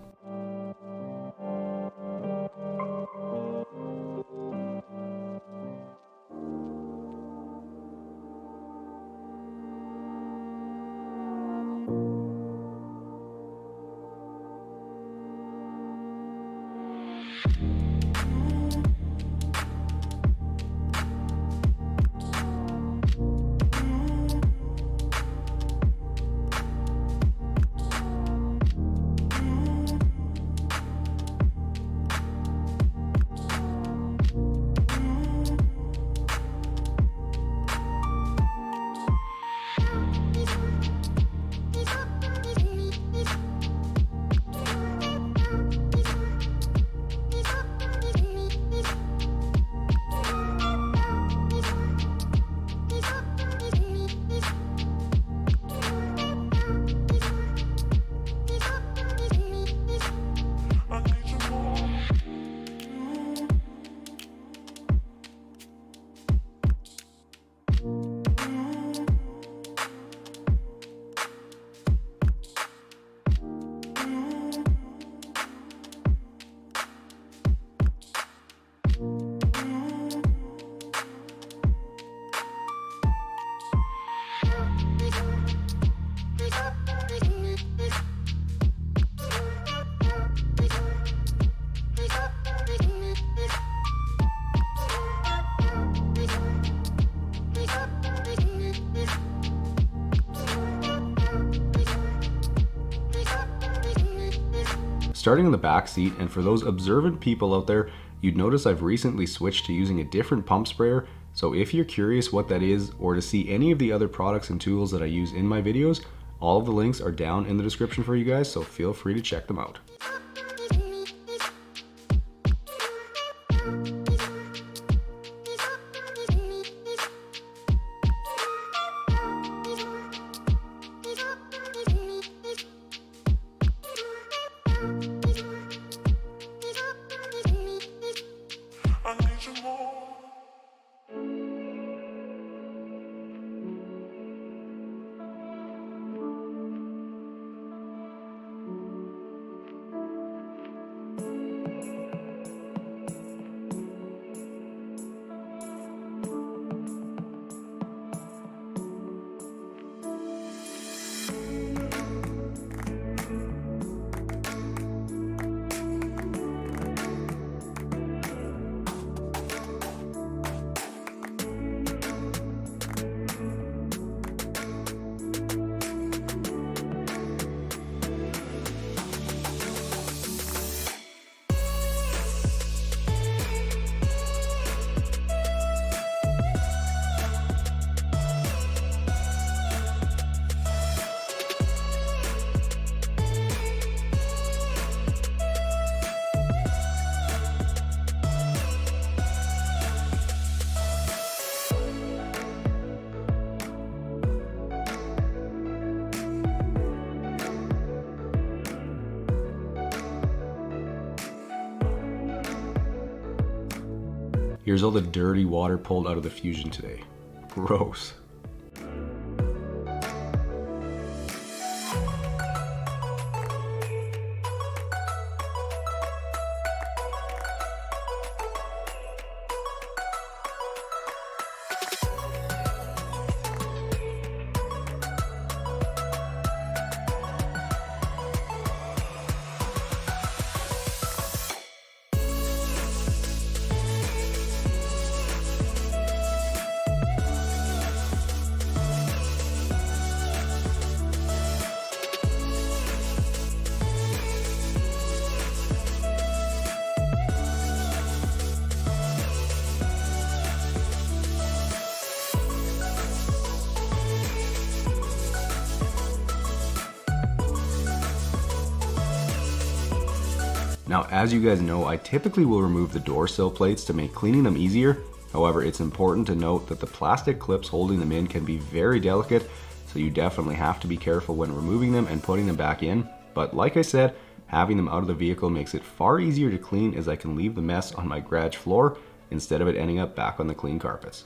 A: Starting in the back seat, and for those observant people out there, you'd notice I've recently switched to using a different pump sprayer, so if you're curious what that is or to see any of the other products and tools that I use in my videos, all of the links are down in the description for you guys, so feel free to check them out. Here's all the dirty water pulled out of the Fusion today. Gross. Now, as you guys know, I typically will remove the door sill plates to make cleaning them easier. However, it's important to note that the plastic clips holding them in can be very delicate, so you definitely have to be careful when removing them and putting them back in. But like I said, having them out of the vehicle makes it far easier to clean, as I can leave the mess on my garage floor instead of it ending up back on the clean carpets.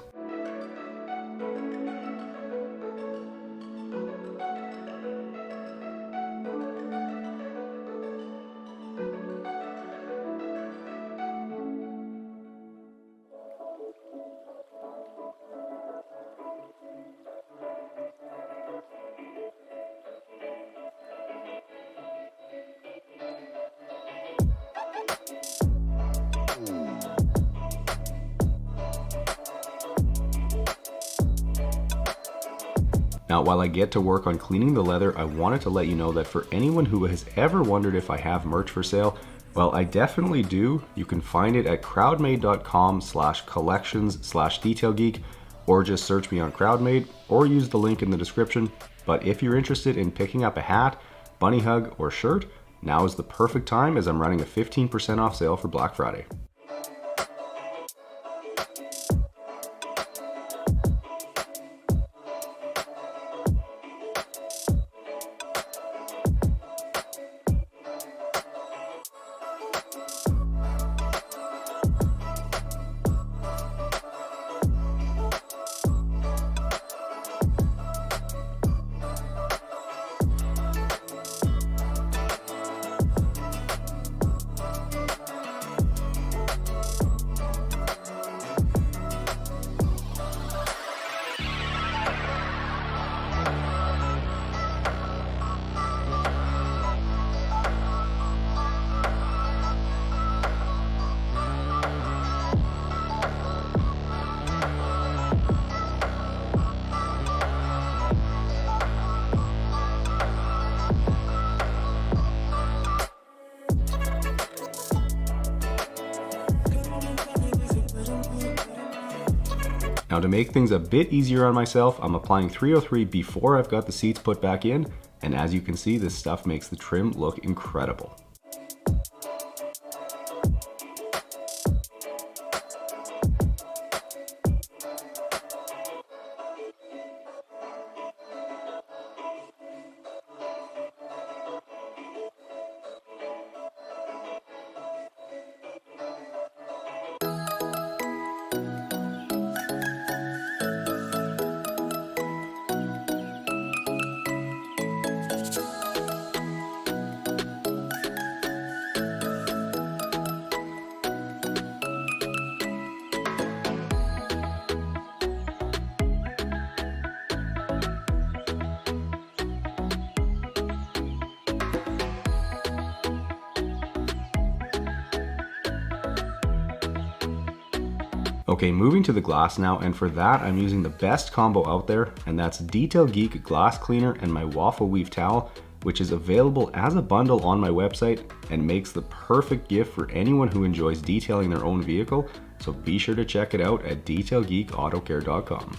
A: Now, while I get to work on cleaning the leather, I wanted to let you know that for anyone who has ever wondered if I have merch for sale, well, I definitely do. You can find it at crowdmade.com/collections/detailgeek, or just search me on Crowdmade, or use the link in the description. But if you're interested in picking up a hat, bunny hug, or shirt, now is the perfect time, as I'm running a 15% off sale for Black Friday. Now to make things a bit easier on myself, I'm applying 303 before I've got the seats put back in, and as you can see, this stuff makes the trim look incredible. Okay, moving to the glass now, and for that I'm using the best combo out there, and that's Detail Geek glass cleaner and my waffle weave towel, which is available as a bundle on my website and makes the perfect gift for anyone who enjoys detailing their own vehicle, so be sure to check it out at detailgeekautocare.com.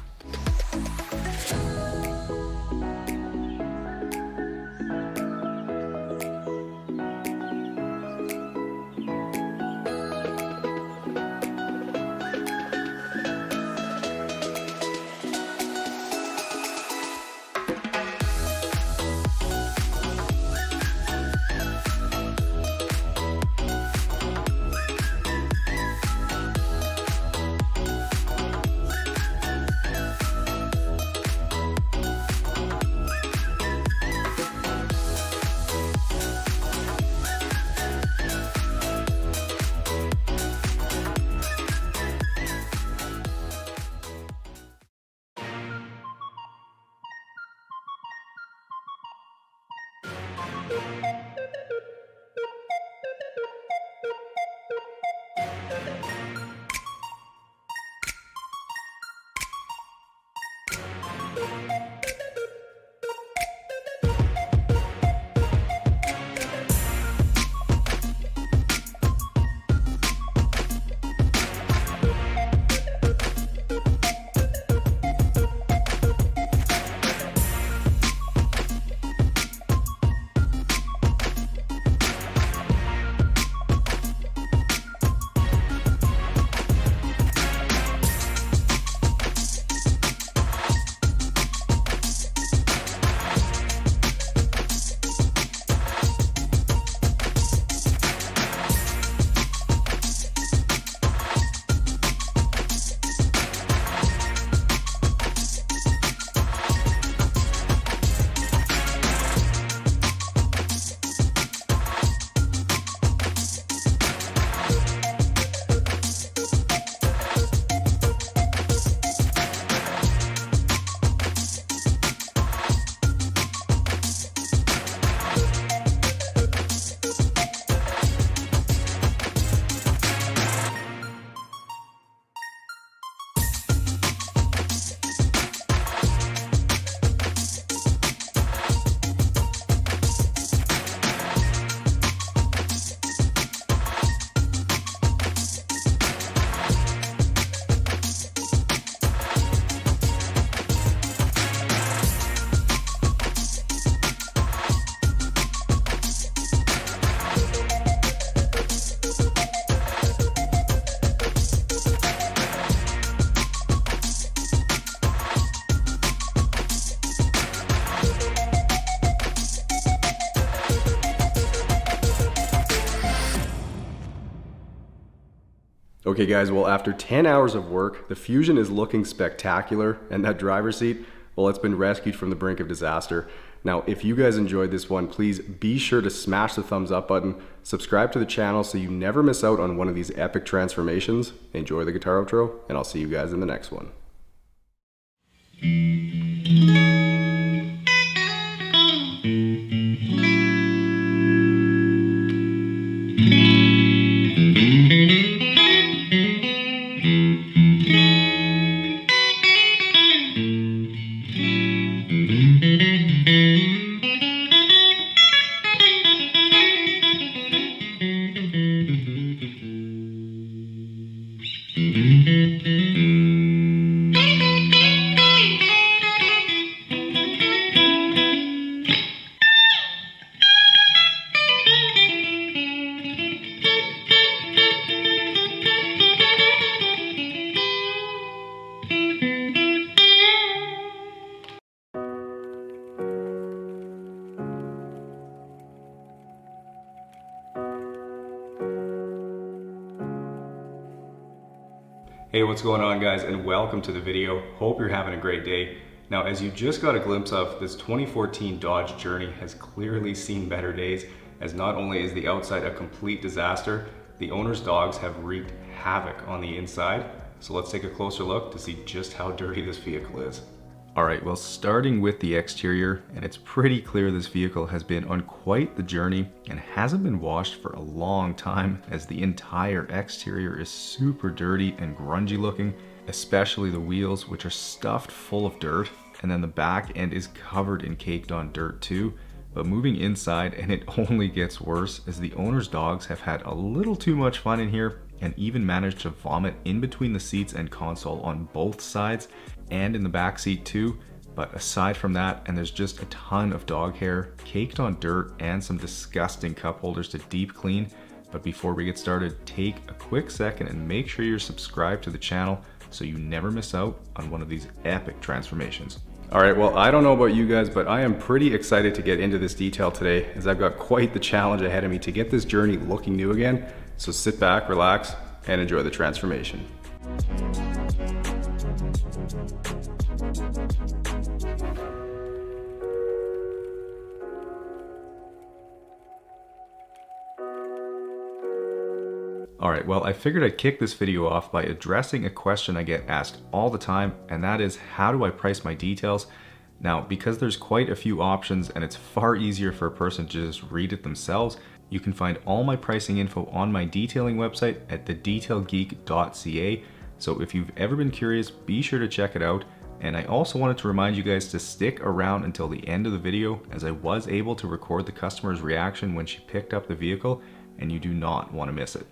A: Okay guys, well after 10 hours of work, the Fusion is looking spectacular, and that driver's seat, well, it's been rescued from the brink of disaster. Now, if you guys enjoyed this one, please be sure to smash the thumbs up button, subscribe to the channel so you never miss out on one of these epic transformations. Enjoy the guitar outro, and I'll see you guys in the next one.
E: Hey, what's going on guys, and welcome to the video. Hope you're having a great day. Now, as you just got a glimpse of, this 2014 Dodge Journey has clearly seen better days, as not only is the outside a complete disaster, the owner's dogs have wreaked havoc on the inside. So let's take a closer look to see just how dirty this vehicle is. Alright, well, starting with the exterior, and it's pretty clear this vehicle has been on quite the journey and hasn't been washed for a long time, as the entire exterior is super dirty and grungy looking, especially the wheels, which are stuffed full of dirt, and then the back end is covered in caked on dirt too. But moving inside, and it only gets worse, as the owner's dogs have had a little too much fun in here and even managed to vomit in between the seats and console on both sides and in the back seat too. But aside from that, and there's just a ton of dog hair caked on dirt and some disgusting cup holders to deep clean. But before we get started, take a quick second and make sure you're subscribed to the channel so you never miss out on one of these epic transformations. All right, well, I don't know about you guys, but I am pretty excited to get into this detail today, as I've got quite the challenge ahead of me to get this journey looking new again. So sit back, relax, and enjoy the transformation. Alright, well, I figured I'd kick this video off by addressing a question I get asked all the time, and that is, how do I price my details? Now, because there's quite a few options and it's far easier for a person to just read it themselves, you can find all my pricing info on my detailing website at detailgeekautocare. So if you've ever been curious, be sure to check it out. And I also wanted to remind you guys to stick around until the end of the video, as I was able to record the customer's reaction when she picked up the vehicle, and you do not want to miss it.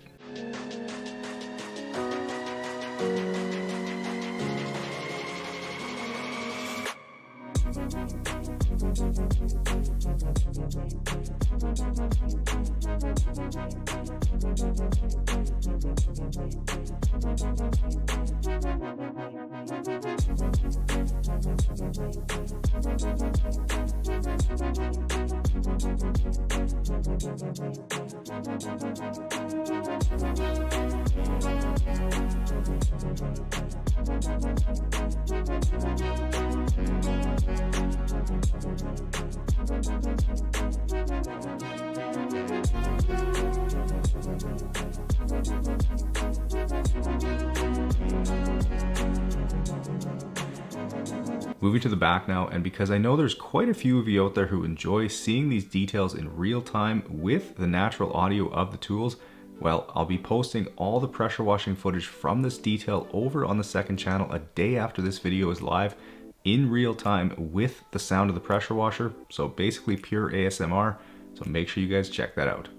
E: Moving to the back now, and because I know there's quite a few of you out there who enjoy seeing these details in real time with the natural audio of the tools, well, I'll be posting all the pressure washing footage from this detail over on the second channel a day after this video is live, in real time with the sound of the pressure washer, so basically pure ASMR, so make sure you guys check that out.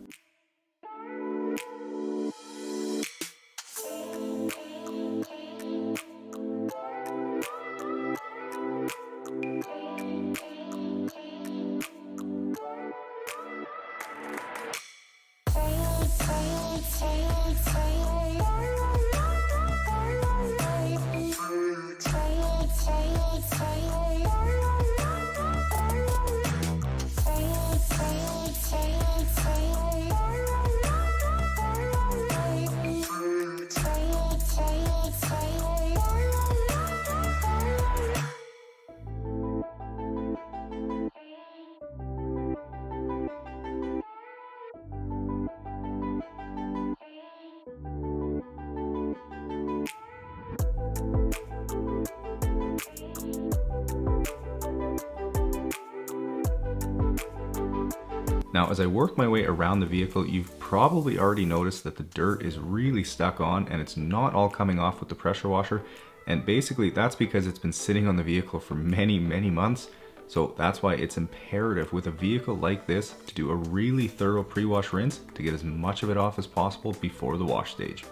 E: Now, as I work my way around the vehicle, you've probably already noticed that the dirt is really stuck on and it's not all coming off with the pressure washer. And basically that's because it's been sitting on the vehicle for many months. So that's why it's imperative with a vehicle like this to do a really thorough pre-wash rinse to get as much of it off as possible before the wash stage.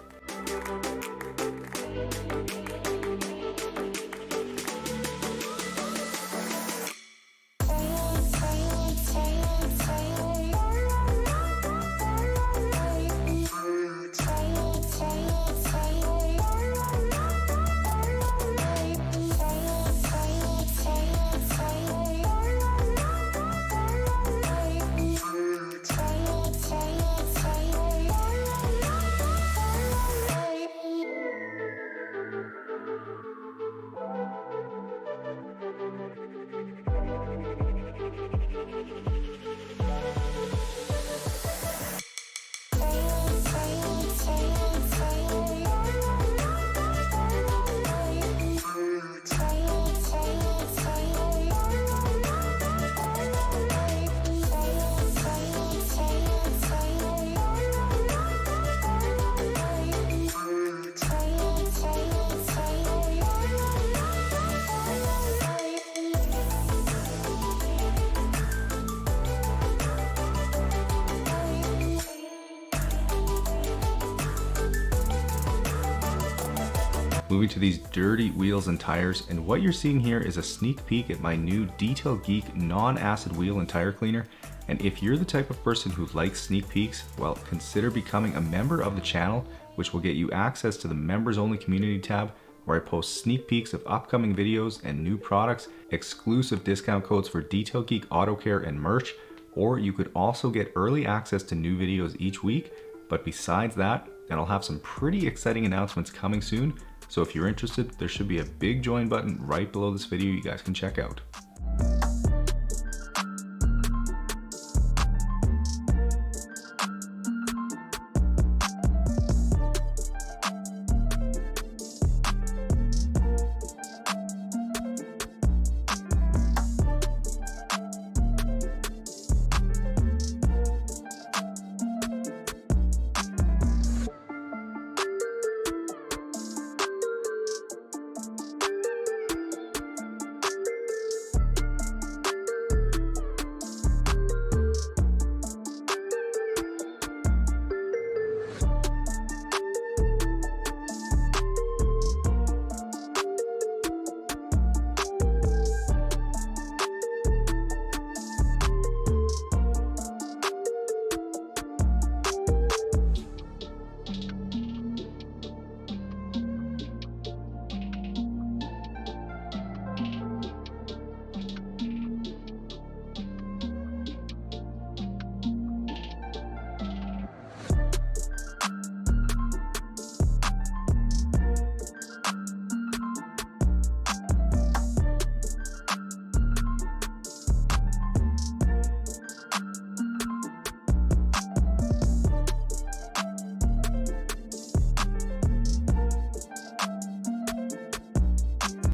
A: Moving to these dirty wheels and tires, and what you're seeing here is a sneak peek at my new Detail Geek non-acid wheel and tire cleaner. And if you're the type of person who likes sneak peeks, well, consider becoming a member of the channel, which will get you access to the members only community tab, where I post sneak peeks of upcoming videos and new products, exclusive discount codes for Detail Geek Autocare and merch, or you could also get early access to new videos each week. But besides that, and I'll have some pretty exciting announcements coming soon, so if you're interested, there should be a big join button right below this video you guys can check out.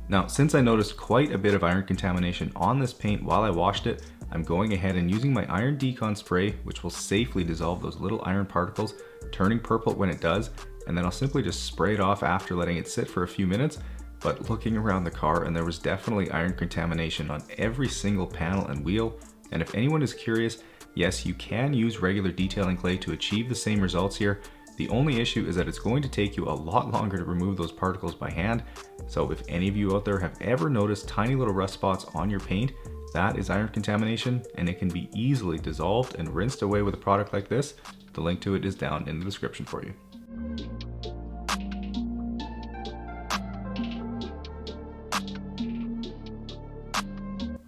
A: Now, since I noticed quite a bit of iron contamination on this paint while I washed it, I'm going ahead and using my iron decon spray, which will safely dissolve those little iron particles, turning purple when it does, and then I'll simply just spray it off after letting it sit for a few minutes. But looking around the car, and there was definitely iron contamination on every single panel and wheel. And if anyone is curious, yes, you can use regular detailing clay to achieve the same results here. The only issue is that it's going to take you a lot longer to remove those particles by hand. So if any of you out there have ever noticed tiny little rust spots on your paint, that is iron contamination, and it can be easily dissolved and rinsed away with a product like this. The link to it is down in the description for you.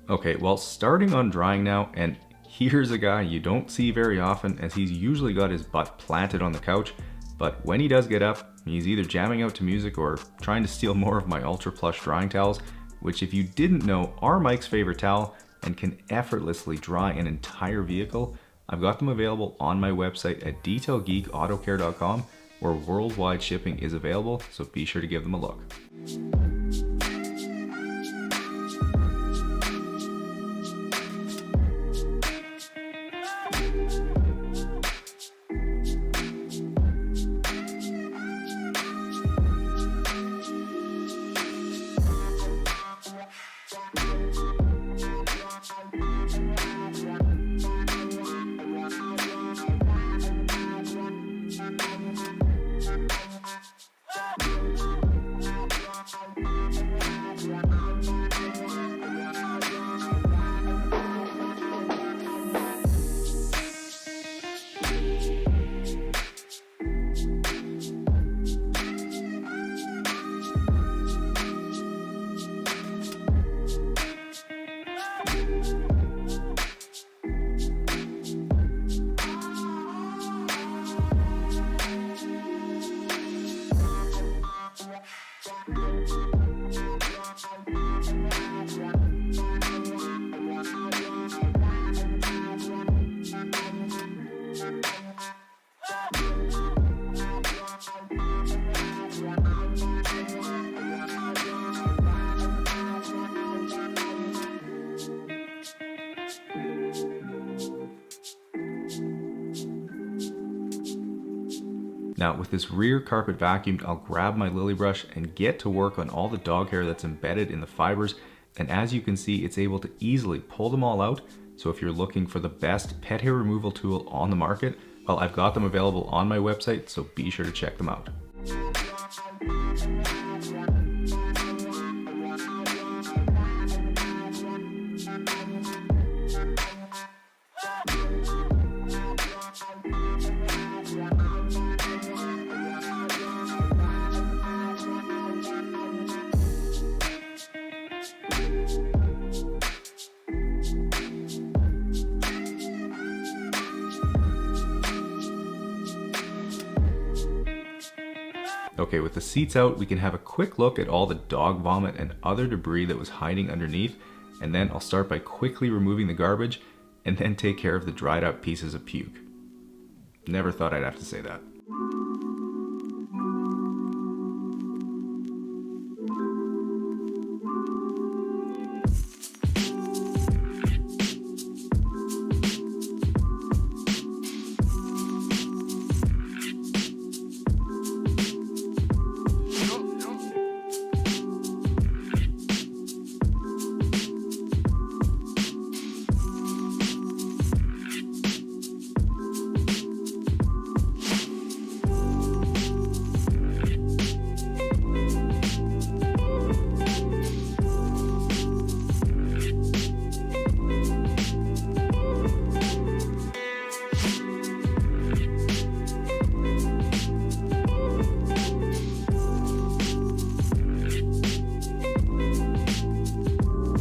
A: Okay, well, starting on drying now, and here's a guy you don't see very often, as he's usually got his butt planted on the couch, but when he does get up, he's either jamming out to music or trying to steal more of my Ultra Plush drying towels, which, if you didn't know, are Mike's favorite towel and can effortlessly dry an entire vehicle. I've got them available on my website at detailgeekautocare.com, where worldwide shipping is available, so be sure to give them a look. Now with this rear carpet vacuumed, I'll grab my lily brush and get to work on all the dog hair that's embedded in the fibers. And as you can see, it's able to easily pull them all out. So if you're looking for the best pet hair removal tool on the market, well, I've got them available on my website, so be sure to check them out. Okay, with the seats out, we can have a quick look at all the dog vomit and other debris that was hiding underneath, and then I'll start by quickly removing the garbage and then take care of the dried up pieces of puke. Never thought I'd have to say that.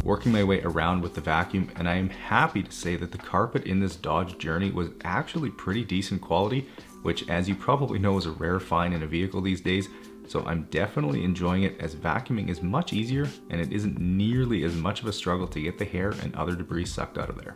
A: Working my way around with the vacuum, and I am happy to say that the carpet in this Dodge Journey was actually pretty decent quality, which, as you probably know, is a rare find in a vehicle these days. So I'm definitely enjoying it, as vacuuming is much easier and it isn't nearly as much of a struggle to get the hair and other debris sucked out of there.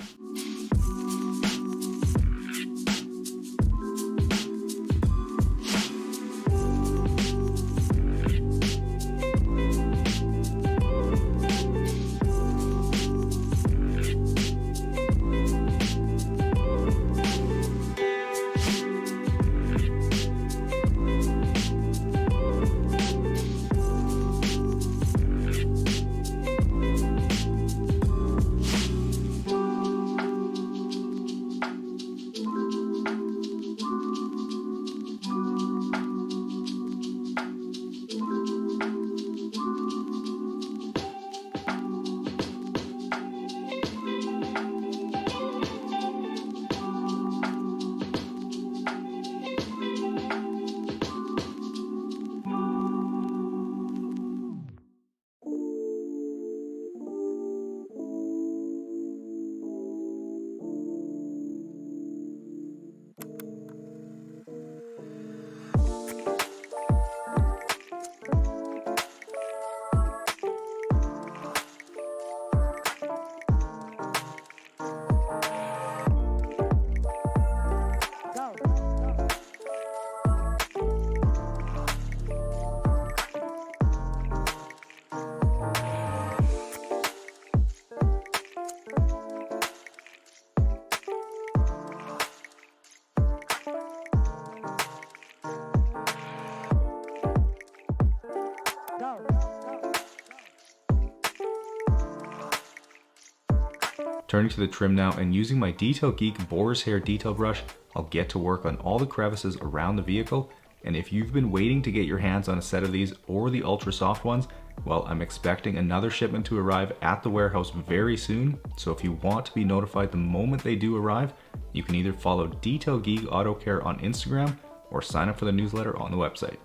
A: Turning to the trim now, and using my Detail Geek Boar's Hair detail brush, I'll get to work on all the crevices around the vehicle. And if you've been waiting to get your hands on a set of these or the ultra soft ones, well, I'm expecting another shipment to arrive at the warehouse very soon. So if you want to be notified the moment they do arrive, you can either follow Detail Geek Auto Care on Instagram or sign up for the newsletter on the website.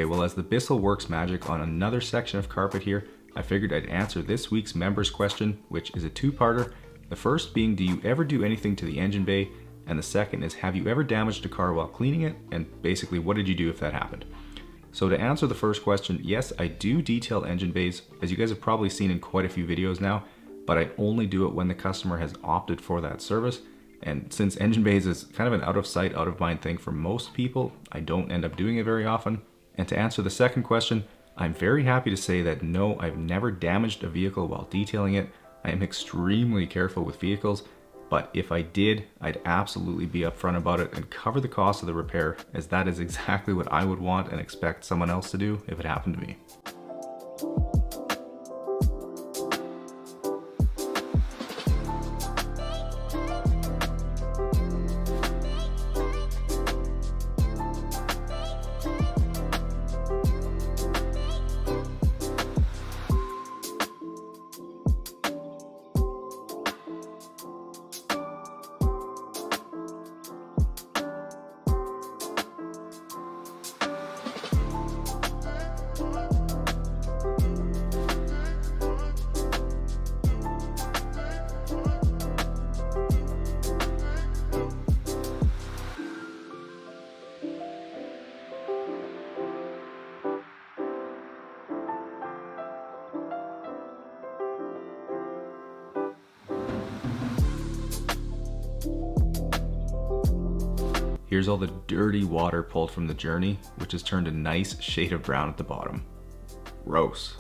A: well, as the Bissell works magic on another section of carpet here, I figured I'd answer this week's members question, which is a two-parter. The first being, do you ever do anything to the engine bay? And the second is, have you ever damaged a car while cleaning it? And basically, what did you do if that happened? So to answer the first question, yes, I do detail engine bays, as you guys have probably seen in quite a few videos now, but I only do it when the customer has opted for that service. And since engine bays is kind of an out of sight, out of mind thing for most people, I don't end up doing it very often. And to answer the second question, I'm very happy to say that no, I've never damaged a vehicle while detailing it. I am extremely careful with vehicles, but if I did, I'd absolutely be upfront about it and cover the cost of the repair, as that is exactly what I would want and expect someone else to do if it happened to me. Here's all the dirty water pulled from the Journey, which has turned a nice shade of brown at the bottom. Gross.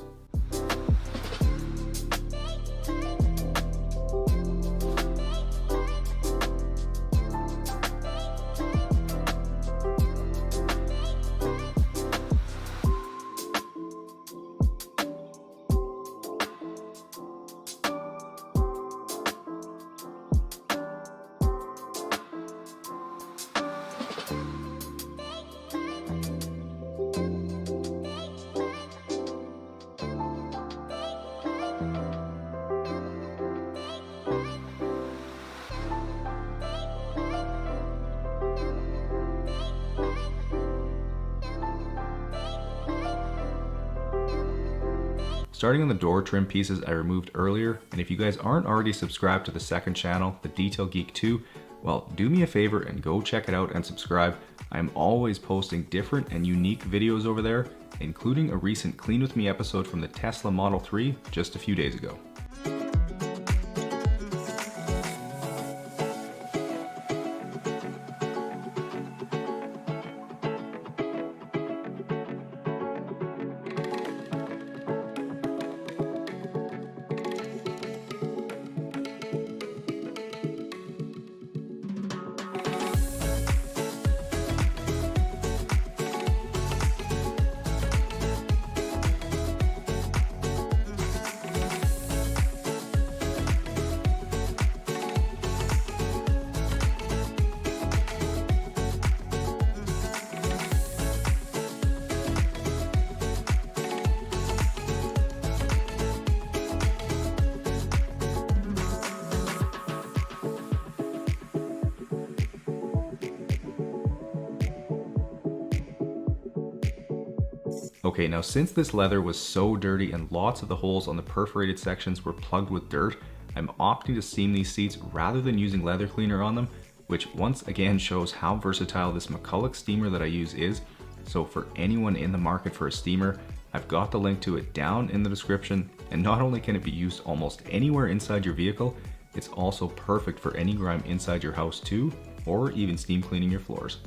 A: Starting on the door trim pieces I removed earlier, and if you guys aren't already subscribed to the second channel, the Detail Geek 2, well, do me a favor and go check it out and subscribe. I'm always posting different and unique videos over there, including a recent Clean With Me episode from the Tesla Model 3 just a few days ago. Okay, now since this leather was so dirty and lots of the holes on the perforated sections were plugged with dirt, I'm opting to steam these seats rather than using leather cleaner on them, which once again shows how versatile this McCulloch steamer that I use is. So for anyone in the market for a steamer, I've got the link to it down in the description, and not only can it be used almost anywhere inside your vehicle, it's also perfect for any grime inside your house too, or even steam cleaning your floors.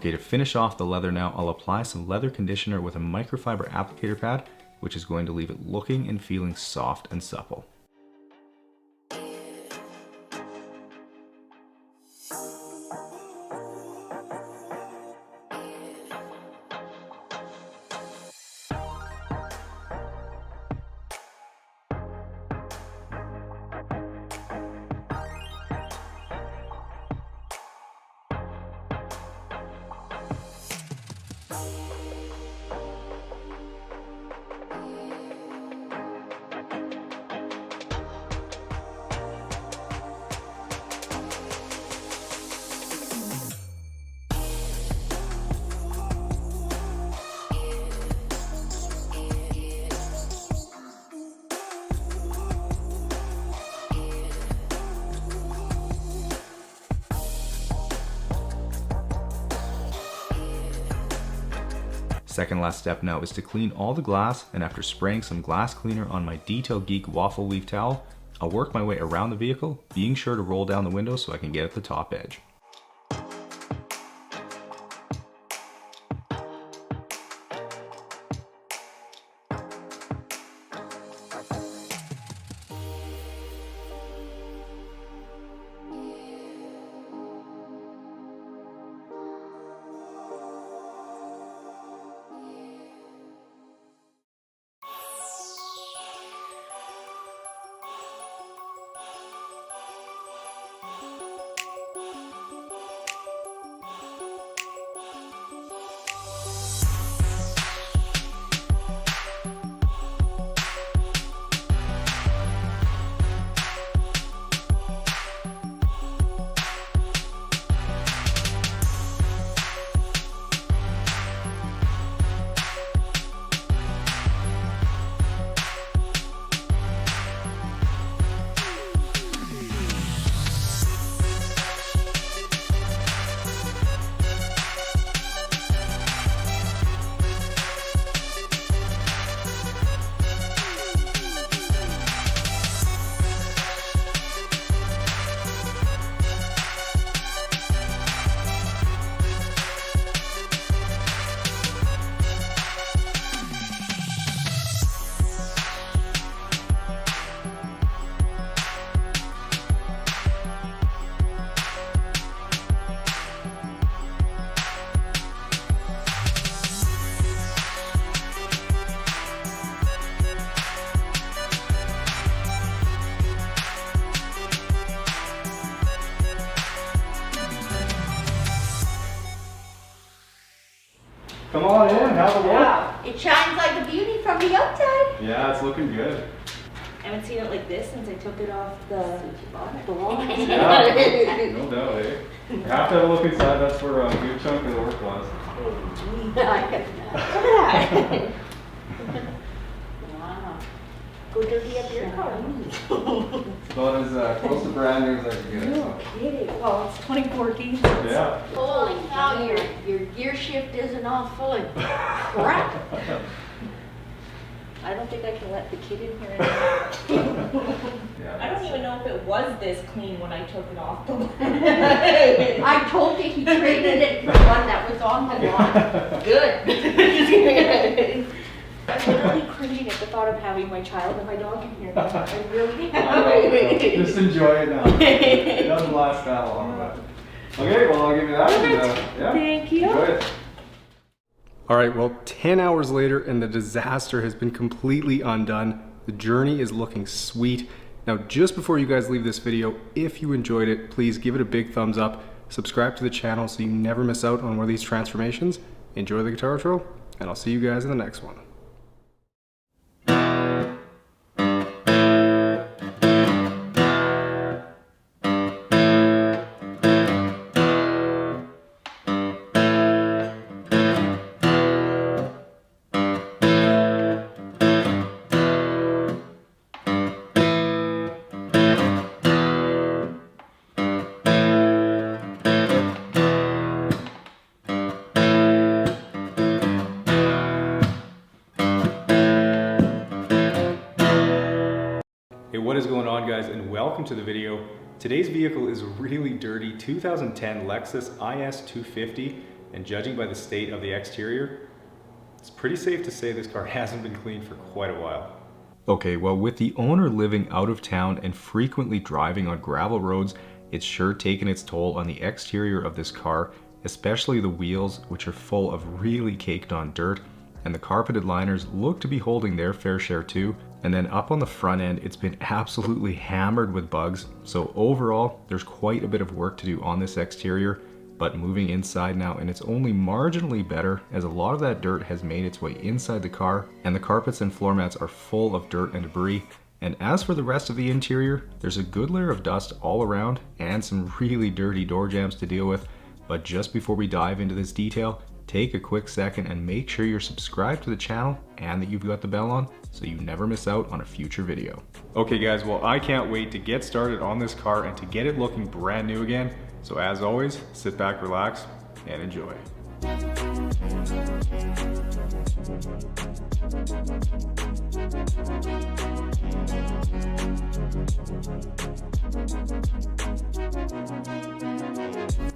A: Okay, to finish off the leather now, I'll apply some leather conditioner with a microfiber applicator pad, which is going to leave it looking and feeling soft and supple. Second last step now is to clean all the glass, and after spraying some glass cleaner on my Detail Geek waffle weave towel, I'll work my way around the vehicle, being sure to roll down the window so I can get at the top edge.
E: Come on in, have a look.
F: Yeah, it shines like a beauty from the outside.
E: Yeah, it's looking good.
F: I haven't seen it like this since I took it off the wall.
E: Yeah, no doubt, eh? You have to have a look inside, that's where a good chunk of the work was.
F: Look at that. Wow. Go dirty up your car.
E: It's about as close to brand new as I can get.
F: No kidding. Well, it's 2014.
E: Yeah.
F: Holy cow, your gear shift isn't all full of crap. I don't think I can let the kid in here anymore.
E: Yeah,
G: I don't even know if it was this clean when I took it off the line.
F: I told you he traded it for one that was on the lawn. Good. I'm literally cringing at the thought of having my child and my dog in here. I really am.
E: Just enjoy it now. It doesn't last that long, but. Okay, well, I'll give you that. And, yeah,
F: Thank you.
E: enjoy it. All right, well, 10 hours later and the disaster has been completely undone. The journey is looking sweet. Now, just before you guys leave this video, if you enjoyed it, please give it a big thumbs up. Subscribe to the channel so you never miss out on one of these transformations. Enjoy the guitar intro, and I'll see you guys in the next one. Hey, what is going on, guys, and welcome to the video. Today's vehicle is a really dirty 2010 Lexus IS 250. and judging by the state of the exterior, it's pretty safe to say this car hasn't been cleaned for quite a while.
A: Okay, well, with the owner living out of town and frequently driving on gravel roads, it's sure taken its toll on the exterior of this car, especially the wheels, which are full of really caked on dirt, and the carpeted liners look to be holding their fair share too. And then up on the front end, it's been absolutely hammered with bugs. So overall, there's quite a bit of work to do on this exterior, but moving inside now, and it's only marginally better as a lot of that dirt has made its way inside the car, and the carpets and floor mats are full of dirt and debris. And as for the rest of the interior, there's a good layer of dust all around and some really dirty door jambs to deal with. But just before we dive into this detail, take a quick second and make sure you're subscribed to the channel and that you've got the bell on so you never miss out on a future video.
E: Okay guys, well, I can't wait to get started on this car and to get it looking brand new again. So as always, sit back, relax, and enjoy.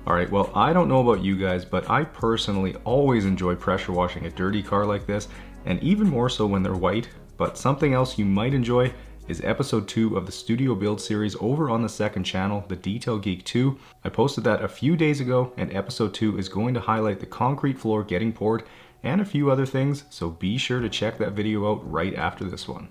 A: Alright, well, I don't know about you guys, but I personally always enjoy pressure washing a dirty car like this, and even more so when they're white. But something else you might enjoy is episode 2 of the studio build series over on the second channel, the Detail Geek 2. I posted that a few days ago, and episode 2 is going to highlight the concrete floor getting poured and a few other things, so be sure to check that video out right after this one.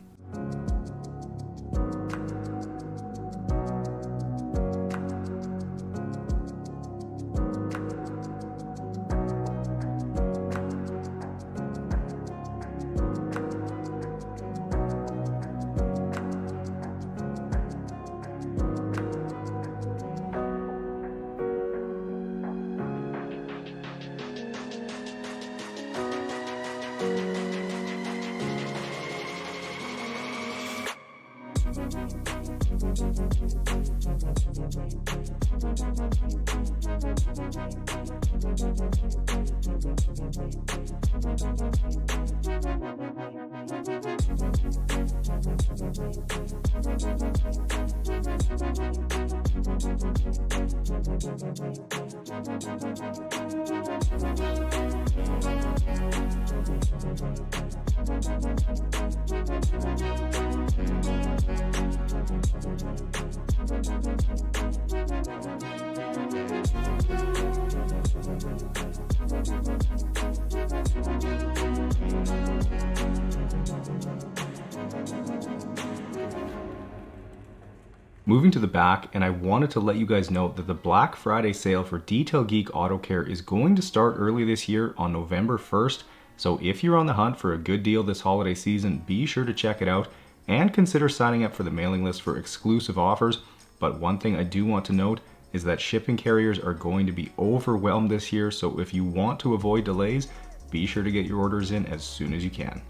A: Moving to the back, and I wanted to let you guys know that the Black Friday sale for Detail Geek Autocare is going to start early this year on November 1st. So if you're on the hunt for a good deal this holiday season, be sure to check it out and consider signing up for the mailing list for exclusive offers. But one thing I do want to note is that shipping carriers are going to be overwhelmed this year, so if you want to avoid delays, be sure to get your orders in as soon as you can.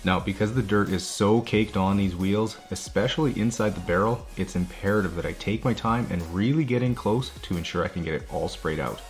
A: Now, because the dirt is so caked on these wheels, especially inside the barrel, it's imperative that I take my time and really get in close to ensure I can get it all sprayed out.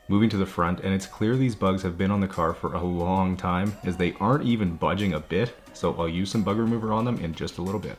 A: Moving to the front, and it's clear these bugs have been on the car for a long time as they aren't even budging a bit, so I'll use some bug remover on them in just a little bit.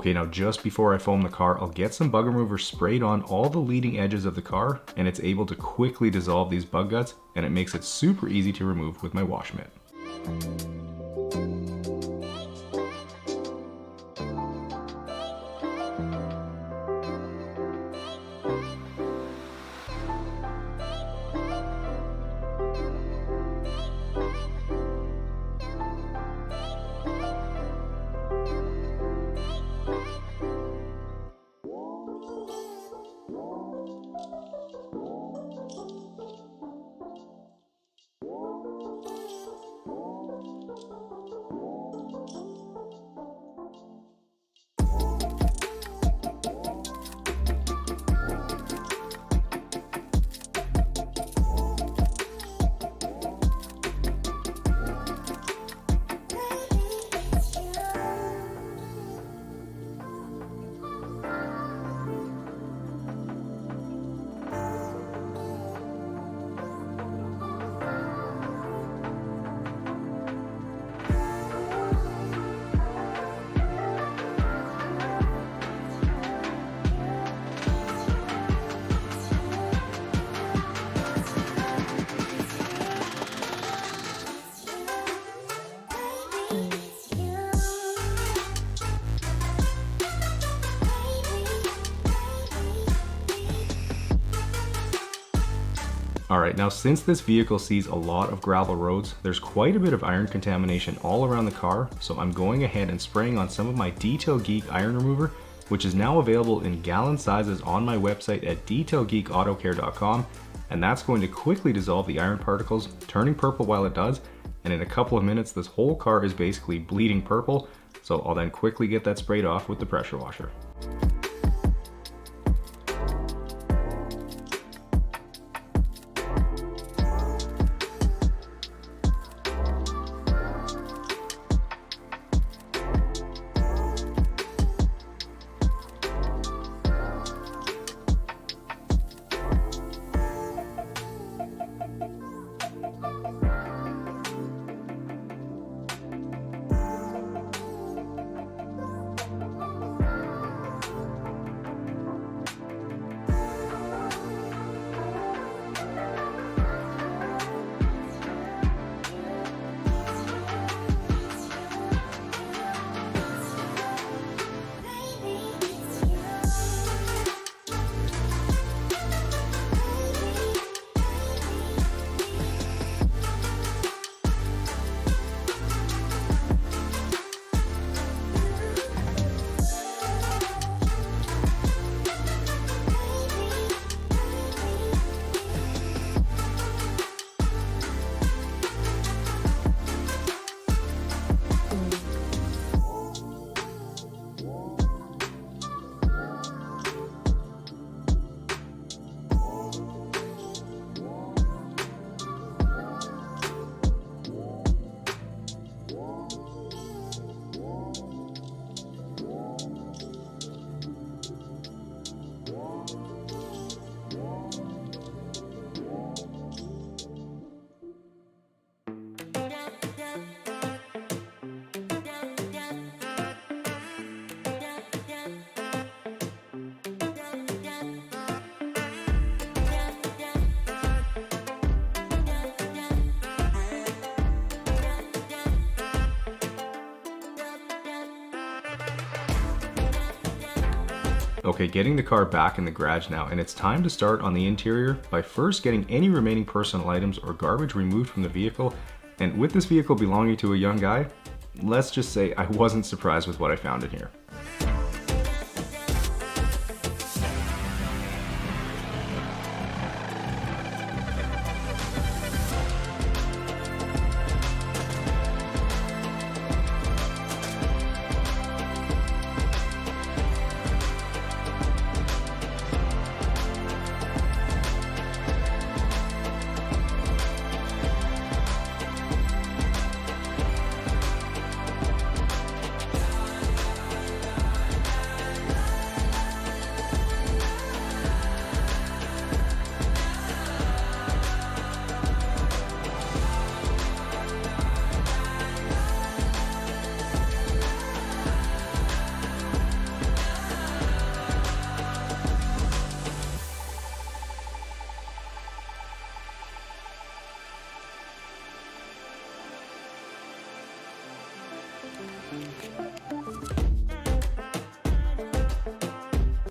A: Okay, now just before I foam the car, I'll get some bug remover sprayed on all the leading edges of the car, and it's able to quickly dissolve these bug guts, and it makes it super easy to remove with my wash mitt. Alright, now since this vehicle sees a lot of gravel roads, there's quite a bit of iron contamination all around the car, so I'm going ahead and spraying on some of my Detail Geek iron remover, which is now available in gallon sizes on my website at detailgeekautocare.com, and that's going to quickly dissolve the iron particles, turning purple while it does, and in a couple of minutes this whole car is basically bleeding purple, so I'll then quickly get that sprayed off with the pressure washer. Okay, getting the car back in the garage now, and it's time to start on the interior by first getting any remaining personal items or garbage removed from the vehicle. And with this vehicle belonging to a young guy, let's just say I wasn't surprised with what I found in here.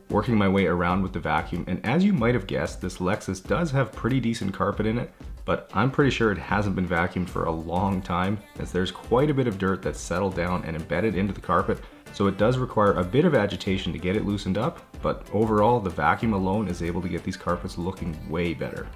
A: Working my way around with the vacuum, and as you might have guessed, this Lexus does have pretty decent carpet in it, but I'm pretty sure it hasn't been vacuumed for a long time, as there's quite a bit of dirt that's settled down and embedded into the carpet, so it does require a bit of agitation to get it loosened up, but overall the vacuum alone is able to get these carpets looking way better.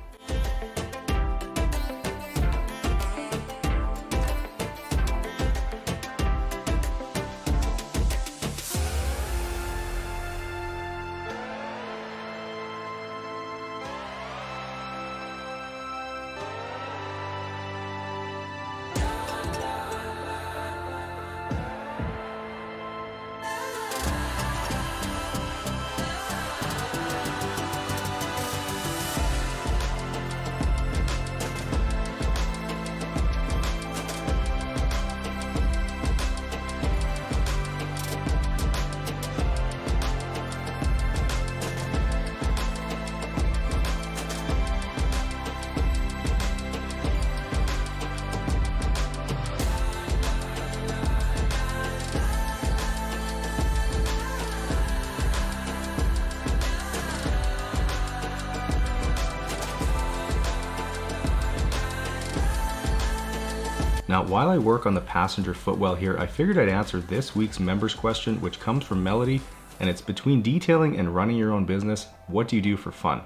A: Now, while I work on the passenger footwell here, I figured I'd answer this week's members question, which comes from Melody, and it's between detailing and running your own business, what do you do for fun?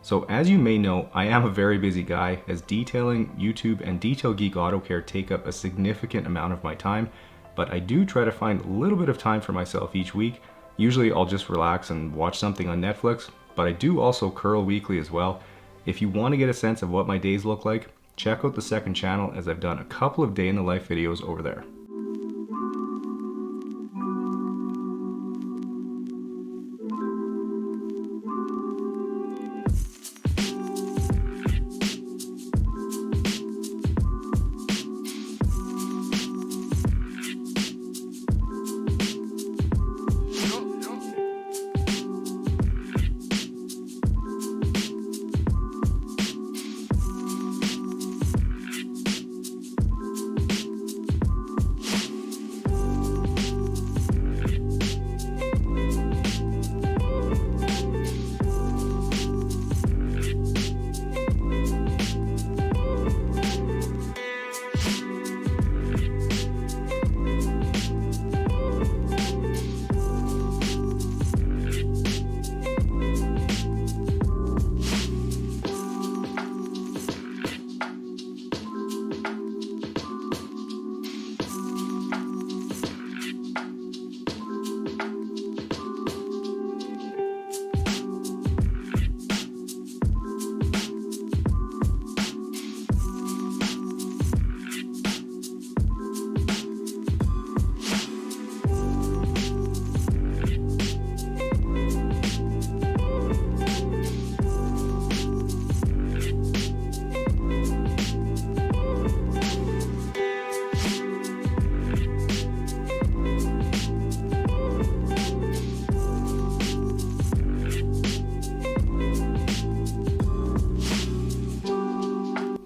A: So as you may know, I am a very busy guy, as detailing, YouTube, and Detail Geek Auto Care take up a significant amount of my time, but I do try to find a little bit of time for myself each week. Usually I'll just relax and watch something on Netflix, but I do also curl weekly as well. If you want to get a sense of what my days look like, check out the second channel, as I've done a couple of day in the life videos over there.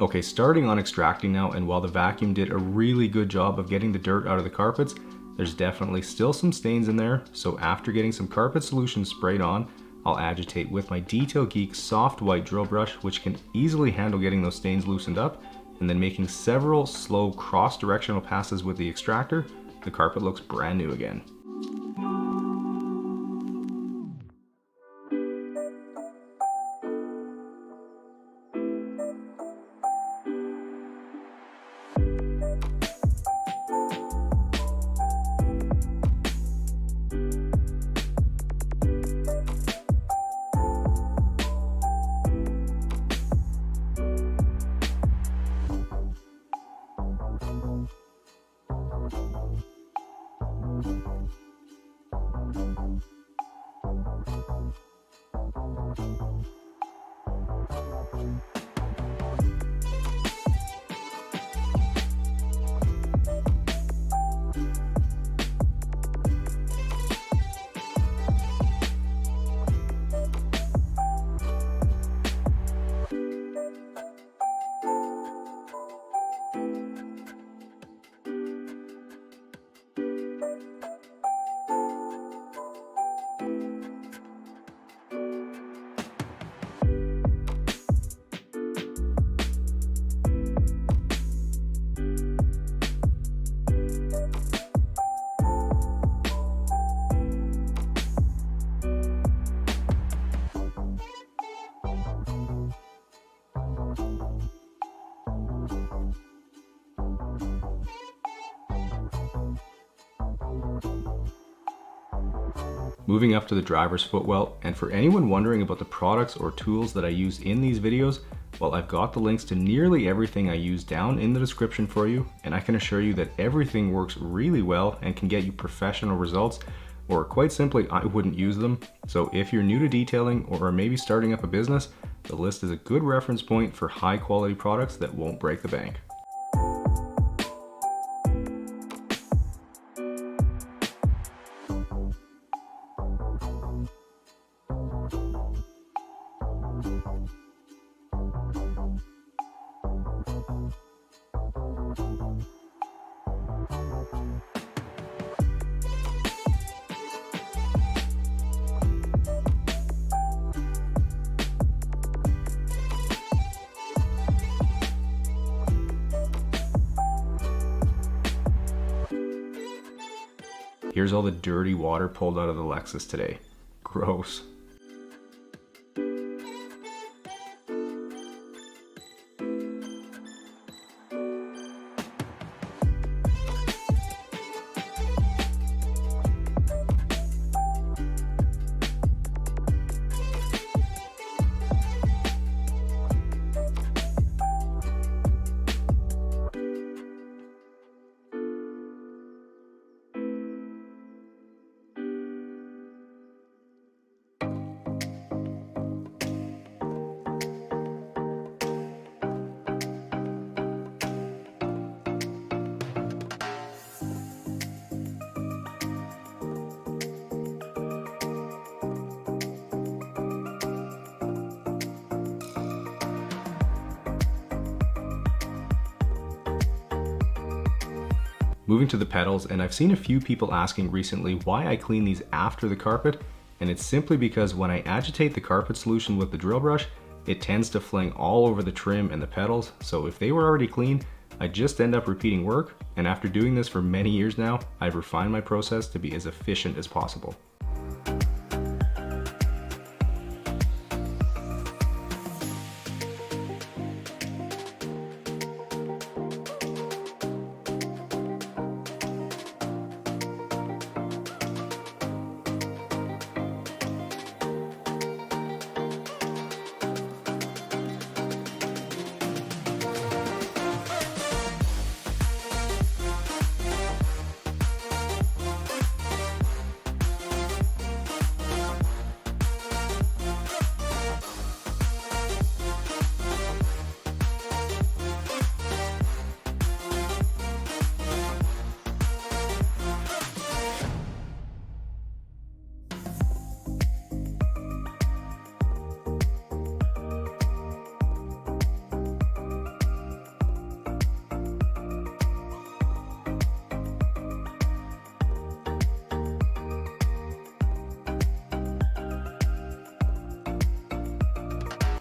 A: Okay, starting on extracting now, and while the vacuum did a really good job of getting the dirt out of the carpets, There's definitely still some stains in there, so after getting some carpet solution sprayed on, I'll agitate with my Detail Geek soft white drill brush, which can easily handle getting those stains loosened up, and then making several slow cross-directional passes with the extractor, the carpet looks brand new again. Moving up to the driver's footwell, and for anyone wondering about the products or tools that I use in these videos, well, I've got the links to nearly everything I use down in the description for you, and I can assure you that everything works really well and can get you professional results, or quite simply, I wouldn't use them. So if you're new to detailing or are maybe starting up a business, the list is a good reference point for high quality products that won't break the bank. Here's all the dirty water pulled out of the Lexus today. Gross. Moving to the pedals, and I've seen a few people asking recently why I clean these after the carpet, and it's simply because when I agitate the carpet solution with the drill brush, it tends to fling all over the trim and the pedals, so if they were already clean, I just end up repeating work, and after doing this for many years now, I've refined my process to be as efficient as possible.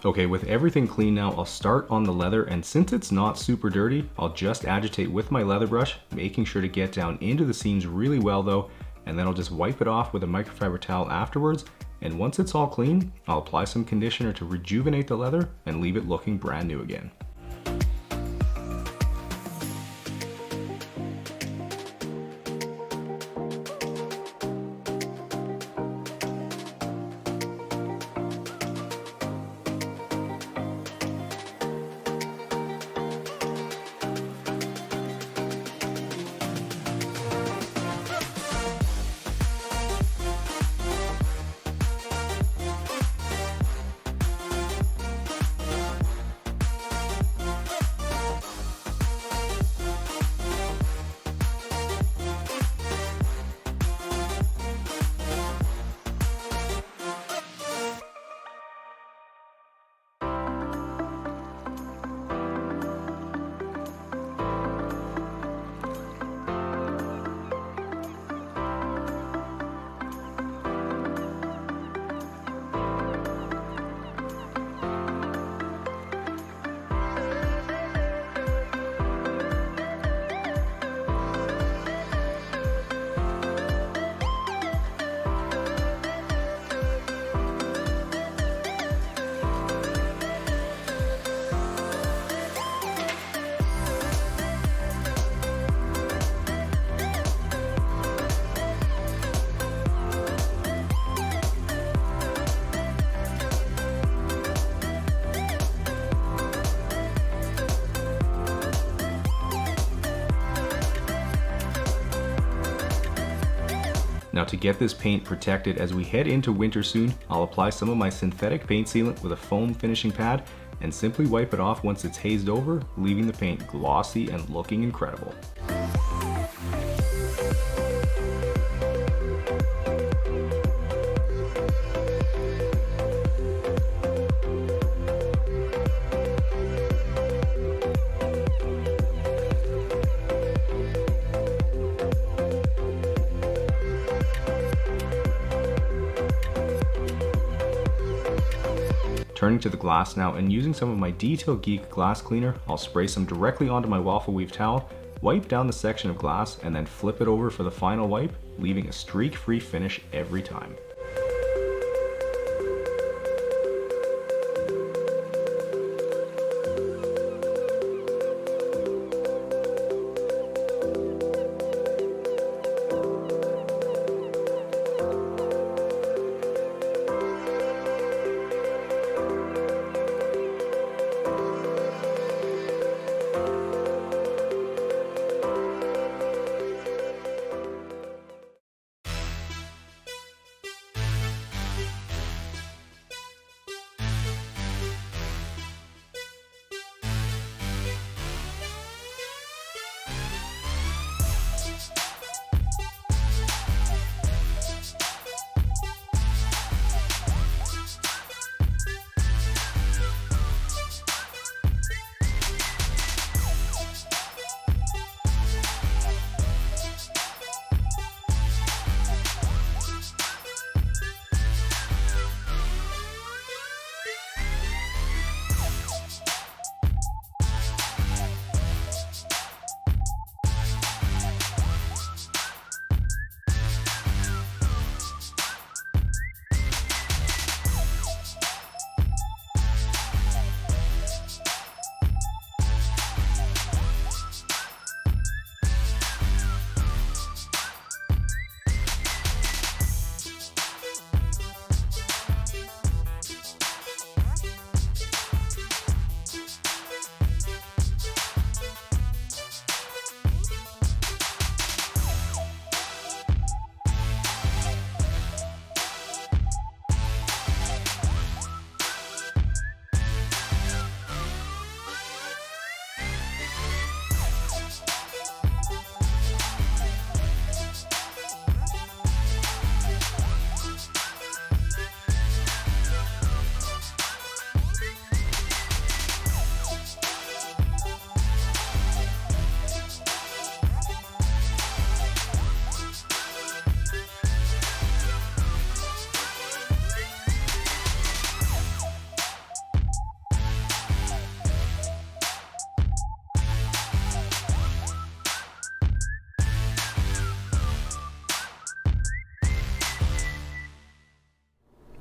A: Okay, with everything clean now, I'll start on the leather, and since it's not super dirty, I'll just agitate with my leather brush, making sure to get down into the seams really well though, and then I'll just wipe it off with a microfiber towel afterwards, and once it's all clean, I'll apply some conditioner to rejuvenate the leather and leave it looking brand new again. Now to get this paint protected as we head into winter soon, I'll apply some of my synthetic paint sealant with a foam finishing pad and simply wipe it off once it's hazed over, leaving the paint glossy and looking incredible. Turning to the glass now, and using some of my Detail Geek glass cleaner, I'll spray some directly onto my waffle weave towel, wipe down the section of glass, and then flip it over for the final wipe, leaving a streak-free finish every time.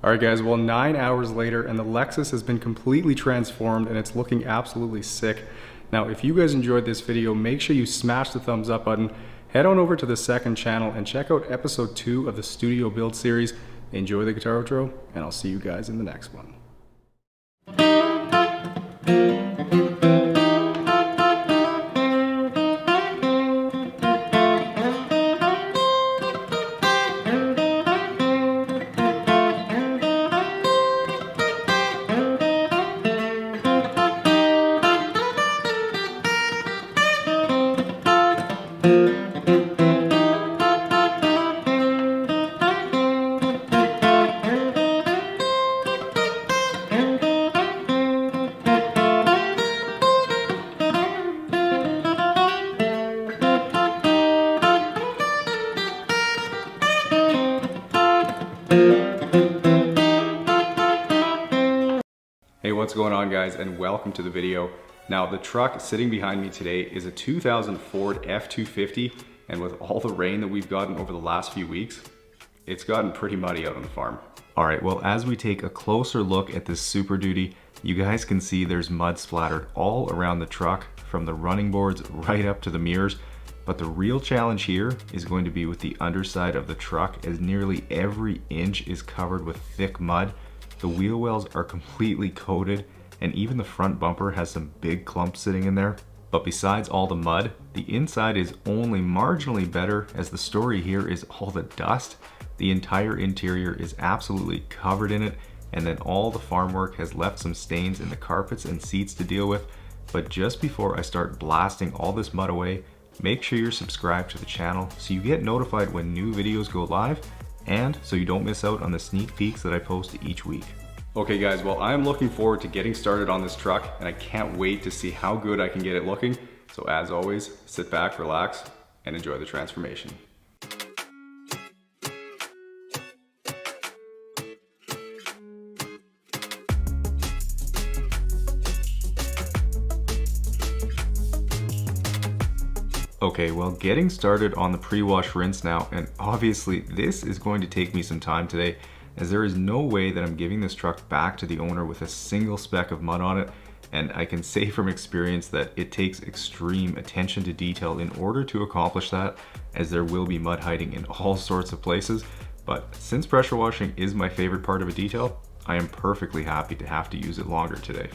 E: Alright guys, well 9 hours later and the Lexus has been completely transformed and it's looking absolutely sick. Now if you guys enjoyed this video, make sure you smash the thumbs up button, head on over to the second channel and check out episode 2 of the Studio Build series. Enjoy the guitar outro and I'll see you guys in the next one. Hey, what's going on guys, and welcome to the video. Now the truck sitting behind me today is a 2000 Ford F-250, and with all the rain that we've gotten over the last few weeks, it's gotten pretty muddy out on the farm.
A: Alright, well as we take a closer look at this Super Duty, you guys can see there's mud splattered all around the truck, from the running boards right up to the mirrors. But the real challenge here is going to be with the underside of the truck, as nearly every inch is covered with thick mud. The wheel wells are completely coated, and even the front bumper has some big clumps sitting in there. But besides all the mud, the inside is only marginally better, as the story here is all the dust. The entire interior is absolutely covered in it, and then all the farm work has left some stains in the carpets and seats to deal with. But just before I start blasting all this mud away, make sure you're subscribed to the channel so you get notified when new videos go live, and so you don't miss out on the sneak peeks that I post each week.
E: Okay guys, well I'm looking forward to getting started on this truck and I can't wait to see how good I can get it looking. So as always, sit back, relax, and enjoy the transformation.
A: Okay, well getting started on the pre-wash rinse now, and obviously this is going to take me some time today, as there is no way that I'm giving this truck back to the owner with a single speck of mud on it, and I can say from experience that it takes extreme attention to detail in order to accomplish that, as there will be mud hiding in all sorts of places. But since pressure washing is my favorite part of a detail, I am perfectly happy to have to use it longer today.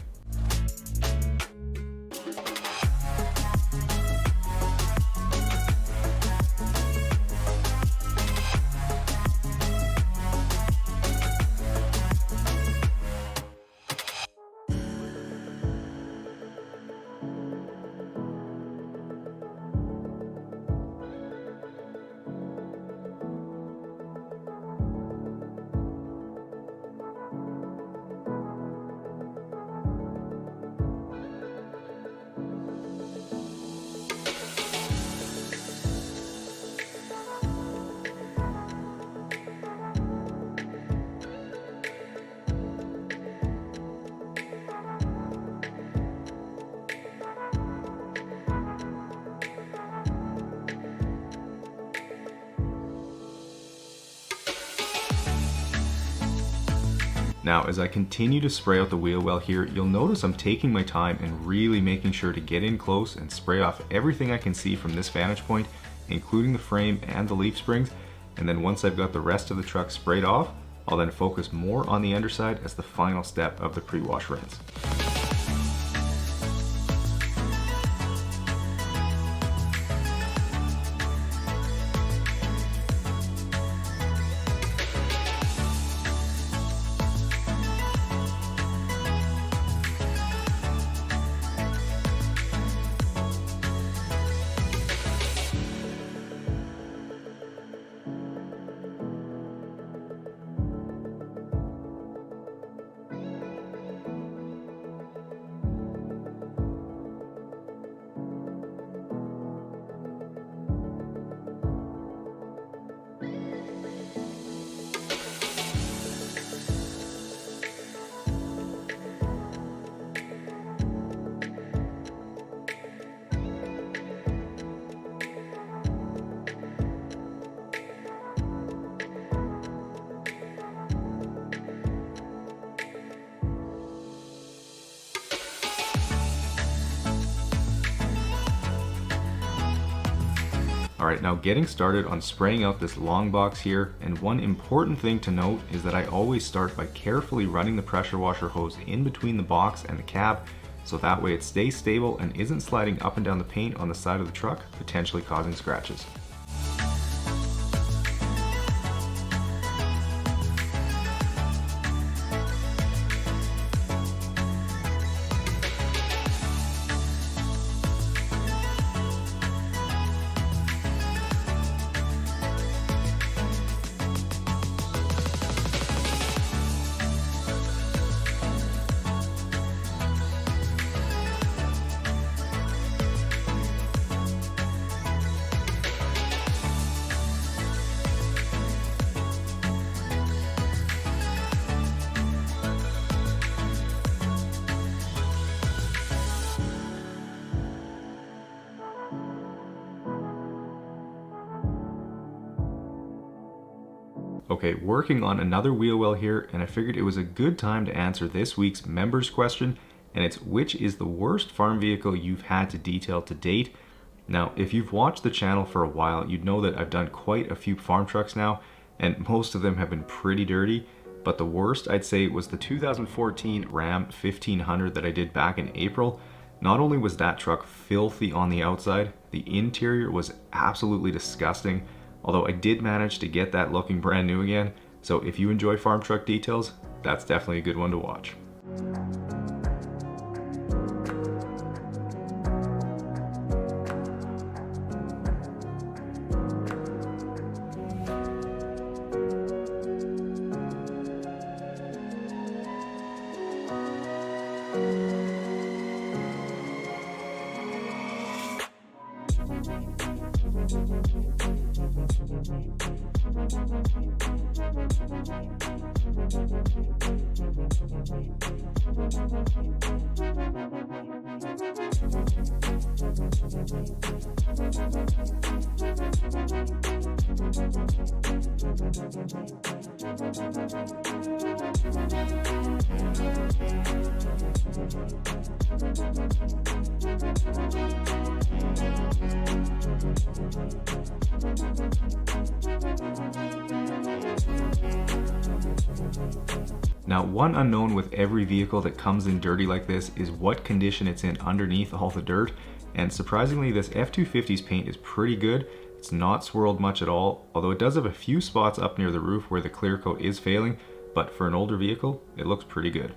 A: Now, as I continue to spray out the wheel well here, you'll notice I'm taking my time and really making sure to get in close and spray off everything I can see from this vantage point, including the frame and the leaf springs. And then once I've got the rest of the truck sprayed off, I'll then focus more on the underside as the final step of the pre-wash rinse. Alright, now getting started on spraying out this long box here, and one important thing to note is that I always start by carefully running the pressure washer hose in between the box and the cab, so that way it stays stable and isn't sliding up and down the paint on the side of the truck, potentially causing scratches. Okay, working on another wheel well here, and I figured it was a good time to answer this week's members question, and it's which is the worst farm vehicle you've had to detail to date? Now, if you've watched the channel for a while, you'd know that I've done quite a few farm trucks now, and most of them have been pretty dirty, but the worst I'd say was the 2014 Ram 1500 that I did back in April. Not only was that truck filthy on the outside, the interior was absolutely disgusting. Although I did manage to get that looking brand new again, so if you enjoy farm truck details, that's definitely a good one to watch. Now, one unknown with every vehicle that comes in dirty like this is what condition it's in underneath all the dirt, and surprisingly this F250's paint is pretty good. It's not swirled much at all, although it does have a few spots up near the roof where the clear coat is failing, but for an older vehicle, it looks pretty good.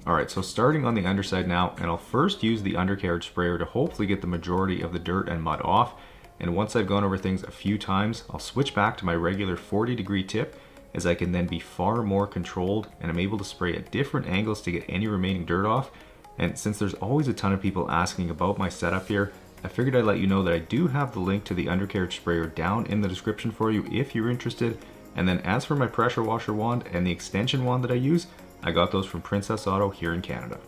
A: Alright, so starting on the underside now, and I'll first use the undercarriage sprayer to hopefully get the majority of the dirt and mud off, and once I've gone over things a few times, I'll switch back to my regular 40-degree tip, as I can then be far more controlled, and I'm able to spray at different angles to get any remaining dirt off. And since there's always a ton of people asking about my setup here, I figured I'd let you know that I do have the link to the undercarriage sprayer down in the description for you if you're interested. And then as for my pressure washer wand and the extension wand that I use, I got those from Princess Auto here in Canada.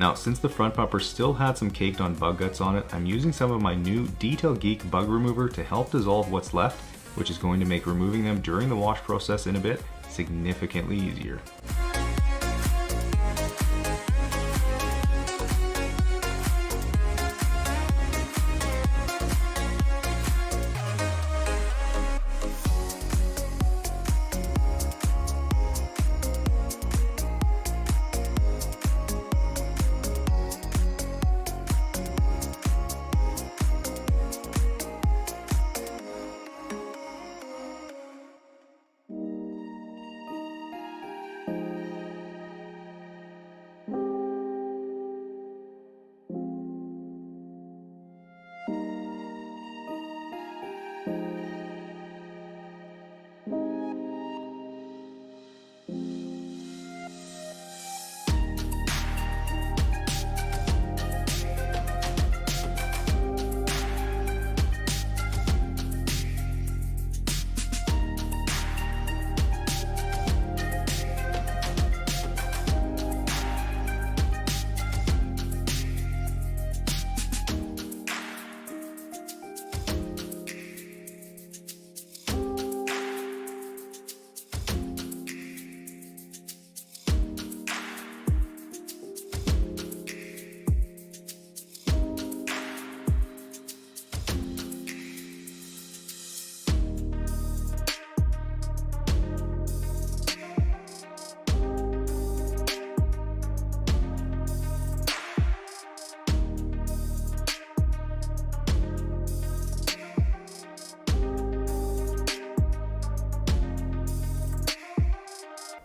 A: Now, since the front bumper still had some caked on bug guts on it, I'm using some of my new Detail Geek bug remover to help dissolve what's left, which is going to make removing them during the wash process in a bit significantly easier.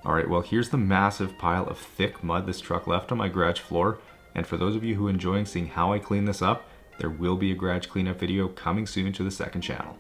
A: Alright, well here's the massive pile of thick mud this truck left on my garage floor, and for those of you who are enjoying seeing how I clean this up, there will be a garage cleanup video coming soon to the second channel.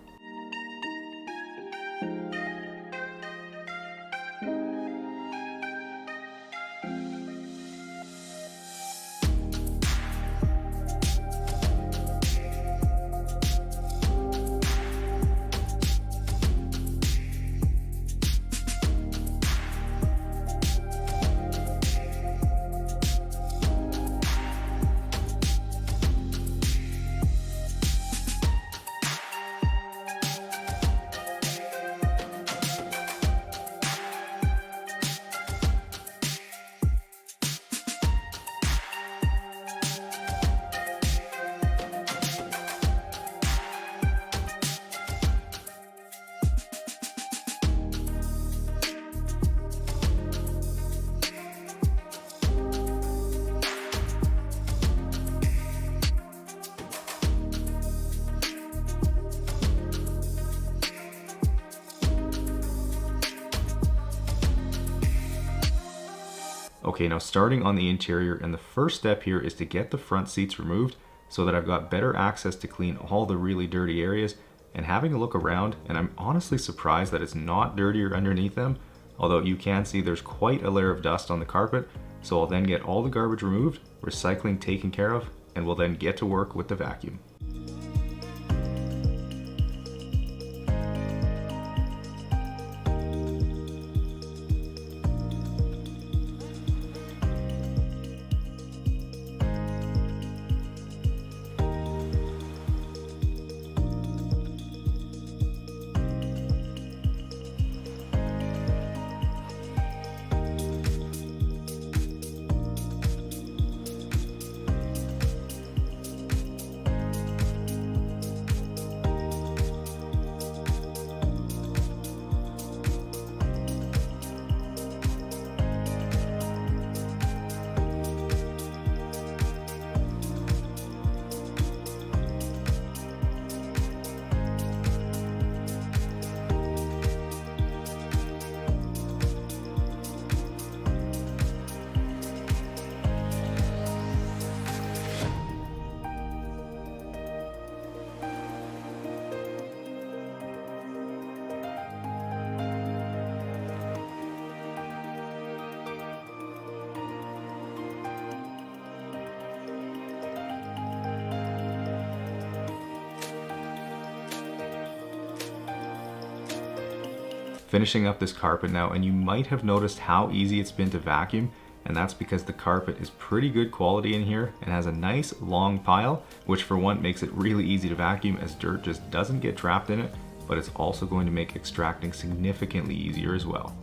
A: Okay, now starting on the interior, and the first step here is to get the front seats removed so that I've got better access to clean all the really dirty areas. And having a look around, and I'm honestly surprised that it's not dirtier underneath them, although you can see there's quite a layer of dust on the carpet. So I'll then get all the garbage removed, recycling taken care of, and we'll then get to work with the vacuum. Finishing up this carpet now, and you might have noticed how easy it's been to vacuum, and that's because the carpet is pretty good quality in here and has a nice long pile, which for one makes it really easy to vacuum as dirt just doesn't get trapped in it, but it's also going to make extracting significantly easier as well.